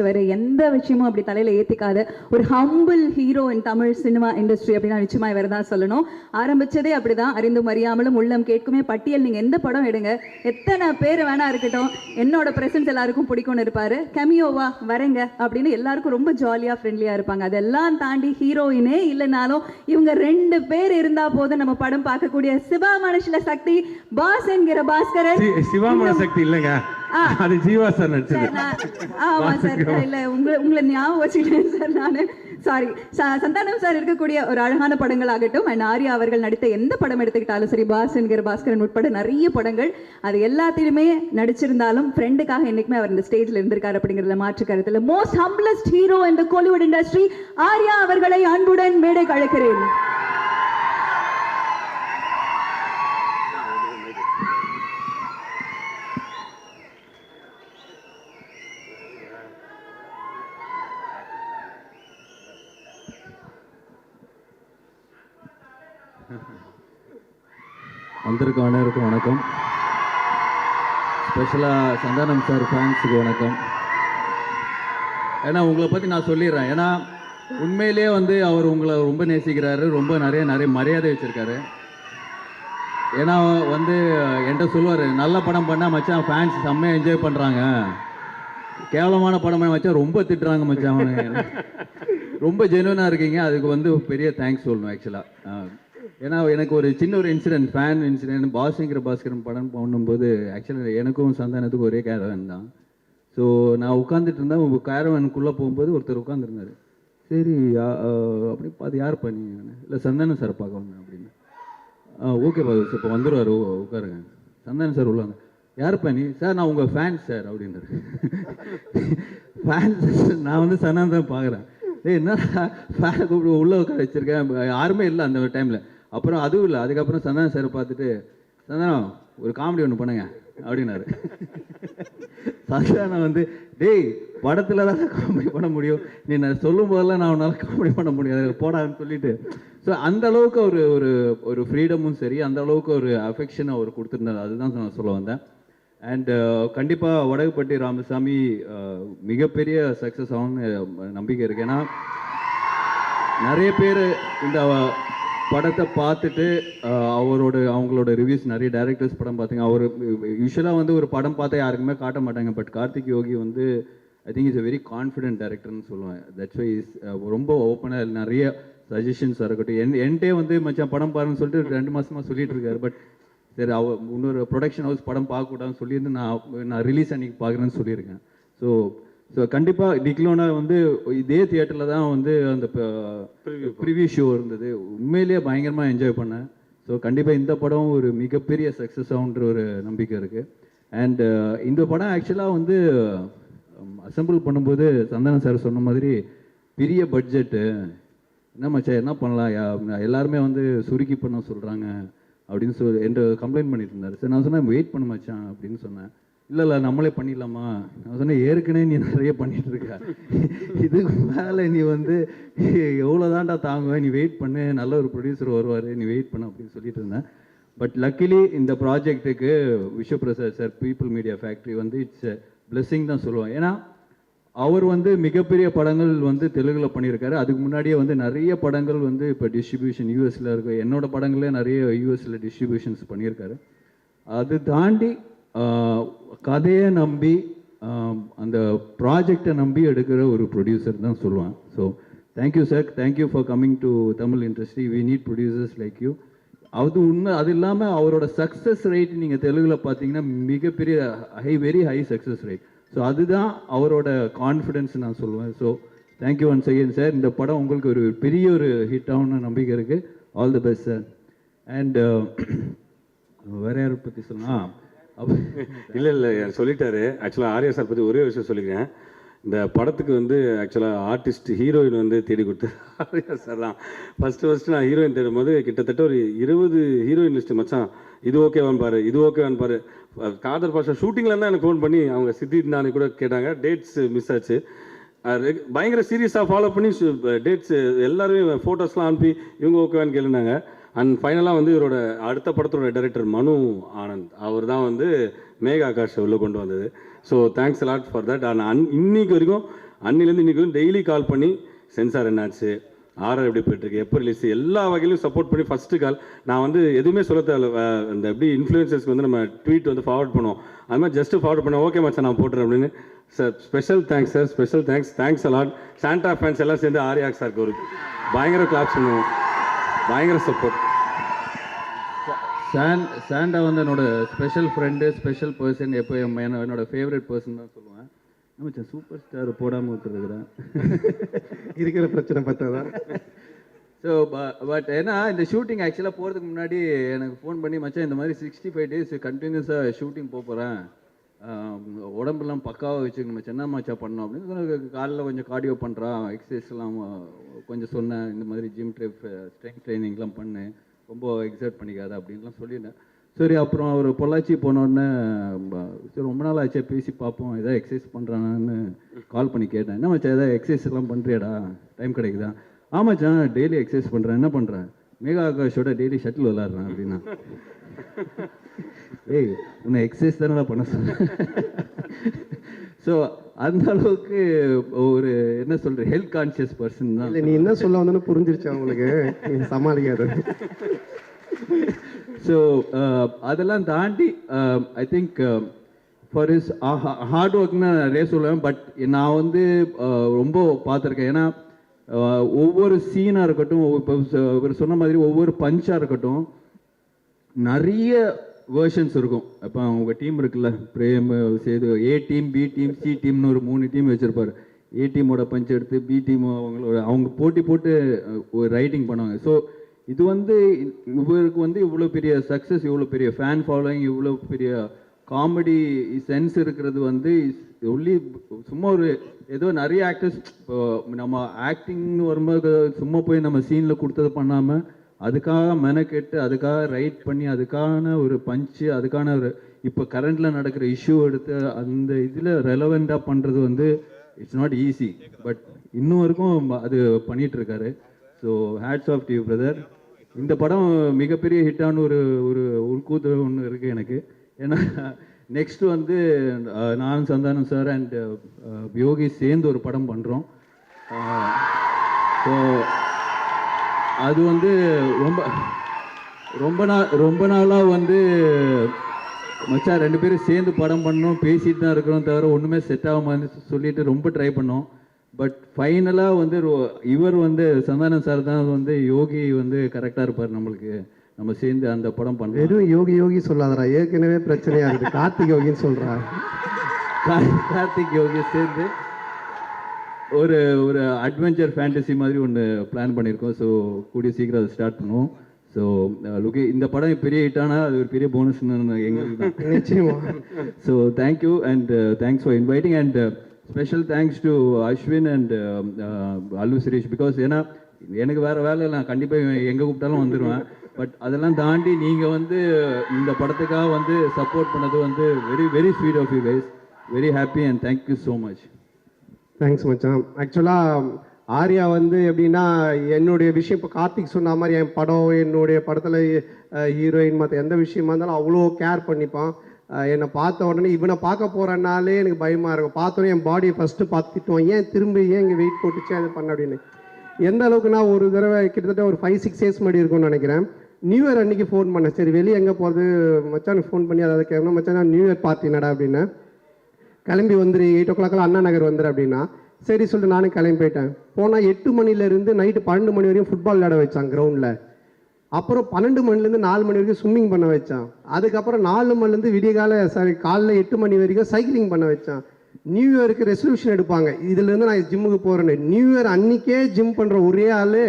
வேற எந்த விஷயமும் அப்படி தலையில ஏத்திக்காத ஒரு ஹம்பிள் ஹீரோ இன் தமிழ் சினிமா இண்டஸ்ட்ரி அப்படின்னா நிச்சயமா இவர் தான் சொல்லணும். ஆரம்பிச்சதே அப்படிதான், அறிந்தும் அறியாமலும் உள்ளம் கேட்குமே பட்டியல். நீங்க எந்த படம் எடுங்க, எத்தனை பேர் வேணா இருக்கட்டும், என்னோட பிரசன்ஸ் எல்லாருக்கும் பிடிக்கும்னு இருப்பாரு. கெமியோவா வரேங்க அப்படின்னு எல்லாருக்கும் ரொம்ப ஜாலியா ஃப்ரெண்ட்லியா இருப்பாங்க. அதெல்லாம் தாண்டி ஹீரோயினே இல்லைனாலும் இவங்க 2 பேர் இருந்தா போதும் நம்ம படம் பார்க்கக்கூடிய சிவா மனசுல சக்தி பாஸ் என்கிற பாஸ்கரன். சிவா மன சக்தி இல்லைங்க, அது ஜீவா சார் நடிச்சது. ஆமா சார், இல்ல உங்களை ஞாபகம் வச்சுக்கிட்டேன் சார் நானு, சாரி. சந்தானம் சார் இருக்கக்கூடிய ஒரு அழகான படங்கள் ஆகட்டும், அண்ட் ஆர்யா அவர்கள் நடித்த எந்த படம் எடுத்துக்கிட்டாலும் சரி, பாஸ் என்கிற பாஸ்கரன் உட்பட நிறைய படங்கள், அது எல்லாத்திலுமே நடிச்சிருந்தாலும் ஃப்ரெண்டுக்காக என்னைக்குமே அவர் இந்த ஸ்டேஜ்ல இருந்திருக்காரு அப்படிங்கிறதுல மாற்று கருத்துல. Most humblest hero in the Kollywood industry Arya அவர்களை அன்புடன் மேடைக்கு அழைக்கிறேன். வந்திருக்க அனைவருக்கும் வணக்கம். ஸ்பெஷலாக சந்தானம் சார் ஃபேன்ஸுக்கு வணக்கம். ஏன்னா உங்களை பற்றி நான் சொல்லிடுறேன். ஏன்னா உண்மையிலே வந்து அவர் உங்களை ரொம்ப நேசிக்கிறாரு, ரொம்ப நிறைய மரியாதை வச்சுருக்காரு. ஏன்னா வந்து என்கிட்ட சொல்லுவார், நல்ல படம் பண்ணால் மச்சான் ஃபேன்ஸ் செம்மையாக என்ஜாய் பண்ணுறாங்க, கேவலமான படம் பண்ண மச்சான் ரொம்ப திட்டுறாங்க மச்சான். ரொம்ப ஜெனுவனாக இருக்கீங்க, அதுக்கு வந்து பெரிய தேங்க்ஸ் சொல்லணும் ஆக்சுவலாக. ஏன்னா எனக்கு ஒரு சின்ன ஒரு ஃபேன் இன்சிடென்ட், பாஸ்ங்கிற பாஸ்கரன் படம் பண்ணும்போது ஆக்சுவலாக எனக்கும் சந்தானத்துக்கும் ஒரே கேரவன் தான். ஸோ நான் உட்காந்துட்டு இருந்தேன், உங்கள் கேரவனுக்குள்ளே போகும்போது ஒருத்தர் உட்காந்துருந்தார். சரி அப்படி பார்த்து யார் பண்ணீங்க? இல்லை சந்தானம் சார் பார்க்க வந்தேன் அப்படின்னு. ஓகே பாஸ் இப்போ வந்துடுவார், உட்காருங்க. சந்தானம் சார் உள்ளாங்க. யார் பண்ணி? சார் நான் உங்கள் ஃபேன்ஸ் சார் அப்படின்னாரு. ஃபேன்ஸ்? நான் வந்து சந்தானம் தான் பார்க்குறேன். என்ன ஃபேனை கூப்பிட்டு உள்ளே உட்கார வச்சுருக்கேன், யாருமே இல்லை அந்த டைமில். அப்புறம் அதுவும் இல்லை, அதுக்கப்புறம் சந்தானம் சார் பார்த்துட்டு, சந்தானம் ஒரு காமெடி ஒன்று பண்ணுங்க அப்படின்னாரு. சந்தானம் வந்து, டேய் படத்தில் தான் காமெடி பண்ண முடியும், நீ நான் சொல்லும் போதெல்லாம் நான் உன்னால் காமெடி பண்ண முடியாது போடான்னு சொல்லிட்டு. ஸோ அந்த அளவுக்கு ஒரு ஃப்ரீடமும் சரி, அந்த அளவுக்கு ஒரு அஃபெக்ஷனை அவர் கொடுத்துருந்தாரு. அதுதான் நான் சொல்ல வந்தேன். அண்ட் கண்டிப்பாக வடகுப்பட்டி ராமசாமி மிகப்பெரிய சக்ஸஸ் ஆகும்னு நம்பிக்கை இருக்குது. ஏன்னா நிறைய பேர் இந்த படத்தை பார்த்துட்டு அவங்களோட ரிவ்யூஸ், நிறைய டைரக்டர்ஸ் படம் பார்த்தீங்க. அவர் யூஸ்வலாக வந்து ஒரு படம் பார்த்தா யாருக்குமே காட்ட மாட்டாங்க. பட் கார்த்திக் யோகி வந்து I think is a very confident டைரக்டர்னு சொல்லுவேன். தட்ஸ் வை இஸ் ரொம்ப ஓப்பனாக நிறைய சஜஷன்ஸ் இருக்கட்டும். என்கிட்டே வந்து மச்சான் படம் பாருன்னு சொல்லிட்டு 2 மாதமாக சொல்லிட்டு இருக்காரு. பட் சரி இன்னொரு ப்ரொடக்ஷன் ஹவுஸ் படம் பார்க்கக்கூடாதுன்னு சொல்லியிருந்து நான் ரிலீஸ் அன்றைக்கி பார்க்குறேன்னு சொல்லியிருக்கேன். ஸோ கண்டிப்பாக டிக்லோனா வந்து இதே தியேட்டரில் தான் வந்து அந்த ப்ரிவியூ ஷோ இருந்தது. உண்மையிலேயே பயங்கரமாக என்ஜாய் பண்ணேன். ஸோ கண்டிப்பாக இந்த படம் ஒரு மிகப்பெரிய சக்ஸஸ் ஆகுன்ற ஒரு நம்பிக்கை இருக்குது. அண்ட் இந்த படம் ஆக்சுவலாக வந்து அசம்பிள் பண்ணும்போது சந்தானம் சார் சொன்ன மாதிரி பெரிய பட்ஜெட்டு, என்ன மச்சா என்ன பண்ணலாம், எல்லாருமே வந்து சுருக்கி பண்ண சொல்கிறாங்க அப்படின்னு என்கிட்ட கம்ப்ளைண்ட் பண்ணிட்டு இருந்தார். சரி நான் சொன்னேன் வெயிட் பண்ண மச்சான் அப்படின்னு சொன்னேன். இல்லை நம்மளே பண்ணிடலாமா? நான் சொன்னேன் ஏற்கனவே நீ நிறைய பண்ணிட்டு இருக்க, இதுக்கு மேலே நீ வந்து எவ்வளோதான்டா தாங்குவேன், நீ வெயிட் பண்ணு, நல்ல ஒரு ப்ரொடியூசர் வருவார், நீ வெயிட் பண்ணு அப்படின்னு சொல்லிட்டு இருந்தேன். பட் லக்கிலி இந்த ப்ராஜெக்ட்டுக்கு Vishwaprasad sir people media factory வந்து இட்ஸ் பிளெஸ்ஸிங் தான் சொல்லுவேன். ஏன்னா அவர் வந்து மிகப்பெரிய படங்கள் வந்து தெலுங்குல பண்ணியிருக்காரு. அதுக்கு முன்னாடியே வந்து நிறைய படங்கள் வந்து இப்போ டிஸ்ட்ரிபியூஷன் யூஎஸில் இருக்கு. என்னோட படங்களே நிறைய யூஎஸில் டிஸ்ட்ரிபியூஷன்ஸ் பண்ணியிருக்காரு. அது தாண்டி கதையை நம்பி அந்த ப்ராஜெக்டை நம்பி எடுக்கிற ஒரு ப்ரொடியூசர் தான் சொல்லுவான். So thank you sir, thank you for coming to Tamil industry. We need producers like you. அது உண்மை. அது இல்லாமல் அவரோட சக்ஸஸ் ரேட் நீங்கள் தெலுங்கில் பார்த்தீங்கன்னா மிகப்பெரிய very high success rate. So அதுதான் அவரோட கான்ஃபிடென்ஸ் நான் சொல்லுவேன். So thank you once again sir. இந்த படம் உங்களுக்கு ஒரு பெரிய ஒரு ஹிட் ஆகும்னு நம்பிக்கை இருக்குது. All the best sir. And வேற யாரை பற்றி சொல்லலாம்? இல்லை சொல்லிட்டாரு. ஆக்சுவலாக ஆர்யா சார் பற்றி ஒரே விஷயம் சொல்லிக்கிறேன். இந்த படத்துக்கு வந்து ஆக்சுவலாக ஆர்டிஸ்ட் ஹீரோயின் வந்து தேடி கொடுத்து ஆர்யா சார் தான். ஃபஸ்ட்டு நான் ஹீரோயின் தேடும் போது கிட்டத்தட்ட ஒரு 20 ஹீரோயின் லிஸ்ட்டு மச்சான், இது ஓகேவான்னு பாரு, இது ஓகேவான்னு பாரு. காதர் பாஷா ஷூட்டிங்கில் தான் எனக்கு ஃபோன் பண்ணி அவங்க சித்தித் நானே கூட கேட்டாங்க. டேட்ஸ் மிஸ் ஆச்சு. பயங்கர சீரியஸாக ஃபாலோ பண்ணி டேட்ஸ் எல்லாருமே ஃபோட்டோஸ்லாம் அனுப்பி இவங்க ஓகேவான்னு கேளுனாங்க. அண்ட் ஃபைனலாக வந்து இவரோட அடுத்த படத்தோட டைரக்டர் மனு ஆனந்த் அவர் தான் வந்து மேகா ஆகாஷ் உள்ளே கொண்டு வந்தது. So thanks a lot for that. ஆனால் இன்னைக்கு வரைக்கும் அன்னிலேருந்து இன்றைக்கி வரைக்கும் டெய்லி கால் பண்ணி சென்சார் என்னாச்சு, ஆர்ஆர் எப்படி போயிட்டுருக்கு, எப்போ ரிலீஸ், எல்லா வகையிலும் சப்போர்ட் பண்ணி ஃபஸ்ட்டு கால். நான் வந்து எதுவுமே சொல்ல தேவையில்ல. இந்த எப்படி இன்ஃப்ளூயன்சர்ஸ்க்கு வந்து நம்ம ட்வீட் வந்து ஃபார்வர்ட் பண்ணுவோம், அது மாதிரி ஜஸ்ட்டு ஃபார்வர்ட் பண்ணேன். ஓகே மச்சான் நான் போட்டுறேன் அப்படின்னு. Sir special thanks sir, special thanks a lot. Santa fans எல்லாம் சேர்ந்து ஆர்யாக் சாருக்கு ஒரு பயங்கர கிளாப்ஸ் பண்ணுவோம். பயங்கர சப்போர்ட். சாண்டா வந்து என்னோட ஸ்பெஷல் ஃப்ரெண்டு, ஸ்பெஷல் பர்சன். எப்போ என்னோட ஃபேவரட் பர்சன் தான் சொல்லுவேன். நம்ம சூப்பர் ஸ்டார் போடாமல் விட்டுருக்குறேன் இருக்கிற பிரச்சனை பார்த்ததான். ஸோ பட் ஏன்னா இந்த ஷூட்டிங் ஆக்சுவலாக போகிறதுக்கு முன்னாடி எனக்கு ஃபோன் பண்ணி மச்சான் இந்த மாதிரி 65 days கண்டினியூஸாக ஷூட்டிங் போகிறேன், உடம்புலாம் பக்காவாக வச்சுக்கணும் மச்சான், என்ன மச்சா பண்ணோம் அப்படின்னு. காலையில் கொஞ்சம் கார்டியோ பண்ணுறான், எக்ஸசைஸ்லாம் கொஞ்சம் சொன்னேன். இந்த மாதிரி ஜிம் ஸ்ட்ரென்த் ட்ரைனிங்லாம் பண்ணு, ரொம்ப எக்ஸர்ட் பண்ணிக்காத அப்படின்லாம் சொல்லியிருந்தேன். சரி அப்புறம் அவர் பொள்ளாச்சி போனோடனே சரி ரொம்ப நாள் ஆச்சே பேசி பார்ப்போம், எதாவது எக்ஸசைஸ் பண்ணுறானான்னு கால் பண்ணி கேட்டேன். என்ன மச்சான் எதாவது எக்ஸசைஸ்லாம் பண்ணுறியாடா, டைம் கிடைக்குதா? ஆமாச்சான் டெய்லி எக்ஸசைஸ் பண்ணுறேன். என்ன பண்ணுறேன்? மேகா ஆகாஷோட டெய்லி ஷட்டில் விளாட்றேன் அப்படின்னா. ஏய் உன்னை எக்ஸசைஸ் தானே பண்ண சொன்னேன். ஸோ அந்த அளவுக்கு ஒரு என்ன சொல்கிற ஹெல்த் கான்ஷியஸ் பர்சன் தான். இல்லை நீ என்ன சொல்ல வந்தோன்னு புரிஞ்சிருச்சு அவங்களுக்கு, சமாளிக்காது. ஸோ அதெல்லாம் தாண்டி I think for is hard ஒர்க்னு நிறைய சொல்லுவேன். பட் நான் வந்து ரொம்ப பார்த்துருக்கேன். ஏன்னா ஒவ்வொரு சீனாக இருக்கட்டும், இப்போ இவர் சொன்ன மாதிரி ஒவ்வொரு பஞ்சாக இருக்கட்டும், நிறைய வேர்ஷன்ஸ் இருக்கும். இப்போ அவங்க டீம் இருக்குல்ல, Prem Sethu, A team, B team, C டீம்னு ஒரு 3 டீம் வச்சுருப்பார். ஏ டீமோட பஞ்ச் எடுத்து பி டீம் அவங்க போட்டு ஒரு ரைட்டிங் பண்ணுவாங்க. ஸோ இது வந்து இவருக்கு வந்து இவ்வளோ பெரிய சக்ஸஸ், இவ்வளோ பெரிய ஃபேன் ஃபாலோயிங், இவ்வளோ பெரிய காமெடி சென்ஸ் இருக்கிறது வந்து ஒன்லி சும்மா ஒரு ஏதோ நிறைய ஆக்டர்ஸ் இப்போ நம்ம ஆக்டிங்னு வரும்போது சும்மா போய் நம்ம சீனில் கொடுத்தது பண்ணாமல் அதுக்காக மெனக்கெட்டு அதுக்காக ரைட் பண்ணி அதுக்கான ஒரு பஞ்சு, அதுக்கான ஒரு இப்போ கரண்டில் நடக்கிற இஷ்யூ எடுத்து அந்த இதில் ரெலவெண்ட்டாக பண்ணுறது வந்து இட்ஸ் நாட் ஈஸி. பட் இன்னும் வரைக்கும் அது பண்ணிகிட்ருக்காரு. So hats off to you brother. இந்த படம் மிகப்பெரிய ஹிட்டான ஒரு உள்கூத்து ஒன்று இருக்குது எனக்கு. ஏன்னா நெக்ஸ்ட்டு வந்து நான் சந்தானம் சார் அண்ட் யோகி சேர்ந்து ஒரு படம் பண்ணுறோம். ஸோ அது வந்து ரொம்ப நாளாக வந்து மச்சா 2 பேரும் சேர்ந்து படம் பண்ணோம், பேசிட்டு தான் இருக்கிறோம், தவிர ஒன்றுமே செட் ஆகாமல் சொல்லிட்டு ரொம்ப ட்ரை பண்ணோம். பட் ஃபைனலாக வந்து இவர் வந்து சந்தானம் சார் தான் வந்து யோகி வந்து கரெக்டாக இருப்பார் நம்மளுக்கு, நம்ம சேர்ந்து அந்த படம் பண்ணோம். வெறும் யோகி சொல்லாதரா, ஏற்கனவே பிரச்சனையாக இருக்குது. கார்த்திக் யோகின்னு சொல்கிறா. கார்த்திக் யோகி சேர்ந்து ஒரு அட்வென்ச்சர் ஃபேண்டசி மாதிரி ஒன்று பிளான் பண்ணியிருக்கோம். ஸோ கூடிய சீக்கிரம் அதை ஸ்டார்ட் பண்ணுவோம். ஸோ இந்த படம் பெரிய ஹிட்டானா அது ஒரு பெரிய போனஸ்ன்னு எங்களுக்கு தான். நிச்சயமாக. So thank you and thanks for inviting and special thanks to Ashwin and Allu Suresh. Because ஏன்னா எனக்கு வேறு வேலை நான் கண்டிப்பாக எங்கே கூப்பிட்டாலும் வந்துடுவேன். பட் அதெல்லாம் தாண்டி நீங்கள் வந்து இந்த படத்துக்காக வந்து சப்போர்ட் பண்ணது வந்து very very sweet of you guys. Very happy and thank you so much. Thanks மச்சான். ஆக்சுவலாக ஆர்யா வந்து எப்படின்னா என்னுடைய விஷயம் இப்போ கார்த்திக் சொன்ன மாதிரி என் படம், என்னுடைய படத்தில் ஹீரோயின் மற்ற எந்த விஷயமா இருந்தாலும் அவ்வளோ கேர் பண்ணிப்பான். என்னை பார்த்த உடனே இவனை பார்க்க போகிறனாலே எனக்கு பயமாக இருக்கும். பார்த்தோன்னே என் பாடியை ஃபஸ்ட்டு பார்த்துட்டோம், ஏன் திரும்ப ஏன் இங்கே வெயிட் போட்டுச்சு அது பண்ண அப்படின்னு. எந்த அளவுக்கு நான் ஒரு தடவை கிட்டத்தட்ட ஒரு 5-6 இயர்ஸ் முன்னாடி இருக்கும்னு நினைக்கிறேன், நியூ இயர் அன்றைக்கி ஃபோன் பண்ணேன். சரி வெளியே எங்கே போகிறது மச்சானுக்கு ஃபோன் பண்ணி அதாவது கேட்கணும், மச்சான் நான் நியூ இயர் பார்ட்டி என்னடா அப்படின்னு. கிளம்பி வந்துரு 8 o'clock அண்ணா நகர் வந்துரு அப்படின்னா சரி சொல்லிட்டு நானும் கிளம்பி போயிட்டேன். போனால் 8 மணிலேருந்து நைட்டு 12 மணி வரையும் ஃபுட்பால் விளையாட வச்சான் கிரவுண்டில். அப்புறம் 12 மணிலேருந்து 4 மணி வரைக்கும் ஸ்விம்மிங் பண்ண வச்சான். அதுக்கப்புறம் 4 மணிலேருந்து காலைல 8 மணி வரைக்கும் சைக்கிளிங் பண்ண வச்சான். நியூ இயருக்கு ரெசல்யூஷன் எடுப்பாங்க, இதுலேருந்து நான் ஜிம்முக்கு போகிறேன்னு. நியூ இயர் அன்றைக்கே ஜிம் பண்ணுற ஒரே ஆள்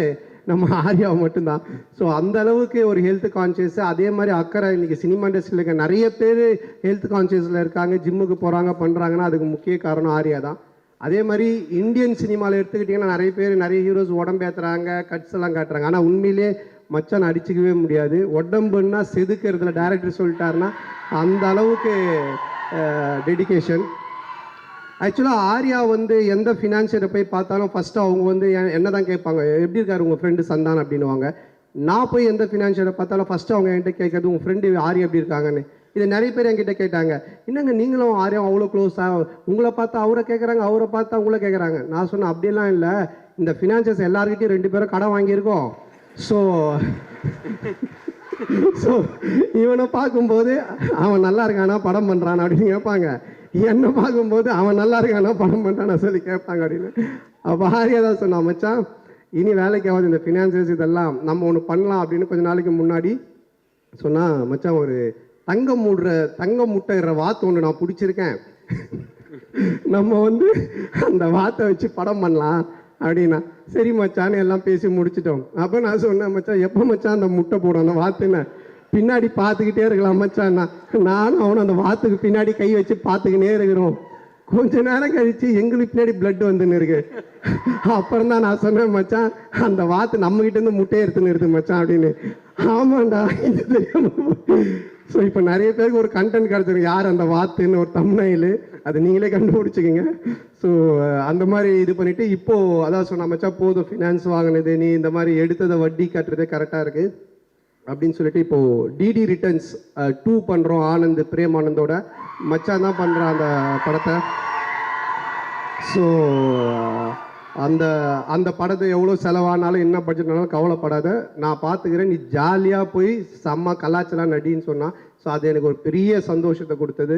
நம்ம ஆர்யா மட்டும்தான். ஸோ அந்த அளவுக்கு ஒரு ஹெல்த் கான்ஷியஸ், அதே மாதிரி அக்கறை. இன்றைக்கி சினிமா இண்டஸ்ட்ரியில் இருக்க நிறைய பேர் ஹெல்த் கான்ஷியஸில் இருக்காங்க, ஜிம்முக்கு போகிறாங்க பண்ணுறாங்கன்னா அதுக்கு முக்கிய காரணம் ஆர்யா தான். அதே மாதிரி இந்தியன் சினிமாவில் எடுத்துக்கிட்டிங்கன்னா நிறைய பேர் நிறைய ஹீரோஸ் உடம்பேற்றுறாங்க, கட்ஸ் எல்லாம் காட்டுறாங்க. ஆனால் உண்மையிலே மச்சான் அடிச்சிக்கவே முடியாது. உடம்புன்னா செதுக்கிறதுல டைரக்டர் சொல்லிட்டாருன்னா அந்த அளவுக்கு டெடிகேஷன். ஆக்சுவலாக ஆர்யா எந்த ஃபினான்ஷியரை போய் பார்த்தாலும் ஃபஸ்ட்டு அவங்க என்ன தான் கேட்பாங்க, எப்படி இருக்காரு உங்கள் ஃப்ரெண்டு சந்தான் அப்படின்னுவாங்க. நான் போய் எந்த ஃபினான்ஷியரை பார்த்தாலும் ஃபஸ்ட்டு அவங்க என்கிட்ட கேட்கறது உங்கள் ஃப்ரெண்டு ஆர்யா எப்படி இருக்காங்கன்னு. இது நிறைய பேர் என்கிட்ட கேட்டாங்க, என்னங்க நீங்களும் ஆர்யா அவ்வளோ க்ளோஸாக, உங்களை பார்த்தா அவரை கேட்குறாங்க, அவரை பார்த்தா உங்களை கேட்குறாங்க. நான் சொன்னேன் அப்படிலாம் இல்லை, இந்த ஃபினான்ஷியர்ஸ் எல்லாருக்கிட்டையும் 2 பேரும் கடன் வாங்கியிருக்கோம். ஸோ இவனை பார்க்கும்போது அவன் நல்லா இருக்கானா படம் பண்ணுறான் அப்படின்னு கேட்பாங்க, என்னை பார்க்கும்போது அவன் நல்லா இருக்கானா படம் பண்ணுறான்னு சொல்லி கேட்பாங்க அப்படின்னு. அப்போ ஆர்யா தான் சொன்னான், மச்சான் இனி வேலைக்கு ஆகாது இந்த ஃபினான்சியர்ஸ் இதெல்லாம் நம்ம ஒன்று பண்ணலாம் அப்படின்னு கொஞ்சம் நாளைக்கு முன்னாடி சொன்னால், மச்சான் ஒரு தங்கம் முட்டைற வாத்து ஒன்று நான் பிடிச்சிருக்கேன், நம்ம அந்த வாத்தை வச்சு படம் பண்ணலாம் அப்படின்னா. சரி மச்சான்னு எல்லாம் பேசி முடிச்சிட்டோம். அப்போ நான் சொன்னேன், மச்சான் எப்போ மச்சான் அந்த முட்டை போடும் அந்த வாத்துன்னு பின்னாடி பார்த்துக்கிட்டே இருக்கலாம் மச்சான். நானும் அவனும் அந்த வாத்துக்கு பின்னாடி கை வச்சு பார்த்துக்கினே இருக்கிறோம். கொஞ்ச நேரம் கழிச்சு எங்களுக்கு பின்னாடி பிளட் வந்துன்னு இருக்கு. அப்புறம் தான் நான் சொன்னேன், மச்சான் அந்த வாத்து நம்மகிட்ட இருந்து முட்டையை எடுத்துன்னு இருக்கு மச்சான் அப்படின்னு. ஆமாண்டா இது தெரியாம. ஸோ இப்போ நிறைய பேருக்கு ஒரு கண்டென்ட் கிடச்சிருக்கு, யார் அந்த வாத்துன்னு ஒரு தம்ப்நெயில், அது நீங்களே கண்டுபிடிச்சிக்கிங்க. ஸோ அந்த மாதிரி இது பண்ணிவிட்டு இப்போது அதான் சொன்ன, மச்சான் போதும் ஃபினான்ஸ் வாங்கினது, நீ இந்த மாதிரி எடுத்ததை வட்டி கட்டுறதே கரெக்டாக இருக்குது அப்படின்னு சொல்லிட்டு இப்போது டிடி ரிட்டர்ன்ஸ் 2 பண்ணுறோம். ஆனந்த் பிரேம் ஆனந்தோட மச்சான் தான் பண்ணுறான் அந்த படத்தை. ஸோ அந்த படத்தை எவ்வளோ செலவானாலும் என்ன பட்ஜெட்னாலும் கவலைப்படாத, நான் பார்த்துக்கிறேன், நீ ஜாலியாக போய் செம்ம கலாச்சலாம் நடின்னு சொன்னான். ஸோ அது எனக்கு ஒரு பெரிய சந்தோஷத்தை கொடுத்தது.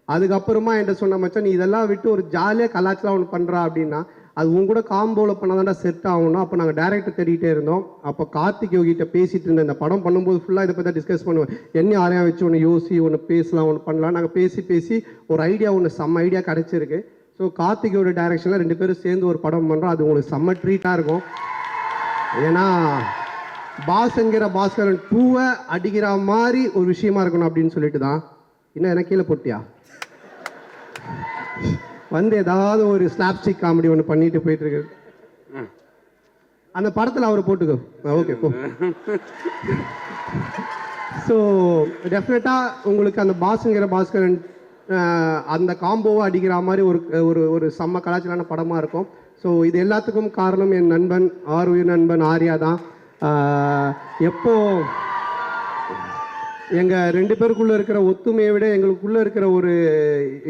அதுக்கப்புறமா என்கிட்ட சொன்ன, மச்சான் நீ இதெல்லாம் விட்டு ஒரு ஜாலியாக கலாச்சலாம் ஒன்று பண்ணுறா அப்படின்னா அது உங்க கூட காம்போவில் பண்ணாதான்டா செட் ஆகணும். அப்போ நாங்கள் டேரக்டர் தேடிட்டே இருந்தோம். அப்போ கார்த்திக் யோகிட்ட பேசிகிட்டு இருந்தேன், இந்த படம் பண்ணும்போது ஃபுல்லாக இதை பற்றி டிஸ்கஸ் பண்ணுவேன், என்ன ஆரையா வச்சு ஒன்று யோசி ஒன்று பேசலாம் ஒன்று பண்ணலாம். நாங்கள் பேசி ஒரு ஐடியா ஒன்று செம்ம ஐடியா கிடச்சிருக்கு. ஸோ கார்த்திகோட டைரக்ஷனில் 2 பேரும் சேர்ந்து ஒரு படம் பண்ணுறோம். அது உங்களுக்கு செம்ம ட்ரீட்டாக இருக்கும். ஏன்னா பாஸ்ங்கிற பாஸ்கரன் 2 அடிக்கிற மாதிரி ஒரு விஷயமா இருக்கணும் அப்படின்னு சொல்லிட்டு தான். இன்னும் என்ன கீழே போட்டியா ஏதாவது ஒரு ஸ்லாப்ஸ்டிக் காமெடி ஒன்று பண்ணிட்டு போயிட்டு இருக்கு. அந்த படத்தில் அவரை போட்டுக்கோ, ஓகே போ. ஸோ டெஃபினட்டாக உங்களுக்கு அந்த பாஸ்ங்கிற பாஸ்கரன் அந்த காம்போவை அடிக்கிற மாதிரி ஒரு ஒரு செம்ம கலாச்சாரான படமாக இருக்கும். ஸோ இது எல்லாத்துக்கும் காரணம் என் நண்பன் உயிர் நண்பன் ஆர்யா தான். எப்போ எங்கள் 2 பேருக்குள்ளே இருக்கிற ஒத்துமையை விட எங்களுக்குள்ளே இருக்கிற ஒரு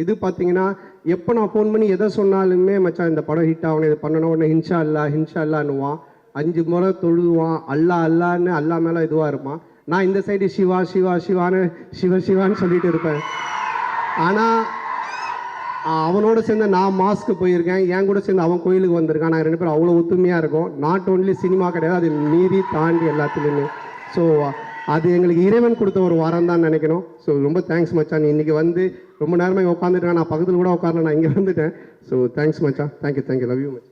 இது பார்த்தீங்கன்னா, எப்போ நான் ஃபோன் பண்ணி எதை சொன்னாலுமே மச்சான் இந்த படம் ஹிட் ஆகணும், இது பண்ணணும், உடனே ஹின்ஷா அல்லான்னுவான். 5 முறை தொழுவான், அல்லான்னு அல்லா மேலே இதுவாக இருப்பான். நான் இந்த சைடு சிவான்னு சிவான்னு சொல்லிட்டு இருப்பேன். ஆனால் அவனோட சேர்ந்து நான் மாஸ்க்கு போயிருக்கேன், என் கூட சேர்ந்து அவன் கோயிலுக்கு வந்திருக்கான். நாங்கள் 2 பேரும் அவ்வளோ ஒத்துமையாக இருக்கோம். நாட் ஓன்லி சினிமா கிடையாது, அது மீறி தாண்டி எல்லாத்துலேயுமே. ஸோ அது எங்களுக்கு இறைவன் கொடுத்த ஒரு வாரம் தான் நினைக்கணும். ஸோ ரொம்ப தேங்க்ஸ் மச்சான், நீ இன்றைக்கி ரொம்ப நேரமாக உட்காந்துருக்கேன், நான் பக்கத்தில் கூட உட்காரல, நான் இங்கே வந்துட்டேன். ஸோ தேங்க்ஸ் மச்சான், thank you, love you much.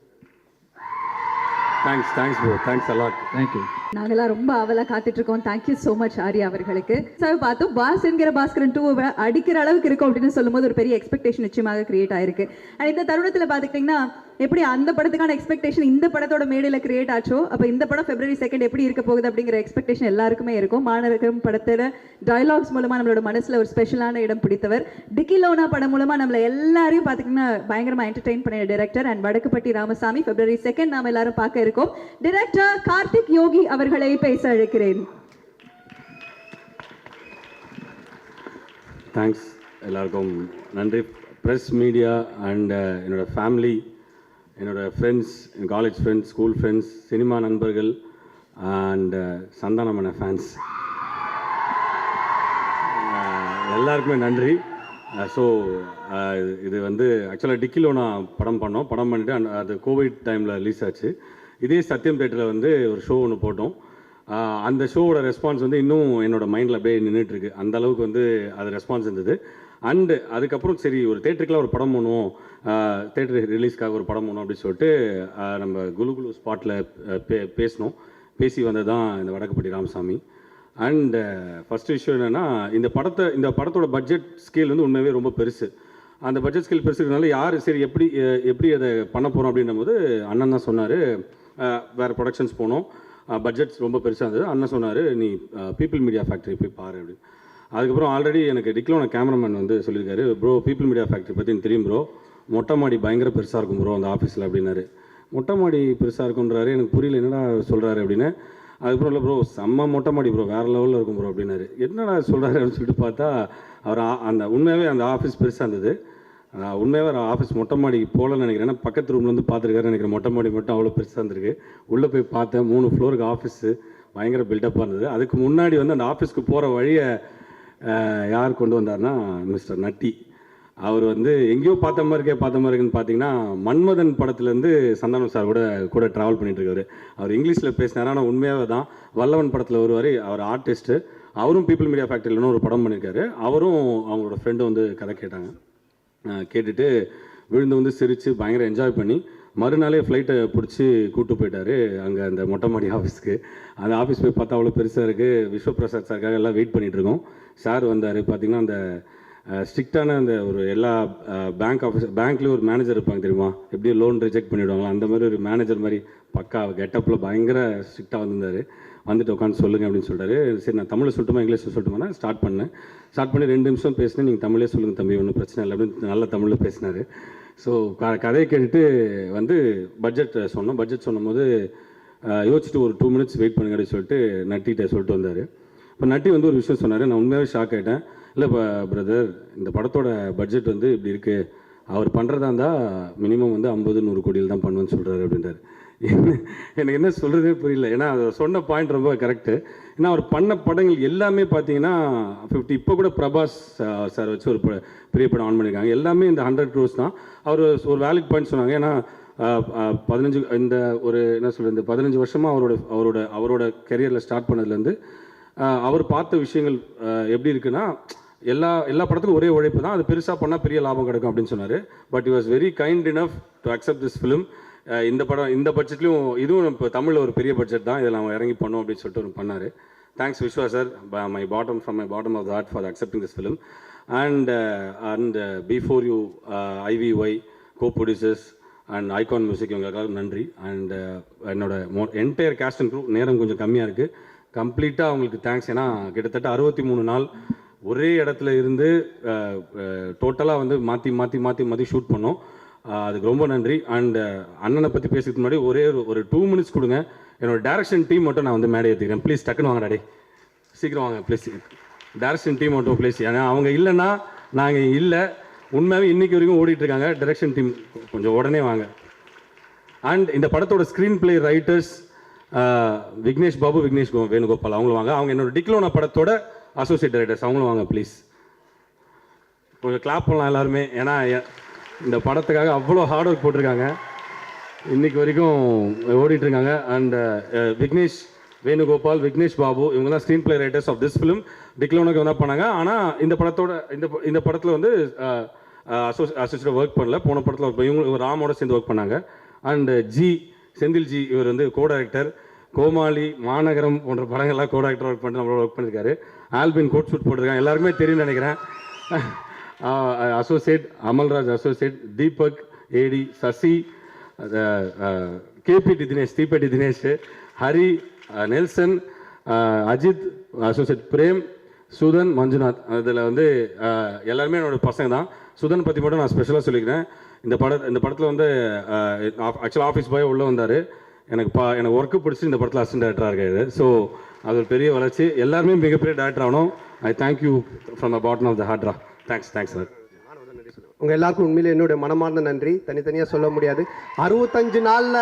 Thanks bro, thanks a lot. Thank you. நாங்கெல்லாம் ரொம்ப ஆவலாக காத்துட்டு இருக்கோம். தேங்க்யூ ஸோ மச் ஆர்யா அவர்களுக்கு. சார் பார்த்தோம் பாஸ் என்கிற பாஸ்கரன் 2 அடிக்கிற அளவுக்கு இருக்கும் அப்படின்னு சொல்லும்போது ஒரு பெரிய எக்ஸ்பெக்டேஷன் நிச்சயமாக கிரியேட் ஆயிருக்கு. அண்ட் இந்த தருணத்தில் பார்த்துக்கிட்டிங்கன்னா எப்படி அந்த படத்துக்கான எக்ஸ்பெக்டேஷன் இந்த படத்தோட மேடையில் கிரியேட் ஆச்சோ, அப்போ இந்த படம் February 2 எப்படி இருக்க போகுது அப்படிங்கிற எக்ஸ்பெக்டேஷன் எல்லாருக்குமே இருக்கும். மாநகரம் படத்தில் டைலாக்ஸ் மூலமாக நம்மளோட மனசில் ஒரு ஸ்பெஷலான இடம் பிடித்தவர். டிக்கி லோனா படம் மூலமாக நம்மளை எல்லாரையும் பார்த்திங்கன்னா பயங்கரமாக என்டர்டெயின் பண்ணிய director and Vadakkupatti Ramasamy. February 2 நாம் எல்லாரும் பார்க்க இருக்கோம். டைரக்டர் கார்த்திக் யோகி அவர்களை பேச அழைக்கிறேன். தேங்க்ஸ் எல்லாருக்கும் நன்றி. ப்ரெஸ், மீடியா அண்ட் என்னோடய ஃபேமிலி, என்னோடய ஃப்ரெண்ட்ஸ், என் college friends, school friends, cinema நண்பர்கள் அண்ட் சந்தானமன ஃபேன்ஸ் எல்லாருக்குமே நன்றி. ஸோ இது வந்து ஆக்சுவலாக டிக்கிலோனா படம் பண்ணிவிட்டு அது கோவிட் டைமில் ரிலீஸ் ஆச்சு. இதே சத்யம் தேட்டரில் வந்து ஒரு ஷோ ஒன்று போட்டோம். அந்த ஷோவோட ரெஸ்பான்ஸ் வந்து இன்னும் என்னோடய மைண்டில் அப்படியே நின்றுட்டுருக்கு. அந்த அளவுக்கு வந்து அது ரெஸ்பான்ஸ் இருந்தது. அண்டு அதுக்கப்புறம் சரி ஒரு தேட்டருக்குலாம் ஒரு படம் பண்ணுவோம், தேட்டர் ரிலீஸ்க்காக ஒரு படம் பண்ணுவோம் அப்படின்னு சொல்லிட்டு நம்ம குலு ஸ்பாட்டில் பேசினோம். பேசி வந்தது தான் இந்த வடக்குப்பட்டி ராமசாமி. அண்ட் ஃபஸ்ட்டு விஷயம் என்னென்னா, இந்த படத்தோட பட்ஜெட் ஸ்கேல் வந்து உண்மையாகவே ரொம்ப பெருசு. அந்த பட்ஜெட் ஸ்கேல் பெருசுனால யார் சரி எப்படி அதை பண்ண போகிறோம் அப்படின்னும் போது அண்ணன் தான் சொன்னார், வேறு ப்ரொடக்ஷன்ஸ் போனோம், பட்ஜெட்ஸ் ரொம்ப பெருசாக இருந்தது. அண்ணன் சொன்னார், நீ பீப்புள் மீடியா ஃபேக்ட்ரி போய் பாரு அப்படின்னு. அதுக்கப்புறம் ஆல்ரெடி எனக்கு டிக்லோன கேமராமேன் வந்து சொல்லியிருக்காரு, ப்ரோ பீப்புள் மீடியா ஃபேக்ட்ரி பற்றி எனக்கு தெரியும் ப்ரோ, மொட்டை மாடி பயங்கர பெருசாக இருக்கும் ப்ரோ அந்த ஆஃபீஸில் அப்படின்னாரு. மொட்டை மாடி பெருசாக இருக்குன்றாரு, எனக்கு புரியல என்னடா சொல்கிறாரு அப்படின்னு. அதுக்கப்புறம் இல்லை ப்ரோ செம்ம மொட்டை மாடி ப்ரோ, வேறு லெவலில் இருக்கும் ப்ரோ அப்படின்னாரு. என்னடா சொல்கிறாரு அப்படின்னு சொல்லிட்டு பார்த்தா அவர் அந்த உண்மையாகவே அந்த ஆஃபீஸ் பெருசாக இருந்தது. உண்மையாகவே ஆஃபீஸ் மொட்டை மாடிக்கு போகலன்னு நினைக்கிறேன். ஏன்னா பக்கத்து ரூம்லேருந்து பார்த்துருக்காரு நினைக்கிறேன். மொட்டை மாடி மட்டும் அவ்வளோ பெருசாக இருந்திருக்கு. உள்ளே போய் பார்த்தேன், 3 ஃப்ளோருக்கு ஆஃபீஸு, பயங்கர பில்டப்பாக இருந்தது. அதுக்கு முன்னாடி வந்து அந்த ஆஃபீஸ்க்கு போகிற வழியை யார் கொண்டு வந்தார்னா மிஸ்டர் நட்டி. அவர் வந்து எங்கேயோ பார்த்த மாதிரி இருக்குன்னு பார்த்தீங்கன்னா மன்மதன் படத்துலேருந்து சந்தானம் சார் கூட ட்ராவல் பண்ணிட்டுருக்காரு. அவர் இங்கிலீஷில் பேசினார், ஆனால் உண்மையாகவே தான் வல்லவன் படத்தில் வருவார். அவர் ஆர்டிஸ்ட்டு, அவரும் பீப்புள் மீடியா ஃபேக்ட்ரியில் ஒரு படம் பண்ணியிருக்காரு. அவரும் அவங்களோட ஃப்ரெண்டும் வந்து கதை கேட்டாங்க. கேட்டுட்டு விழுந்து வந்து சிரித்து பயங்கர என்ஜாய் பண்ணி மறுநாளே ஃப்ளைட்டை பிடிச்சி கூப்பிட்டு போயிட்டார் அங்கே அந்த மொட்டை மாடி ஆஃபீஸ்க்கு. அந்த ஆஃபீஸ் போய் பார்த்தா அவ்வளோ பெருசாக இருக்குது. விஸ்வபிரசாத் சாருக்காக எல்லாம் வெயிட் பண்ணிகிட்ருக்கோம். சார் வந்தார். பார்த்திங்கன்னா அந்த ஸ்ட்ரிக்டான அந்த ஒரு எல்லா பேங்க்லேயும் ஒரு மேனேஜர் இருப்பாங்க தெரியுமா, எப்படியும் லோன் ரிஜெக்ட் பண்ணிவிடுவாங்களா, அந்த மாதிரி ஒரு மேனேஜர் மாதிரி பக்கா கெட்டப்பில் பயங்கர ஸ்ட்ரிக்டாக வந்திருந்தார். வந்துட்டு உட்காந்து சொல்லுங்கள் அப்படின்னு சொல்லிட்டாரு. சரி நான் தமிழில் சொல்லட்டுமா இங்கிலீஷில் சொல்லட்டுமா ஸ்டார்ட் பண்ணி 2 நிமிஷம் பேசினேன். நீங்கள் தமிழே சொல்லுங்கள் தம்பி, ஒன்றும் பிரச்சனை இல்லை அப்படின்னு நல்ல தமிழில் பேசினார். ஸோ கதையை கேட்டுட்டு வந்து பட்ஜெட் சொன்னபோது யோசிச்சுட்டு ஒரு 2 மினிட்ஸ் வெயிட் பண்ணுங்க அப்படின்னு சொல்லிட்டு நட்டிகிட்ட சொல்லிட்டு வந்தார். இப்போ நட்டி வந்து ஒரு விஷயம் சொன்னார், நான் உண்மையாகவே ஷாக் ஆகிட்டேன். இல்லை பிரதர், இந்த படத்தோட பட்ஜெட் வந்து இப்படி இருக்குது, அவர் பண்ணுறதா இருந்தால் மினிமம் வந்து 50-100 கோடியில் தான் பண்ணுவேன்னு சொல்கிறாரு அப்படின்றார். எனக்கு என்ன சொல்கிறதே புரியல. ஏன்னா அதை சொன்ன பாயிண்ட் ரொம்ப கரெக்டு. ஏன்னா அவர் பண்ண படங்கள் எல்லாமே பார்த்தீங்கன்னா 50, இப்போ கூட பிரபாஸ் சார் வச்சு ஒரு பெரிய படம் ஆன் பண்ணியிருக்காங்க. எல்லாமே இந்த 100 crores தான். அவர் ஒரு வேலிட் பாயிண்ட் சொன்னாங்க. ஏன்னா 15 இந்த ஒரு என்ன சொல்கிறது, இந்த 15 வருஷமாக அவரோட கெரியரில் ஸ்டார்ட் பண்ணதுலேருந்து அவர் பார்த்த விஷயங்கள் எப்படி இருக்குன்னா, எல்லா படத்துக்கும் ஒரே உழைப்பு தான், அது பெருசாக பண்ணால் பெரிய லாபம் கிடைக்கும் அப்படின்னு சொன்னார். But he was very kind enough to accept this film. இந்த பட்ஜெட்லையும் இதுவும் இப்போ தமிழில் ஒரு பெரிய பட்ஜெட் தான், இதில் அவன் இறங்கி பண்ணோம் அப்படின்னு சொல்லிட்டு ஒரு பண்ணார். Thanks Viswa sir, from my bottom of the heart for accepting this film. And before you IVY co-producers and Icon Music இவங்களுக்காக நன்றி. அண்ட் என்னோட என்டையர் கேஸ்ட் அண்ட் க்ரூ, நேரம் கொஞ்சம் கம்மியாக இருக்குது, கம்ப்ளீட்டாக அவங்களுக்கு தேங்க்ஸ். ஏன்னா கிட்டத்தட்ட 63 நாள் ஒரே இடத்துல இருந்து டோட்டலாக வந்து மாற்றி ஷூட் பண்ணோம். அதுக்கு ரொம்ப நன்றி. அண்ட் அண்ணனை பற்றி பேசுறதுக்கு முன்னாடி ஒரு 2 மினிட்ஸ் கொடுங்க. என்னோடய டேரக்ஷன் டீம் மட்டும் நான் வந்து மேடை ஏற்றிக்கிறேன். ப்ளீஸ் டக்குன்னு வாங்க டாடி, சீக்கிரம் வாங்க ப்ளீஸ். டேரக்ஷன் டீம் மட்டும் ப்ளீஸ். ஏன்னா அவங்க இல்லைன்னா நாங்கள் இல்லை. உண்மையாகவே இன்றைக்கி வரைக்கும் ஓடிட்டுருக்காங்க. டேரக்ஷன் டீம் கொஞ்சம் உடனே வாங்க. அண்ட் இந்த படத்தோட screenplay writers Vignesh Babu, Vignesh Venugopal, அவங்களும் வாங்க. அவங்க என்னோட டிக்லோனா படத்தோட அசோசியேட் டைரக்டர்ஸ், அவங்களும் வாங்க ப்ளீஸ். கொஞ்சம் கிளாப் பண்ணலாம் எல்லாருமே. ஏன்னா இந்த படத்துக்காக அவ்வளோ ஹார்ட் ஒர்க் போட்டிருக்காங்க, இன்றைக்கி வரைக்கும் ஓடிட்டுருக்காங்க. அண்ட் விக்னேஷ் வேணுகோபால், விக்னேஷ் பாபு, இவங்க தான் screenplay writers of this film. டிக்லோனுக்கு என்ன பண்ணாங்க, ஆனால் இந்த படத்தில் வந்து அசோசியேட் ஒர்க் பண்ணல. போன படத்தில் இவங்க ராமோட சேர்ந்து ஒர்க் பண்ணாங்க. அண்ட் செந்தில் ஜி, இவர் வந்து கோ டைரக்டர். கோமாளி, மாநகரம் போன்ற படங்கள்லாம் கோ டைரக்டர் ஒர்க் பண்ணிட்டு நம்மளோட ஒர்க் பண்ணியிருக்காரு. ஆல்பின் கோட் ஷூட் போட்டிருக்காங்க, எல்லாருமே தெரியும்னு நினைக்கிறேன். Associate Amalraj, associate Deepak, AD Sasi, KPD Dinesh, Theepetti Dinesh, Hari, Nelson, Ajith, associate Prem, Sudhan, Manjunath. அதில் வந்து எல்லாருமே என்னோடய பசங்க தான். சுதன் பற்றி மட்டும் நான் ஸ்பெஷலாக சொல்லிக்கிறேன். இந்த படத்தில் வந்து ஆக்சுவலாக ஆஃபீஸ் பாய் உள்ளே வந்தார். எனக்கு ஒர்க்கு பிடிச்சி இந்த படத்தில் அசிஸ்டன்ட் டேரக்டராக இருக்காரு. ஸோ அது ஒரு பெரிய வளர்ச்சி. எல்லாருமே மிகப்பெரிய டேரக்டர் ஆகணும். I thank you from the bottom of the ஹார்ட்ரா. Thanks sir. உங்கள் எல்லாருக்கும் உண்மையிலே என்னுடைய மனமார்ந்த நன்றி, தனித்தனியாக சொல்ல முடியாது. 65 நாளில்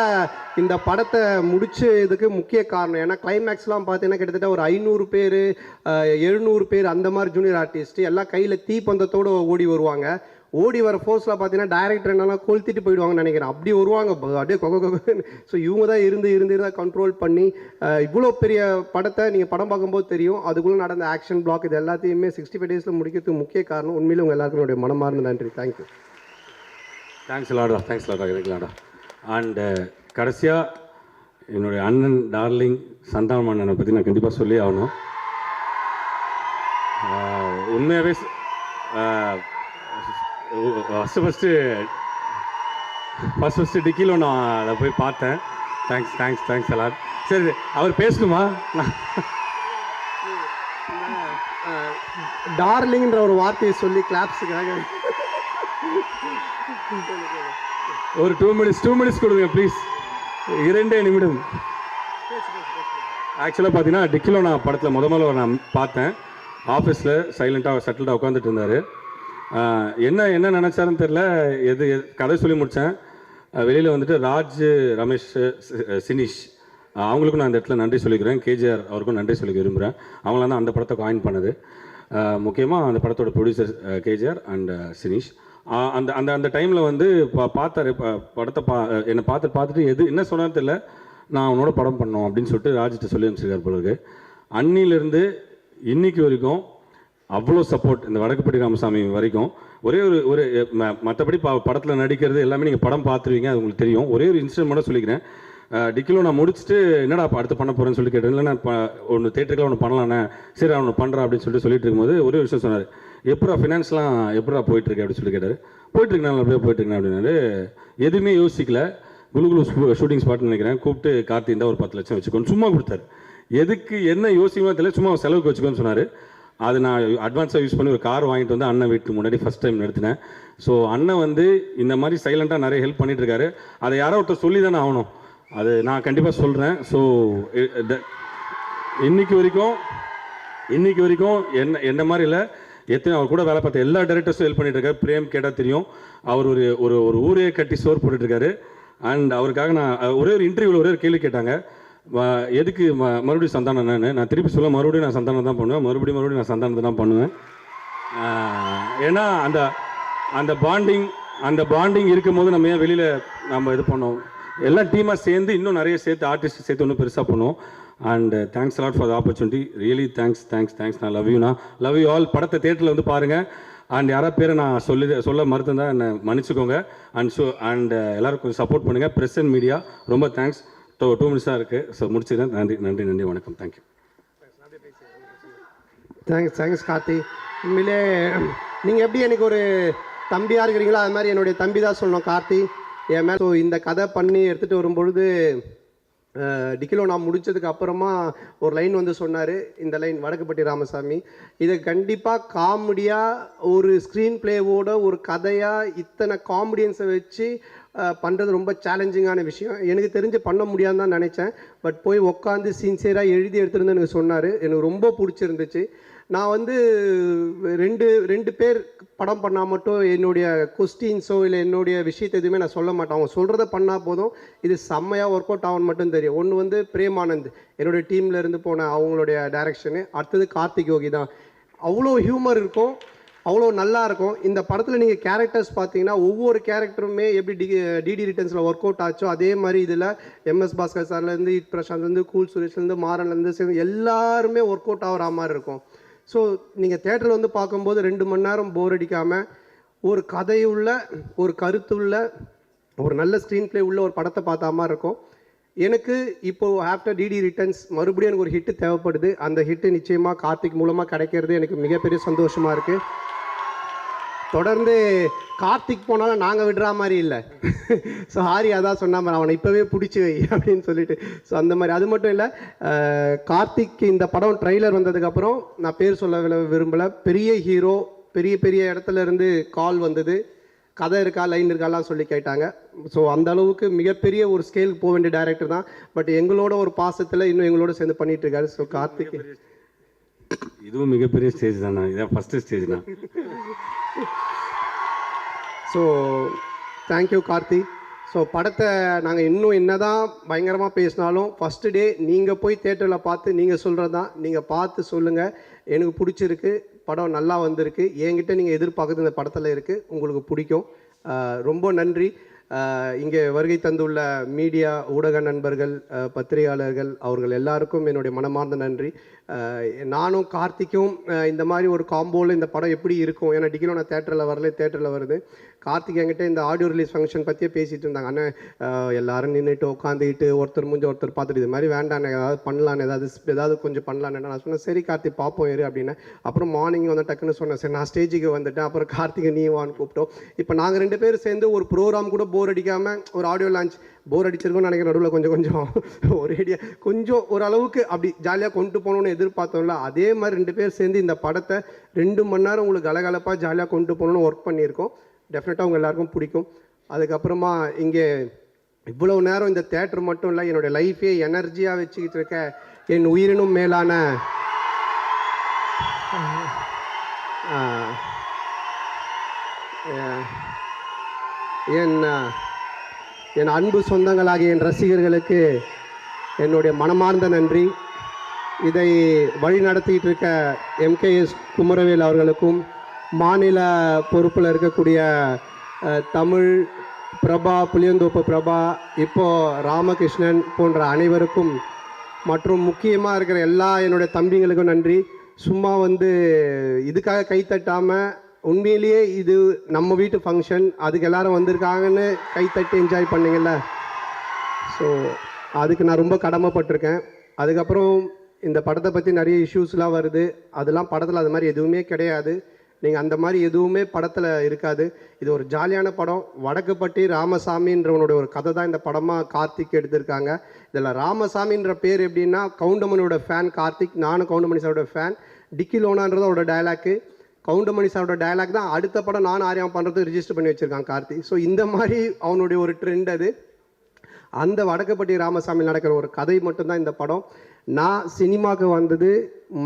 இந்த படத்தை முடிச்சு இதுக்கு முக்கிய காரணம், ஏன்னா கிளைமேக்ஸ்லாம் பார்த்தீங்கன்னா கிட்டத்தட்ட ஒரு 500 பேர் 700 பேர் அந்த மாதிரி ஜூனியர் ஆர்டிஸ்ட் எல்லாம் கையில் தீப்பந்தத்தோடு ஓடி வருவாங்க. ஓடி வர ஃபோர்ஸில் பார்த்தீங்கன்னா டைரக்டர் என்னெல்லாம் கொளுத்திட்டு போயிடுவாங்கன்னு நினைக்கிறேன். அப்படி வருவாங்க அப்படியே கொகன்னு. ஸோ இவங்க தான் இருந்து கண்ட்ரோல் பண்ணி இவ்வளோ பெரிய படத்தை நீங்கள் படம் பார்க்கும்போது தெரியும். அதுக்குள்ளே நடந்த ஆக்ஷன் பிளாக் இது எல்லாத்தையுமே 65 டேஸில் முடிக்கிறதுக்கு முக்கிய காரணம். உண்மையிலே உங்கள் எல்லாருக்கும் என்னுடைய மனமார்ந்த நன்றி. தேங்க்யூ. தேங்க்ஸ் லாடா. அண்ட் கடைசியாக என்னுடைய அண்ணன் டார்லிங் சந்தானம் அண்ணனை பற்றி நான் கண்டிப்பாக சொல்லி ஆகணும். உண்மையாகவே ஃபஸ்ட்டு டிக்கியில் நான் அதை போய் பார்த்தேன். தேங்க்ஸ் எல்லாம். சரி, அவர் பேசணுமா? டார்லிங்ன்ற ஒரு வார்த்தையை சொல்லி கிளாப்ஸுக்காக ஒரு 2 மினிட்ஸ் கொடுங்க ப்ளீஸ். 2 நிமிடம். ஆக்சுவலாக பார்த்தீங்கன்னா டிக்கிலோ நான் படத்தில் முதல்ல நான் பார்த்தேன். ஆஃபீஸில் சைலண்ட்டாக செட்டில்டாக உட்காந்துட்டு இருந்தார். என்ன நினச்சாருன்னு தெரில. கதை சொல்லி முடித்தேன். வெளியில் வந்துட்டு ராஜ், ரமேஷ், சினிஷ் அவங்களுக்கும் நான் இந்த இடத்துல நன்றி சொல்லிக்கிறேன். கேஜிஆர் அவருக்கும் நன்றி சொல்லிக்க விரும்புகிறேன். அவங்களாம் தான் அந்த படத்தை காயின் பண்ணது. முக்கியமாக அந்த படத்தோட ப்ரொடியூசர் கேஜிஆர் அண்ட் சினிஷ். அந்த அந்த அந்த டைமில் வந்து பார்த்தாரு படத்தை என்னை பார்த்துட்டு என்ன சொன்னான்னு தெரியல, நான் அவனோட படம் பண்ணோம் அப்படின்னு சொல்லிட்டு ராஜ்கிட்ட சொல்லி அனுப்பிச்சிருக்கார் போல இருக்கு. அன்னிலேருந்து இன்னைக்கு வரைக்கும் அவ்வளோ சப்போர்ட் இந்த வடக்குப்பட்டி ராமசாமி வரைக்கும். ஒரே ஒரு மற்றபடி படத்தில் நடிக்கிறது எல்லாமே நீங்கள் படம் பார்த்துருவீங்க, அது உங்களுக்கு தெரியும். ஒரே ஒரு இன்சிடென்ட் மட்டும் சொல்லிக்கிறேன். டிக்கிலோ நான் முடிச்சுட்டு என்னடா அடுத்து பண்ண போகிறேன்னு சொல்லி கேட்டேன். இல்லை நான் ஒன்று தேட்டருக்குலாம் ஒன்று பண்ணலாண்ணே, சரி அவனு பண்ணுறேன் அப்படின்னு சொல்லிட்டு இருக்கும்போது ஒரே விஷயம் சொன்னார். எப்படா ஃபினான்ஸ்லாம் எப்படா போயிட்டுருக்கு அப்படின்னு சொல்லி கேட்டார். போயிட்டுருக்கு, நான் அப்படியே போயிட்டுருக்கேன் அப்படின்னாரு. எதுவுமே யோசிக்கல. குலு ஷூட்டிங் ஸ்பாட்னு நினைக்கிறேன். கூப்பிட்டு கார்த்தி இருந்தால் ஒரு 10 லட்சம் வச்சுக்கோன்னு சும்மா கொடுத்தாரு. எதுக்கு என்ன யோசிக்கவே தெரியல, சும்மா செலவுக்கு வச்சுக்கோன்னு சொன்னார். அது நான் அட்வான்ஸாக யூஸ் பண்ணி ஒரு கார் வாங்கிட்டு வந்து அண்ணன் வீட்டுக்கு முன்னாடி ஃபஸ்ட் டைம் நடத்தினேன். ஸோ அண்ணன் வந்து இந்த மாதிரி சைலண்ட்டாக நிறைய ஹெல்ப் பண்ணிகிட்ருக்காரு. அதை யாரோ ஒருத்தர் சொல்லி தானே ஆகணும். அது நான் கண்டிப்பாக சொல்கிறேன். ஸோ இன்னைக்கு வரைக்கும் என்ன மாதிரி இல்லை, எத்தனை அவர் கூட வேலை பார்த்த எல்லா டைரக்டர்ஸும் ஹெல்ப் பண்ணிகிட்ருக்காரு. பிரேம் கேட்டால் தெரியும், அவர் ஒரு ஊரே கட்டி சோறு போட்டுட்ருக்காரு. அண்ட் அவருக்காக நான் ஒரே ஒரு இன்டர்வியூவில் ஒரே ஒரு கேள்வி கேட்டாங்க, எதுக்கு மறுபடியும் சந்தானம் நான் திருப்பி சொல்ல மறுபடியும் நான் சந்தானம் தான் பண்ணுவேன், மறுபடியும் நான் சந்தானத்தை தான் பண்ணுவேன். ஏன்னா அந்த பாண்டிங் இருக்கும் போது நம்ம ஏன் வெளியில் நம்ம இது பண்ணோம், எல்லாம் டீமாக சேர்ந்து இன்னும் நிறைய ஆர்டிஸ்ட் சேர்த்து இன்னும் பெருசாக பண்ணுவோம். And thanks lot for the opportunity. Really thanks. நான் லவ் யூ ஆல். படத்தை தேட்டரில் வந்து பாருங்கள். அண்ட் யாராவது பேரை நான் சொல்ல மறுத்துருந்தா என்னை மன்னிச்சுக்கோங்க. அண்ட் எல்லாரும் கொஞ்சம் சப்போர்ட் பண்ணுங்கள். ப்ரெஸ் அண்ட் மீடியா ரொம்ப தேங்க்ஸ். 2 மினிட்ஸ் தான் இருக்குது. ஸோ முடிச்சுக்கிறேன். நன்றி வணக்கம். தேங்க்யூ. தேங்க்ஸ் கார்த்தி. உண்மையிலே நீங்கள் எப்படி எனக்கு ஒரு தம்பியாக இருக்கிறீங்களோ அது மாதிரி என்னுடைய தம்பி தான் சொல்லணும் கார்த்தி என் மேலே. ஸோ இந்த கதை பண்ணி எடுத்துகிட்டு வரும்பொழுது டிக்கிலோ நான் முடித்ததுக்கு அப்புறமா ஒரு லைன் வந்து சொன்னார். இந்த லைன் வடக்குப்பட்டி ராமசாமி, இதை கண்டிப்பாக காமெடியாக ஒரு ஸ்க்ரீன் பிளேவோட ஒரு கதையாக இத்தனை காமெடியன்ஸை வச்சு பண்ணுறது ரொம்ப சேலஞ்சிங்கான விஷயம். எனக்கு தெரிஞ்சு பண்ண முடியாதுன்னு தான் நினச்சேன். பட் போய் உட்காந்து சின்சியராக எழுதி எடுத்துருந்து எனக்கு சொன்னார். எனக்கு ரொம்ப பிடிச்சிருந்துச்சு. நான் வந்து ரெண்டு பேர் படம் பண்ணால் மட்டும் என்னுடைய கொஸ்டின்ஸோ இல்லை என்னுடைய விஷயத்தை எதுவுமே நான் சொல்ல மாட்டேன். அவங்க சொல்கிறத பண்ணால் போதும், இது செம்மையாக ஒர்க் அவுட் ஆகும்னு மட்டும் தெரியும். ஒன்று வந்து பிரேமானந்த் என்னுடைய டீமில் இருந்து போன அவங்களுடைய டைரக்ஷனு. அடுத்தது கார்த்திக் யோகி தான். அவ்வளோ ஹியூமர் இருக்கும், அவ்வளோ நல்லா இருக்கும். இந்த படத்தில் நீங்கள் கேரக்டர்ஸ் பார்த்தீங்கன்னா ஒவ்வொரு கேரக்டருமே எப்படி டிடி ரிட்டர்ன்ஸில் ஒர்க் அவுட் ஆச்சோ அதே மாதிரி இதில் எம்எஸ் பாஸ்கர் சார்லேருந்து இட் பிரசாந்த்லேருந்து கூல் சுரேஷ்லேருந்து மாறன்லேருந்து எல்லாருமே ஒர்க் அவுட் ஆகிற மாதிரி இருக்கும். ஸோ நீங்கள் தேட்டரில் வந்து பார்க்கும்போது 2 மணி நேரம் போர் அடிக்காமல் ஒரு கதையுள்ள ஒரு கருத்துள்ள ஒரு நல்ல ஸ்க்ரீன் பிளே உள்ள ஒரு படத்தை பார்த்த மாதிரி இருக்கும். எனக்கு இப்போது ஆஃப்டர் டிடி ரிட்டர்ன்ஸ் மறுபடியும் எனக்கு ஒரு ஹிட்டு தேவைப்படுது. அந்த ஹிட்டு நிச்சயமாக கார்த்திக் மூலமாக கிடைக்கிறது எனக்கு மிகப்பெரிய சந்தோஷமாக இருக்குது. தொடர்ந்து கார்த்திக் போனாலும் நாங்கள் விடுற மாதிரி இல்லை. ஸோ ஹாரி அதான் சொன்ன மாதிரி அவனை இப்போவே பிடிச்சி வை அப்படின்னு சொல்லிட்டு. ஸோ அந்த மாதிரி. அது மட்டும் இல்லை, கார்த்திக் இந்த படம் ட்ரெய்லர் வந்ததுக்கப்புறம் நான் பேர் சொல்ல விரும்பலை, பெரிய ஹீரோ பெரிய இடத்துல இருந்து கால் வந்தது, கதை இருக்கா லைன் இருக்காலாம் சொல்லி கேட்டாங்க. ஸோ அந்த அளவுக்கு மிகப்பெரிய ஒரு ஸ்கேலுக்கு போக வேண்டிய டைரக்டர் தான். பட் எங்களோட ஒரு பாசத்தில் இன்னும் எங்களோட சேர்ந்து பண்ணிட்டு இருக்காரு. ஸோ கார்த்திக் இதுவும் மிகப்பெரிய ஸ்டேஜ் தான். இதான் ஃபஸ்ட்டு ஸ்டேஜ் தான். So thank you Karthi. ஸோ படத்தை நாங்கள் இன்னும் என்ன தான் பயங்கரமாக பேசினாலும் ஃபஸ்ட்டு டே நீங்கள் போய் தேட்டரில் பார்த்து நீங்கள் சொல்கிறது தான். நீங்கள் பார்த்து சொல்லுங்கள், எனக்கு பிடிச்சிருக்கு, படம் நல்லா வந்திருக்கு, என்கிட்ட நீங்கள் எதிர்பார்க்குறது இந்த படத்தில் இருக்குது, உங்களுக்கு பிடிக்கும். ரொம்ப நன்றி. இங்கே வருகை தந்துள்ள மீடியா ஊடக நண்பர்கள், பத்திரிகையாளர்கள், அவர்கள் எல்லாருக்கும் என்னுடைய மனமார்ந்த நன்றி. நானும் கார்த்திக்கும் இந்த மாதிரி ஒரு காம்போவில் இந்த படம் எப்படி இருக்கும், ஏன்னா டிக்கிலோனா தேட்டரில் வரல, தேட்டரில் வருது. கார்த்திக் என்கிட்ட இந்த ஆடியோ ரிலீஸ் ஃபங்க்ஷன் பற்றியே பேசிகிட்டு இருந்தாங்க. அண்ணன் எல்லாரும் நின்றுட்டு உட்காந்துக்கிட்டு ஒருத்தர் முடிஞ்ச ஒருத்தர் பார்த்துட்டு இது மாதிரி வேண்டாண்ணே, ஏதாவது பண்ணலான்னு, ஏதாவது கொஞ்சம் பண்ணலான்னு நான் சொன்னேன். சரி கார்த்திக் பார்ப்போம் இரு அப்படின்னு. அப்புறம் மார்னிங் வந்து டக்குன்னு சொன்னேன், சரி நான் ஸ்டேஜுக்கு வந்துட்டேன். அப்புறம் கார்த்திகை நீ வான்னு கூப்பிட்டோம். இப்போ நாங்கள் 2 பேரும் சேர்ந்து ஒரு ப்ரோக்ராம் கூட போர் அடிக்காமல், ஒரு ஆடியோ லான்ச் போர் அடிச்சிருக்கோம்னு நினைக்கிற நடுவில் கொஞ்சம் ஒரேடியாக கொஞ்சம் ஓரளவுக்கு அப்படி ஜாலியாக கொண்டு போகணுன்னு எதிர்பார்த்தோம்ல, அதே மாதிரி 2 பேர் சேர்ந்து இந்த படத்தை 2 மணி நேரம் உங்களுக்கு கலகலப்பாக ஜாலியாக கொண்டு போகணுன்னு ஒர்க் பண்ணியிருக்கோம். டெஃபினட்டாக உங்கள் எல்லாருக்கும் பிடிக்கும். அதுக்கப்புறமா இங்கே இவ்வளோ நேரம் இந்த தேட்டர் மட்டும் இல்லை, என்னுடைய லைஃபே எனர்ஜியாக வச்சுக்கிட்டு இருக்க என் உயிரினும் மேலான என் அன்பு சொந்தங்களாகிய என் ரசிகர்களுக்கு என்னுடைய மனமார்ந்த நன்றி. இதை வழி நடத்திட்டு இருக்க MKS குமரவேல் அவர்களுக்கும், மாநில பொறுப்பில் இருக்கக்கூடிய தமிழ் பிரபா, புளியந்தோப்பு பிரபா, இப்போது ராமகிருஷ்ணன் போன்ற அனைவருக்கும், மற்றும் முக்கியமாக இருக்கிற எல்லா என்னுடைய தம்பிங்களுக்கும் நன்றி. சும்மா வந்து இதுக்காக கைத்தட்டாமல், உண்மையிலேயே இது நம்ம வீட்டு ஃபங்க்ஷன், அதுக்கு எல்லோரும் வந்திருக்காங்கன்னு கைத்தட்டி என்ஜாய் பண்ணிங்கள்ல, ஸோ அதுக்கு நான் ரொம்ப கடமைப்பட்டிருக்கேன். அதுக்கப்புறம் இந்த படத்தை பற்றி நிறைய இஷ்யூஸ்லாம் வருது, அதெல்லாம் படத்தில் அது மாதிரி எதுவுமே கிடையாது. நீங்கள் அந்த மாதிரி எதுவுமே படத்தில் இருக்காது. இது ஒரு ஜாலியான படம். வடக்குப்பட்டி ராமசாமின்றவனுடைய ஒரு கதை தான் இந்த படமாக கார்த்திக் எடுத்திருக்காங்க. இதில் ராமசாமின்ற பேர் எப்படின்னா, கவுண்டமணியோட ஃபேன் கார்த்திக், நானும் கவுண்டமணி சாரோட ஃபேன். டிக்கிலோனான்றது அவரோட டைலாக்கு, கவுண்டமணி சாரோட டைலாக் தான் அடுத்த படம் நானும் ஆரியம் பண்ணுறது ரிஜிஸ்டர் பண்ணி வச்சுருக்கான் கார்த்திக். ஸோ இந்த மாதிரி அவனுடைய ஒரு ட்ரெண்ட் அது. அந்த வடக்குப்பட்டி ராமசாமி நடக்கிற ஒரு கதை மட்டும்தான் இந்த படம். நான் சினிமாவுக்கு வந்தது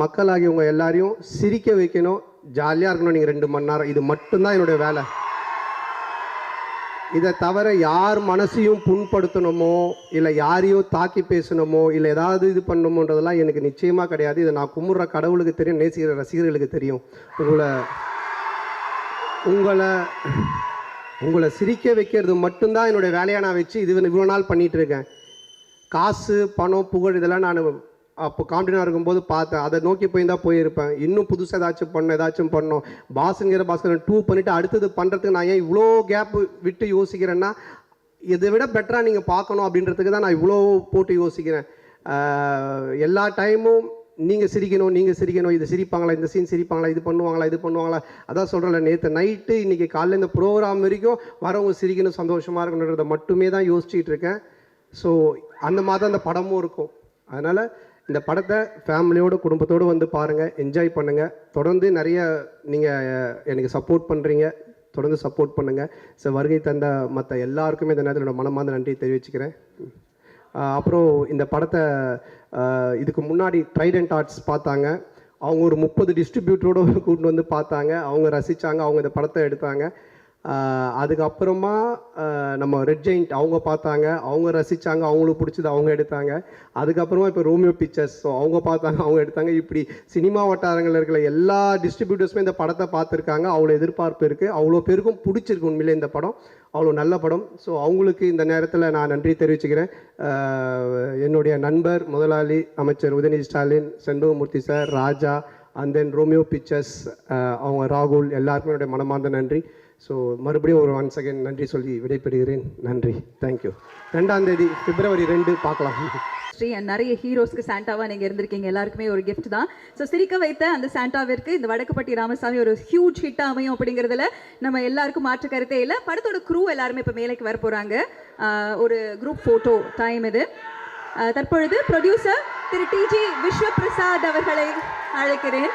மக்களாகியவங்க எல்லாரையும் சிரிக்க வைக்கணும், ஜாலியாக இருக்கணும். நீங்கள் 2 மணி நேரம், இது மட்டும்தான் என்னுடைய வேலை. இதை தவிர யார் மனசையும் புண்படுத்தணுமோ, இல்லை யாரையும் தாக்கி பேசணுமோ, இல்லை ஏதாவது இது பண்ணணுமோன்றதெல்லாம் எனக்கு நிச்சயமாக கிடையாது. இதை நான் கும்பிட்ற கடவுளுக்கு தெரியும், நேசிக்கிற ரசிகர்களுக்கு தெரியும். உங்களை சிரிக்க வைக்கிறது மட்டும்தான் என்னுடைய வேலையாக நான் வச்சு இவ்வளோ நாள் பண்ணிகிட்டு இருக்கேன். காசு, பணம், புகழ் இதெல்லாம் நான் அப்போ காமெடினாக இருக்கும்போது பார்த்தேன், அதை நோக்கி தான் போயிருப்பேன். இன்னும் புதுசாக ஏதாச்சும் பண்ணோம். பாஸ்கர் 2 பண்ணிவிட்டு அடுத்தது பண்ணுறதுக்கு நான் ஏன் இவ்வளோ கேப் விட்டு யோசிக்கிறேன்னா, இதை விட பெட்டராக நீங்கள் பார்க்கணும் அப்படின்றதுக்கு தான் நான் இவ்வளோ போட்டு யோசிக்கிறேன். எல்லா டைமும் நீங்கள் சிரிக்கணும், இது சிரிப்பாங்களா, இந்த சீன் சிரிப்பாங்களா, இது பண்ணுவாங்களா, அதான் சொல்கிறேன்ல, நேற்று நைட்டு இன்றைக்கி காலையில் இந்த ப்ரோக்ராம் வரைக்கும் வரவங்க சிரிக்கணும், சந்தோஷமாக இருக்கணுன்றதை மட்டுமே தான் யோசிச்சுட்டு இருக்கேன். ஸோ அந்த மாதிரி அந்த படமும் இருக்கும். அதனால் இந்த படத்தை ஃபேமிலியோடு, குடும்பத்தோடு வந்து பாருங்கள், என்ஜாய் பண்ணுங்கள். தொடர்ந்து நிறைய நீங்கள் எனக்கு சப்போர்ட் பண்ணுறீங்க, தொடர்ந்து சப்போர்ட் பண்ணுங்கள். ஸோ வருகை தந்த மற்ற எல்லாருக்குமே இந்த நேரத்தில் என்னோட மனமார்ந்த நன்றி தெரிவிச்சுக்கிறேன். அப்புறம் இந்த படத்தை இதுக்கு முன்னாடி ட்ரைடன்ட் ஆர்ட்ஸ் பார்த்தாங்க, அவங்க ஒரு 30 டிஸ்ட்ரிபியூட்டரோடு கூப்பிட்டு வந்து பார்த்தாங்க, அவங்க ரசித்தாங்க, அவங்க இந்த படத்தை எடுத்தாங்க. அதுக்கப்புறமா நம்ம ரெட் ஜெயிண்ட் அவங்க பார்த்தாங்க, அவங்க ரசித்தாங்க, அவங்களுக்கு பிடிச்சது அவங்க எடுத்தாங்க. அதுக்கப்புறமா இப்போ ரோமியோ பிக்சர்ஸ், ஸோ அவங்க பார்த்தாங்க, அவங்க எடுத்தாங்க. இப்படி சினிமா வட்டாரங்களில் இருக்கிற எல்லா டிஸ்ட்ரிபியூட்டர்ஸுமே இந்த படத்தை பார்த்துருக்காங்க. அவ்வளோ எதிர்பார்ப்பு இருக்குது, அவ்வளோ பேருக்கும் பிடிச்சிருக்கு உண்மையிலே இந்த படம், அவ்வளோ நல்ல படம். ஸோ அவங்களுக்கு இந்த நேரத்தில் நான் நன்றி தெரிவிச்சுக்கிறேன். என்னுடைய நண்பர் முதலாளி அமைச்சர் Udhayanidhi Stalin, Shenbagamoorthy sir, Raja, and then Romeo pictures, அவங்க ராகுல், எல்லாருக்குமே என்னுடைய மனமார்ந்த நன்றி. ஸோ மறுபடியும் ஒரு ஒன்ஸ் அகைன் நன்றி சொல்லி விடைபெறுகிறேன். நன்றி, தேங்க்யூ. 2ஆம் தேதி February 2 பார்க்கலாம். நிறைய ஹீரோஸ்க்கு சாண்டாவா நீங்கள் இருந்திருக்கீங்க, எல்லாருக்குமே ஒரு கிஃப்ட் தான். ஸோ சிரிக்க வைத்த அந்த சாண்டாவிற்கு இந்த வடக்குப்பட்டி ராமசாமி ஒரு ஹியூஜ் ஹிட் அமையும் அப்படிங்கிறதுல நம்ம எல்லாருக்கும் மாற்று கருத்தே இல்லை. படத்தோட க்ரூ எல்லாருமே இப்போ மேலைக்கு வர போகிறாங்க. ஒரு குரூப் ஃபோட்டோ டைம் இது. தற்பொழுது ப்ரொடியூசர் திரு TG விஸ்வபிரசாத் அவர்களை அழைக்கிறேன்.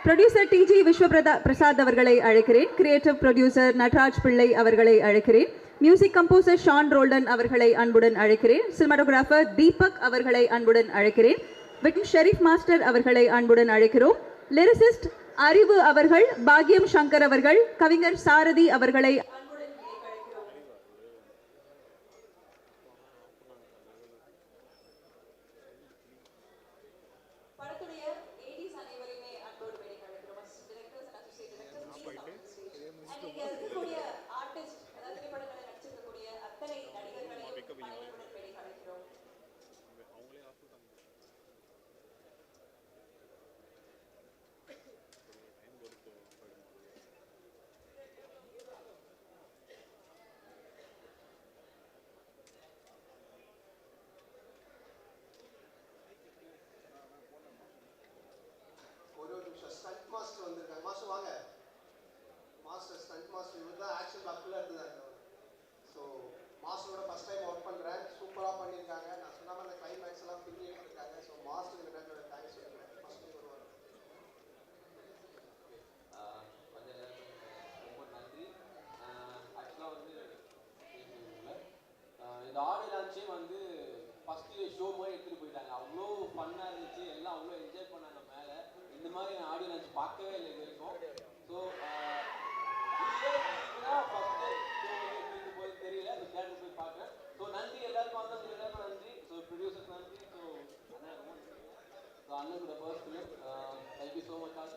ப்ரொடியூசர் TG விஸ்வபிரசாத் அவர்களை அழைக்கிறேன். கிரியேட்டிவ் ப்ரொடியூசர் நட்ராஜ் பிள்ளை அவர்களை அழைக்கிறேன். மியூசிக் கம்போசர் ஷான் ரோல்டன் அவர்களை அன்புடன் அழைக்கிறேன். சினிமாட்டோகிராஃபர் தீபக் அவர்களை அன்புடன் அழைக்கிறேன். விக்ரம் ஷெரீஃப் மாஸ்டர் அவர்களை அன்புடன் அழைக்கிறோம். லிரிசிஸ்ட் அறிவு அவர்கள், பாக்யம் சங்கர் அவர்கள், கவிஞர் சாரதி அவர்களை ஸ்டண்ட் மாஸ்டர் வந்திருக்காங்க. மாஸ்டர் வாங்க. மாஸ்டர் ஸ்டண்ட் மாஸ்டர் இவர் தான் ஆக்ஷன் பிளாக்ல இருந்தாங்க. ஸோ மாஸ்டரோட ஃபர்ஸ்ட் டைம் ஒர்க் பண்ணுறேன். சூப்பராக பண்ணியிருக்காங்க. நான் சொன்ன மாதிரி அந்த கிளைமேக்ஸ் எல்லாம் பின்னி எடுத்திருக்காங்க. ஸோ மாஸ்டருக்கு என்னோட தேங்க்ஸ் சொல்லுங்கள். ஃபர்ஸ்ட் வருவாங்க. ரொம்ப நன்றி. ஆக்சுவலாக வந்து இந்த ஆடியோ லான்ச்சே வந்து ஃபஸ்ட்டு ஷோ மாதிரி எடுத்துகிட்டு போயிட்டாங்க. அவ்வளோ ஃபன்னாக இருந்துச்சு, எல்லாம் அவ்வளோ என்ஜாய் பண்ணாங்க. மேலே இந்த மாதிரி நான் ஆடியோ லான்ச் பார்க்கவே இல்லை இது வரைக்கும். ஸோ ஃபஸ்ட்டு ஷோ வந்து எப்படி போய் தெரியல, ஸோ தேட்டர் போய் பார்க்குறேன். ஸோ நன்றி எல்லாருக்கும், வந்தவங்க எல்லாருக்கும் நன்றி. ஸோ ப்ரொடியூசர்ஸ் நன்றி. ஸோ அண்ணன் கூட first film. Thank you so much all.